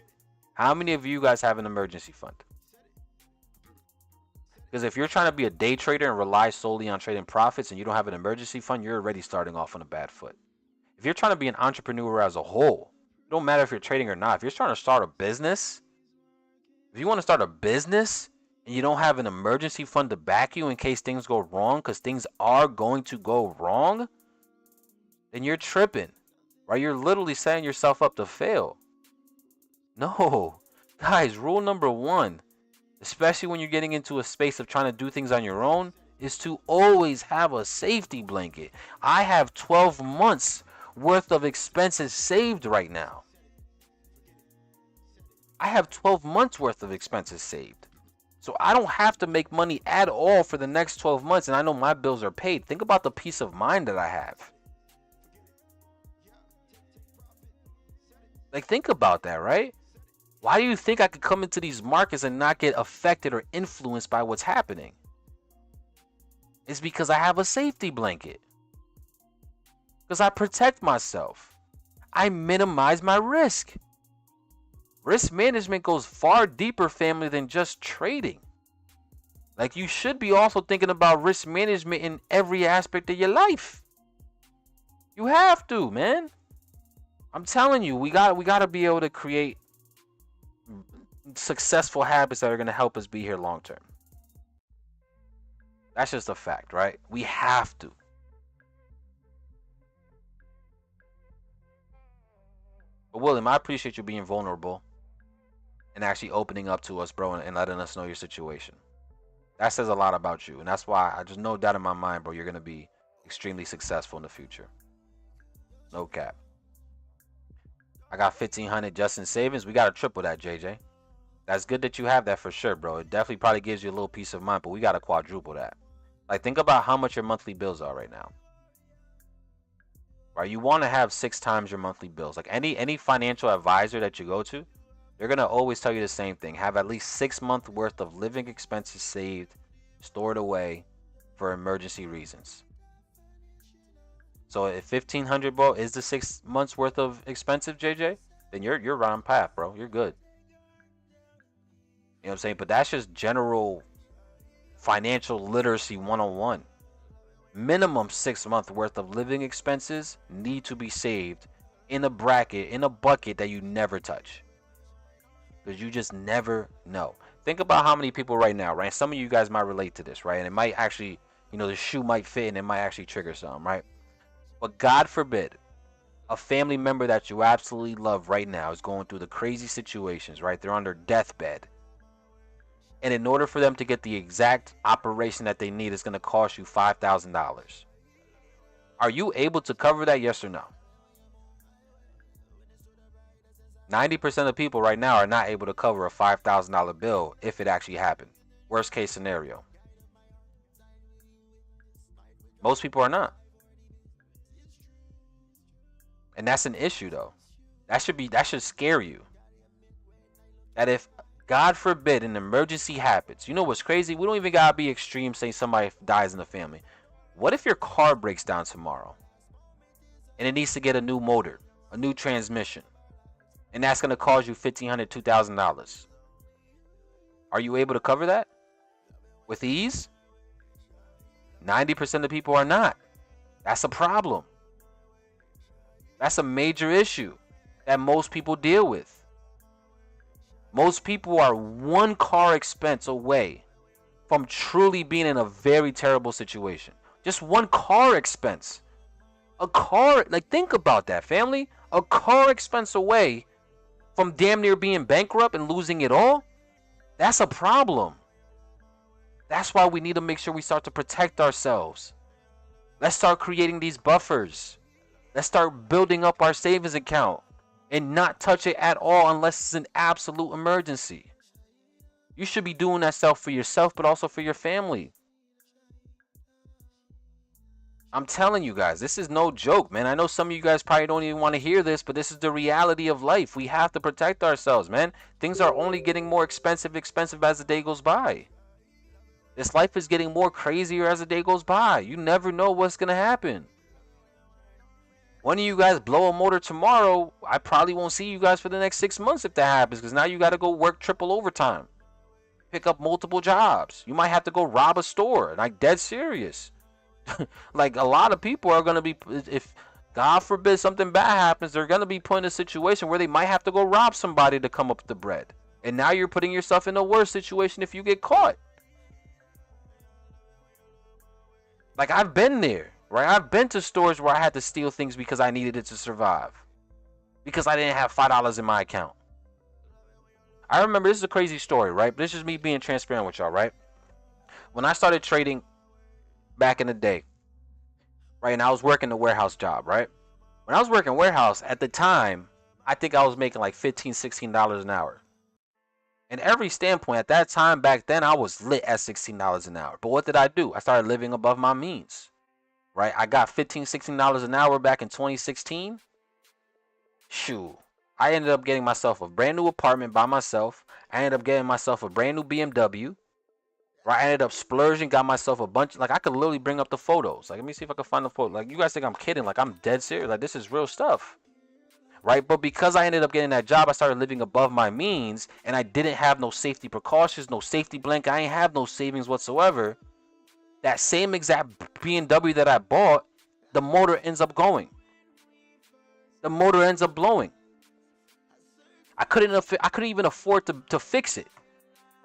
How many of you guys have an emergency fund? Because if you're trying to be a day trader and rely solely on trading profits and you don't have an emergency fund, you're already starting off on a bad foot. If you're trying to be an entrepreneur as a whole, it don't matter if you're trading or not. If you're trying to start a business, if you want to start a business and you don't have an emergency fund to back you in case things go wrong, because things are going to go wrong, then you're tripping, right? You're literally setting yourself up to fail. No, guys, rule number 1, especially when you're getting into a space of trying to do things on your own, is to always have a safety blanket. I have 12 months worth of expenses saved right now. I have 12 months worth of expenses saved. So I don't have to make money at all for the next 12 months, and I know my bills are paid. Think about the peace of mind that I have. Like, think about that, right? Why do you think I could come into these markets and not get affected or influenced by what's happening? It's because I have a safety blanket. Because I protect myself. I minimize my risk. Risk management goes far deeper, family, than just trading. Like, you should be also thinking about risk management in every aspect of your life. You have to, man. I'm telling you, we got to be able to create successful habits that are going to help us be here long term. That's just a fact, right? We have to. But William, I appreciate you being vulnerable and actually opening up to us, bro, and letting us know your situation. That says a lot about you, and that's why I just no doubt in my mind, bro, you're going to be extremely successful in the future. No cap. I got 1,500 just in savings. We got to triple that, JJ. That's good that you have that for sure, bro. It definitely probably gives you a little peace of mind, but we got to quadruple that. Like, think about how much your monthly bills are right now. Right? You want to have 6 times your monthly bills. Like, any financial advisor that you go to, they're going to always tell you the same thing. Have at least 6 months worth of living expenses saved, stored away for emergency reasons. So if 1,500, bro, is the 6 months worth of expensive, JJ, then you're right on path, bro. You're good. You know what I'm saying? But that's just general financial literacy 101. Minimum 6 months worth of living expenses need to be saved in a bracket, in a bucket that you never touch. Because you just never know. Think about how many people right now, right? Some of you guys might relate to this, right? And it might actually, you know, the shoe might fit and it might actually trigger something, right? But God forbid, a family member that you absolutely love right now is going through the crazy situations, right? They're on their deathbed. And in order for them to get the exact operation that they need, it's going to cost you $5,000. Are you able to cover that, yes or no? 90% of people right now are not able to cover a $5,000 bill if it actually happened. Worst case scenario. Most people are not. And that's an issue, though. That should scare you. That if, God forbid, an emergency happens. You know what's crazy? We don't even gotta be extreme, saying somebody dies in the family. What if your car breaks down tomorrow and it needs to get a new motor, a new transmission, and that's gonna cost you $1,500, $2,000? Are you able to cover that with ease? 90% of people are not. That's a problem. That's a major issue that most people deal with. Most people are one car expense away from truly being in a very terrible situation. Just one car expense. A car, like, think about that, family. A car expense away from damn near being bankrupt and losing it all. That's a problem. That's why we need to make sure we start to protect ourselves. Let's start creating these buffers. Let's start building up our savings account and not touch it at all unless it's an absolute emergency. You should be doing that stuff for yourself, but also for your family. I'm telling you guys, this is no joke, man. I know some of you guys probably don't even want to hear this, but this is the reality of life. We have to protect ourselves, man. Things are only getting more expensive as the day goes by. This life is getting more crazier as the day goes by. You never know what's going to happen. One of you guys blow a motor tomorrow, I probably won't see you guys for the next 6 months if that happens, because now you got to go work triple overtime. Pick up multiple jobs. You might have to go rob a store. Like, dead serious. Like, a lot of people are going to be, if God forbid something bad happens, they're going to be put in a situation where they might have to go rob somebody to come up with the bread. And now you're putting yourself in a worse situation if you get caught. Like, I've been there. Right, I've been to stores where I had to steal things because I needed it to survive. Because I didn't have $5 in my account. I remember, this is a crazy story, right? But this is me being transparent with y'all, right? When I started trading back in the day, right, and I was working the warehouse job, right? When I was working warehouse at the time, I think I was making like $15, $16 an hour. And every standpoint at that time back then, I was lit at $16 an hour. But what did I do? I started living above my means, right? I got $15, $16 an hour back in 2016. Shoot, I ended up getting myself a brand new apartment by myself. I ended up getting myself a brand new BMW. Right, I ended up splurging, got myself a bunch. Like, I could literally bring up the photos. Like, let me see if I can find the photo. Like, you guys think I'm kidding? Like, I'm dead serious. Like, this is real stuff. Right, but because I ended up getting that job, I started living above my means, and I didn't have no safety precautions, no safety blanket. I ain't have no savings whatsoever. That same exact BMW that I bought, the motor ends up going. The motor ends up blowing. I couldn't even afford to fix it.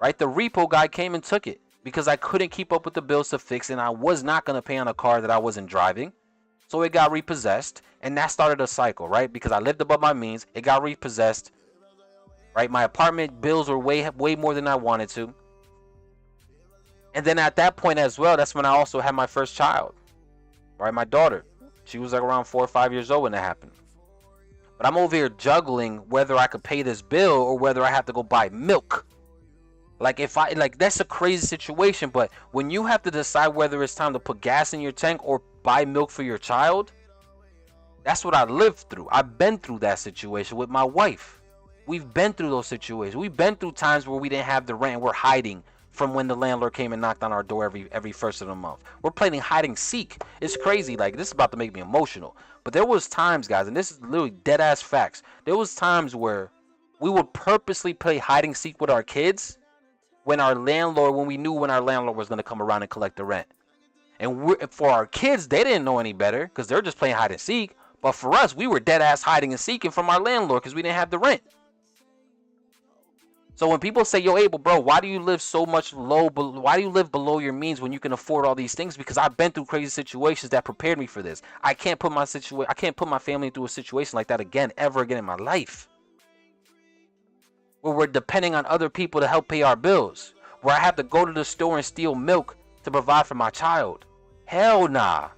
Right, the repo guy came and took it because I couldn't keep up with the bills to fix it, and I was not going to pay on a car that I wasn't driving. So it got repossessed, and that started a cycle, right? Because I lived above my means, it got repossessed, right? My apartment bills were way more than I wanted to. And then at that point as well, that's when I also had my first child, right? My daughter. She was like around 4 or 5 years old when that happened. But I'm over here juggling whether I could pay this bill or whether I have to go buy milk. Like, that's a crazy situation, but when you have to decide whether it's time to put gas in your tank or buy milk for your child, that's what I lived through. I've been through that situation with my wife. We've been through those situations. We've been through times where we didn't have the rent and we're hiding from when the landlord came and knocked on our door every first of the month. We're playing hide and seek. It's crazy. Like, this is about to make me emotional. But there was times, guys, and this is literally dead ass facts. There was times where we would purposely play hide and seek with our kids when we knew when our landlord was going to come around and collect the rent. And for our kids, they didn't know any better because they're just playing hide and seek. But for us, we were dead ass hiding and seeking from our landlord because we didn't have the rent. So when people say, yo, Abel, bro, why do you live so much low? Why do you live below your means when you can afford all these things? Because I've been through crazy situations that prepared me for this. I can't put my family through a situation like that ever again in my life. Where we're depending on other people to help pay our bills. Where I have to go to the store and steal milk to provide for my child. Hell nah.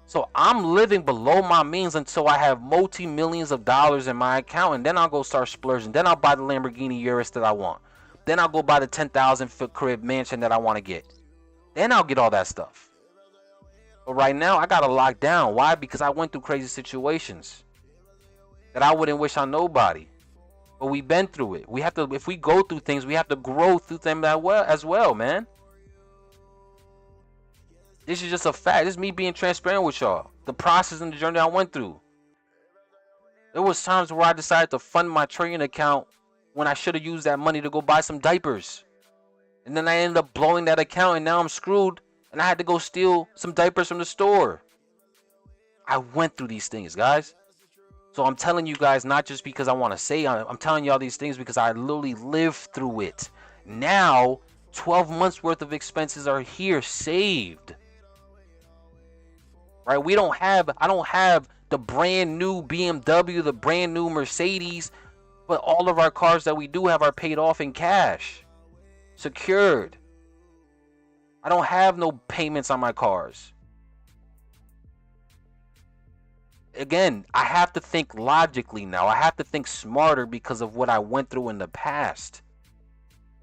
So I'm living below my means until I have multi-millions of dollars in my account. And then I'll go start splurging. Then I'll buy the Lamborghini Urus that I want. Then I'll go buy the 10,000 foot crib mansion that I want to get. Then I'll get all that stuff. But right now, I got to lock down. Why? Because I went through crazy situations that I wouldn't wish on nobody. But we've been through it. We have to, if we go through things, we have to grow through them as well, man. This is just a fact. This is me being transparent with y'all. The process and the journey I went through. There was times where I decided to fund my trading account when I should have used that money to go buy some diapers. And then I ended up blowing that account and now I'm screwed. And I had to go steal some diapers from the store. I went through these things, guys. So I'm telling you guys, not just because I want to say, I'm telling y'all these things because I literally lived through it. Now, 12 months worth of expenses are here, saved. Right? I don't have the brand new BMW, the brand new Mercedes, but all of our cars that we do have are paid off in cash. Secured. I don't have no payments on my cars. Again, I have to think logically now. I have to think smarter because of what I went through in the past.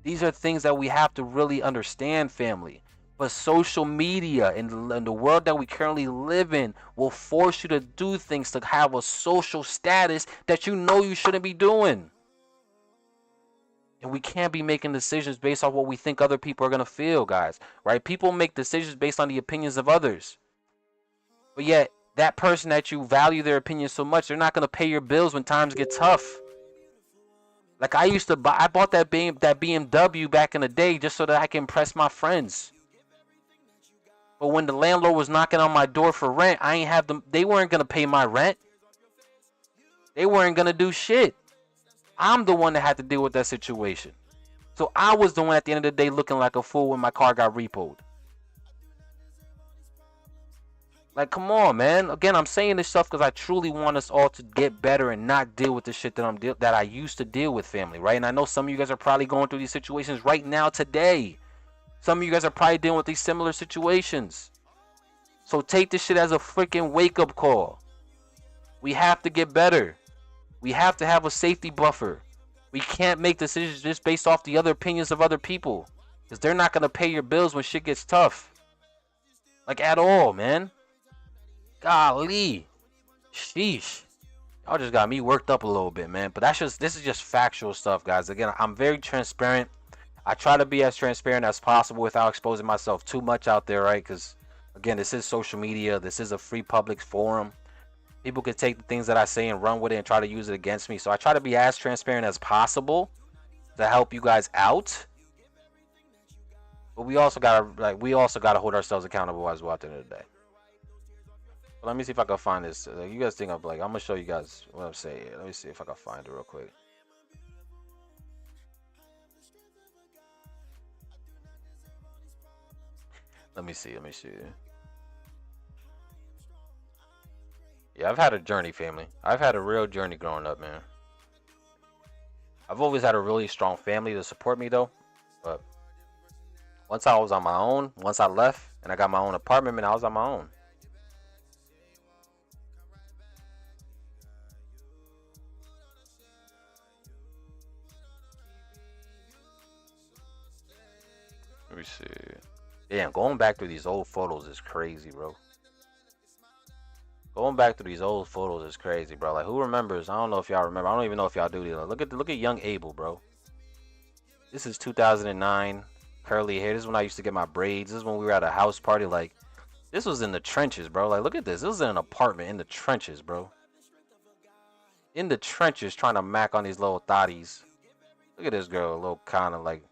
These are things that we have to really understand, family. But social media and the world that we currently live in will force you to do things to have a social status that you know you shouldn't be doing. And we can't be making decisions based on what we think other people are going to feel, guys. Right? People make decisions based on the opinions of others. But yet, that person that you value their opinion so much, they're not going to pay your bills when times get tough. Like I bought that BMW back in the day just so that I can impress my friends. But when the landlord was knocking on my door for rent, they weren't going to pay my rent. They weren't going to do shit. I'm the one that had to deal with that situation. So I was the one at the end of the day looking like a fool when my car got repoed. Like, come on, man. Again, I'm saying this stuff because I truly want us all to get better and not deal with the shit that I used to deal with, family, right? And I know some of you guys are probably going through these situations right now today. Some of you guys are probably dealing with these similar situations. So take this shit as a freaking wake-up call. We have to get better. We have to have a safety buffer. We can't make decisions just based off the other opinions of other people. Because they're not going to pay your bills when shit gets tough. Like, at all, man. Golly. Sheesh. Y'all just got me worked up a little bit, man. But this is just factual stuff, guys. Again, I'm very transparent. I try to be as transparent as possible without exposing myself too much out there, right? Because, again, this is social media. This is a free public forum. People can take the things that I say and run with it and try to use it against me. So I try to be as transparent as possible to help you guys out. But we also gotta hold ourselves accountable as well at the end of the day. But let me see if I can find this. You guys think I'm gonna show you guys what I'm saying. Let me see if I can find it real quick. Let me see. Yeah, I've had a journey, family. I've had a real journey growing up, man. I've always had a really strong family to support me, though. But once I was on my own, once I left and I got my own apartment, man, I was on my own. Let me see. Damn, going back through these old photos is crazy, bro. Going back through these old photos is crazy, bro. Like, who remembers? I don't know if y'all remember. I don't even know if y'all do. Look at young Abel, bro. This is 2009. Curly hair. This is when I used to get my braids. This is when we were at a house party. Like, this was in the trenches, bro. Like, look at this. This was in an apartment in the trenches, bro. In the trenches, trying to mac on these little thotties. Look at this girl, a little kind of like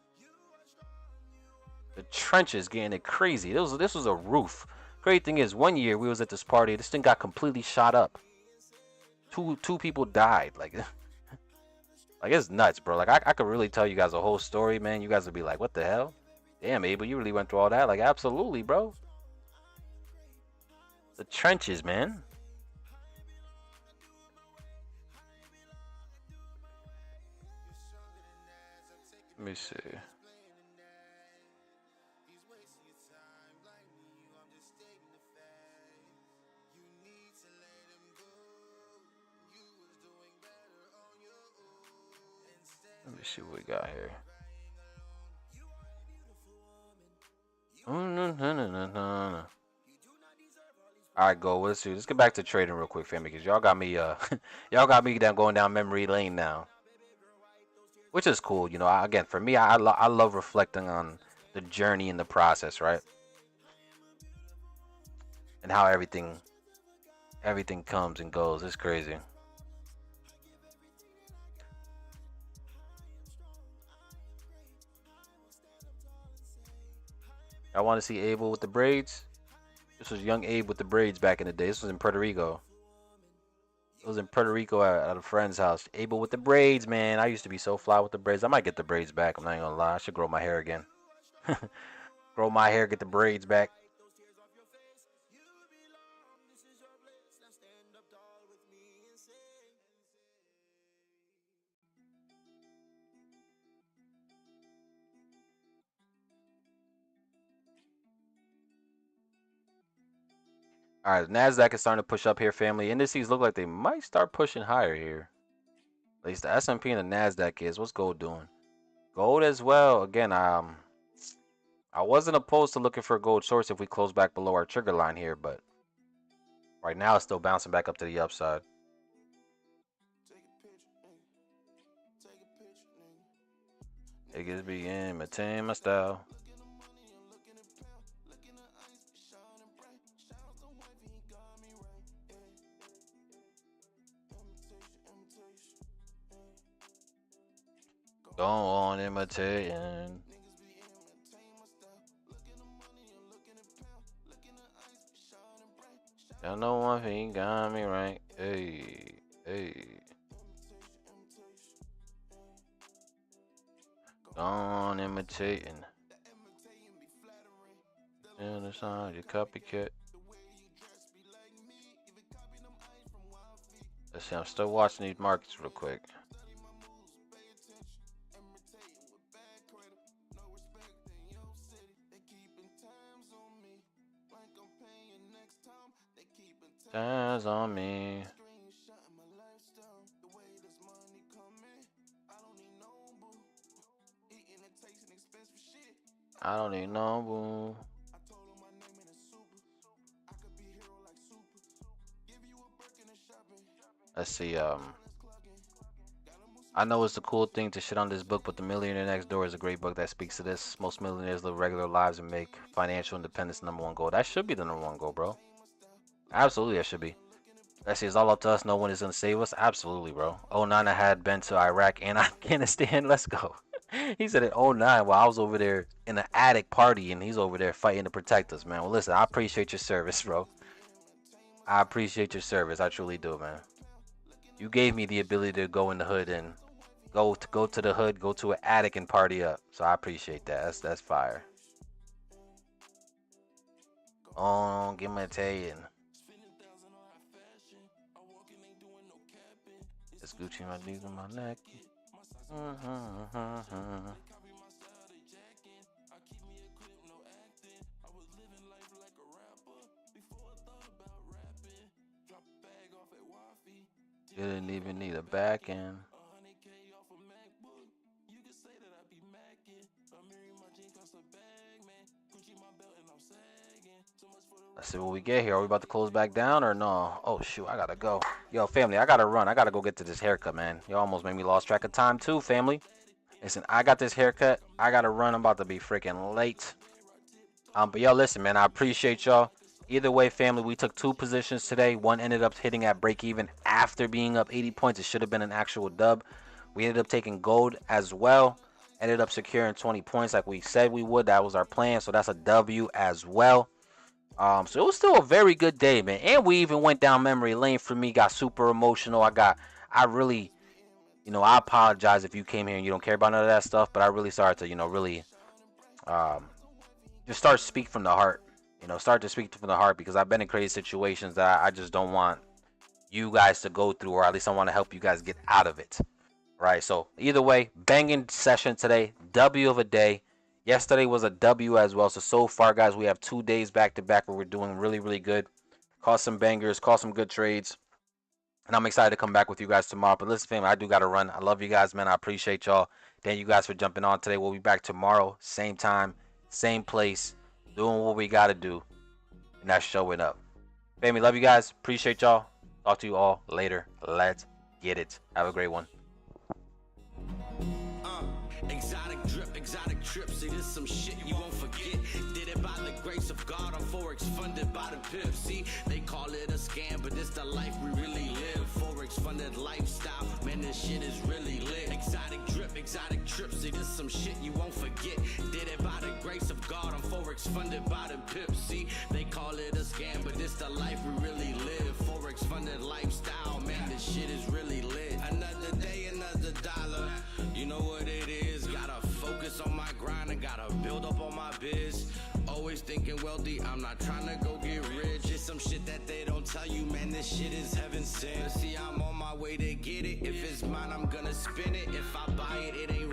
the trenches getting it crazy. This was a roof. Great thing is, one year we was at this party. This thing got completely shot up. Two people died. Like, like it's nuts, bro. Like I could really tell you guys a whole story, man. You guys would be like, what the hell? Damn, Abel, you really went through all that? Like, absolutely, bro. The trenches, man. Let me see. Let me see what we got here. Alright, go. Let's see. Let's get back to trading real quick, family, because y'all got me y'all got me going down memory lane now. Which is cool, you know. Again, for me, I love reflecting on the journey and the process, right? And how everything comes and goes. It's crazy. I want to see Abel with the braids. This was young Abe with the braids back in the day. This was in Puerto Rico. It was in Puerto Rico at a friend's house. Abel with the braids, man. I used to be so fly with the braids. I might get the braids back. I'm not even gonna lie. I should grow my hair again. Grow my hair, get the braids back. All right, Nasdaq is starting to push up here, family. Indices look like they might start pushing higher here. At least the S&P and the Nasdaq is. What's gold doing? Gold as well. Again, I wasn't opposed to looking for a gold source if we close back below our trigger line here, but right now it's still bouncing back up to the upside. Niggas begin maintain my style. Go on imitating. I know one thing got me right. Hey, hey. Go on imitating. And it's on your copycat. Let's see, I'm still watching these markets real quick. Time's on me. I don't even know, boo. Let's see. I know it's a cool thing to shit on this book, but The Millionaire Next Door is a great book that speaks to this. Most millionaires live regular lives and make financial independence #1 goal. That should be the #1 goal, bro. Absolutely, that should be. Let's see, it's all up to us. No one is gonna save us. Absolutely, bro. '09, I had been to Iraq and Afghanistan. Let's go. He said it '09 while I was over there in the attic party, and he's over there fighting to protect us, man. Well, listen, I appreciate your service, bro. I appreciate your service. I truly do, man. You gave me the ability to go in the hood and go to the hood, go to an attic and party up. So I appreciate that. That's fire. Oh, give me a Italian. It's Gucci my knees on my neck. You didn't even need a back end. Let's see what we get here. Are we about to close back down or no? Oh shoot, I gotta go. Yo, family, I gotta run. I gotta go get to this haircut, man. You almost made me lost track of time too, family. Listen, I got this haircut. I gotta run. I'm about to be freaking late. But yo, listen, man, I appreciate y'all. Either way, family, we took 2 positions today. One ended up hitting at break even after being up 80 points. It should have been an actual dub. We ended up taking gold as well. Ended up securing 20 points like we said we would. That was our plan. So that's a W as well. So it was still a very good day, man. And we even went down memory lane for me. Got super emotional. I really, I apologize if you came here and you don't care about none of that stuff. But I really started to, really just start to speak from the heart. Start to speak from the heart because I've been in crazy situations that I just don't want you guys to go through, or at least I want to help you guys get out of it. Right? So either way, banging session today. W of a day. Yesterday was a W as well. So far, guys, we have 2 days back to back where we're doing really, really good. Caught some bangers, caught some good trades. And I'm excited to come back with you guys tomorrow. But listen, family, I do got to run. I love you guys, man. I appreciate y'all. Thank you guys for jumping on today. We'll be back tomorrow. Same time, same place. Doing what we got to do. And that's showing up. Family, love you guys. Appreciate y'all. Talk to you all later. Let's get it. Have a great one.
Exotic drip, exotic trip. See, this some shit you won't forget. Did it by the grace of God on Forex, funded by the pimp. See, they call it a scam, but it's the life we really live. Forex funded lifestyle, man, this shit is really lit. Exotic drip, exotic trip. See, this some shit you won't forget. Did it by the grace of God on Forex, funded by the pimp. See, they call it a scam, but it's the life we really live. Forex funded lifestyle, man, this shit is really lit. Another day, another dollar. You know what it is. Gotta focus on my grind and gotta build up on my biz. Always thinking wealthy, I'm not trying to go get rich. It's some shit that they don't tell you, man, this shit is heaven sent. See, I'm on my way to get it. If it's mine, I'm gonna spin it. If I buy it, it ain't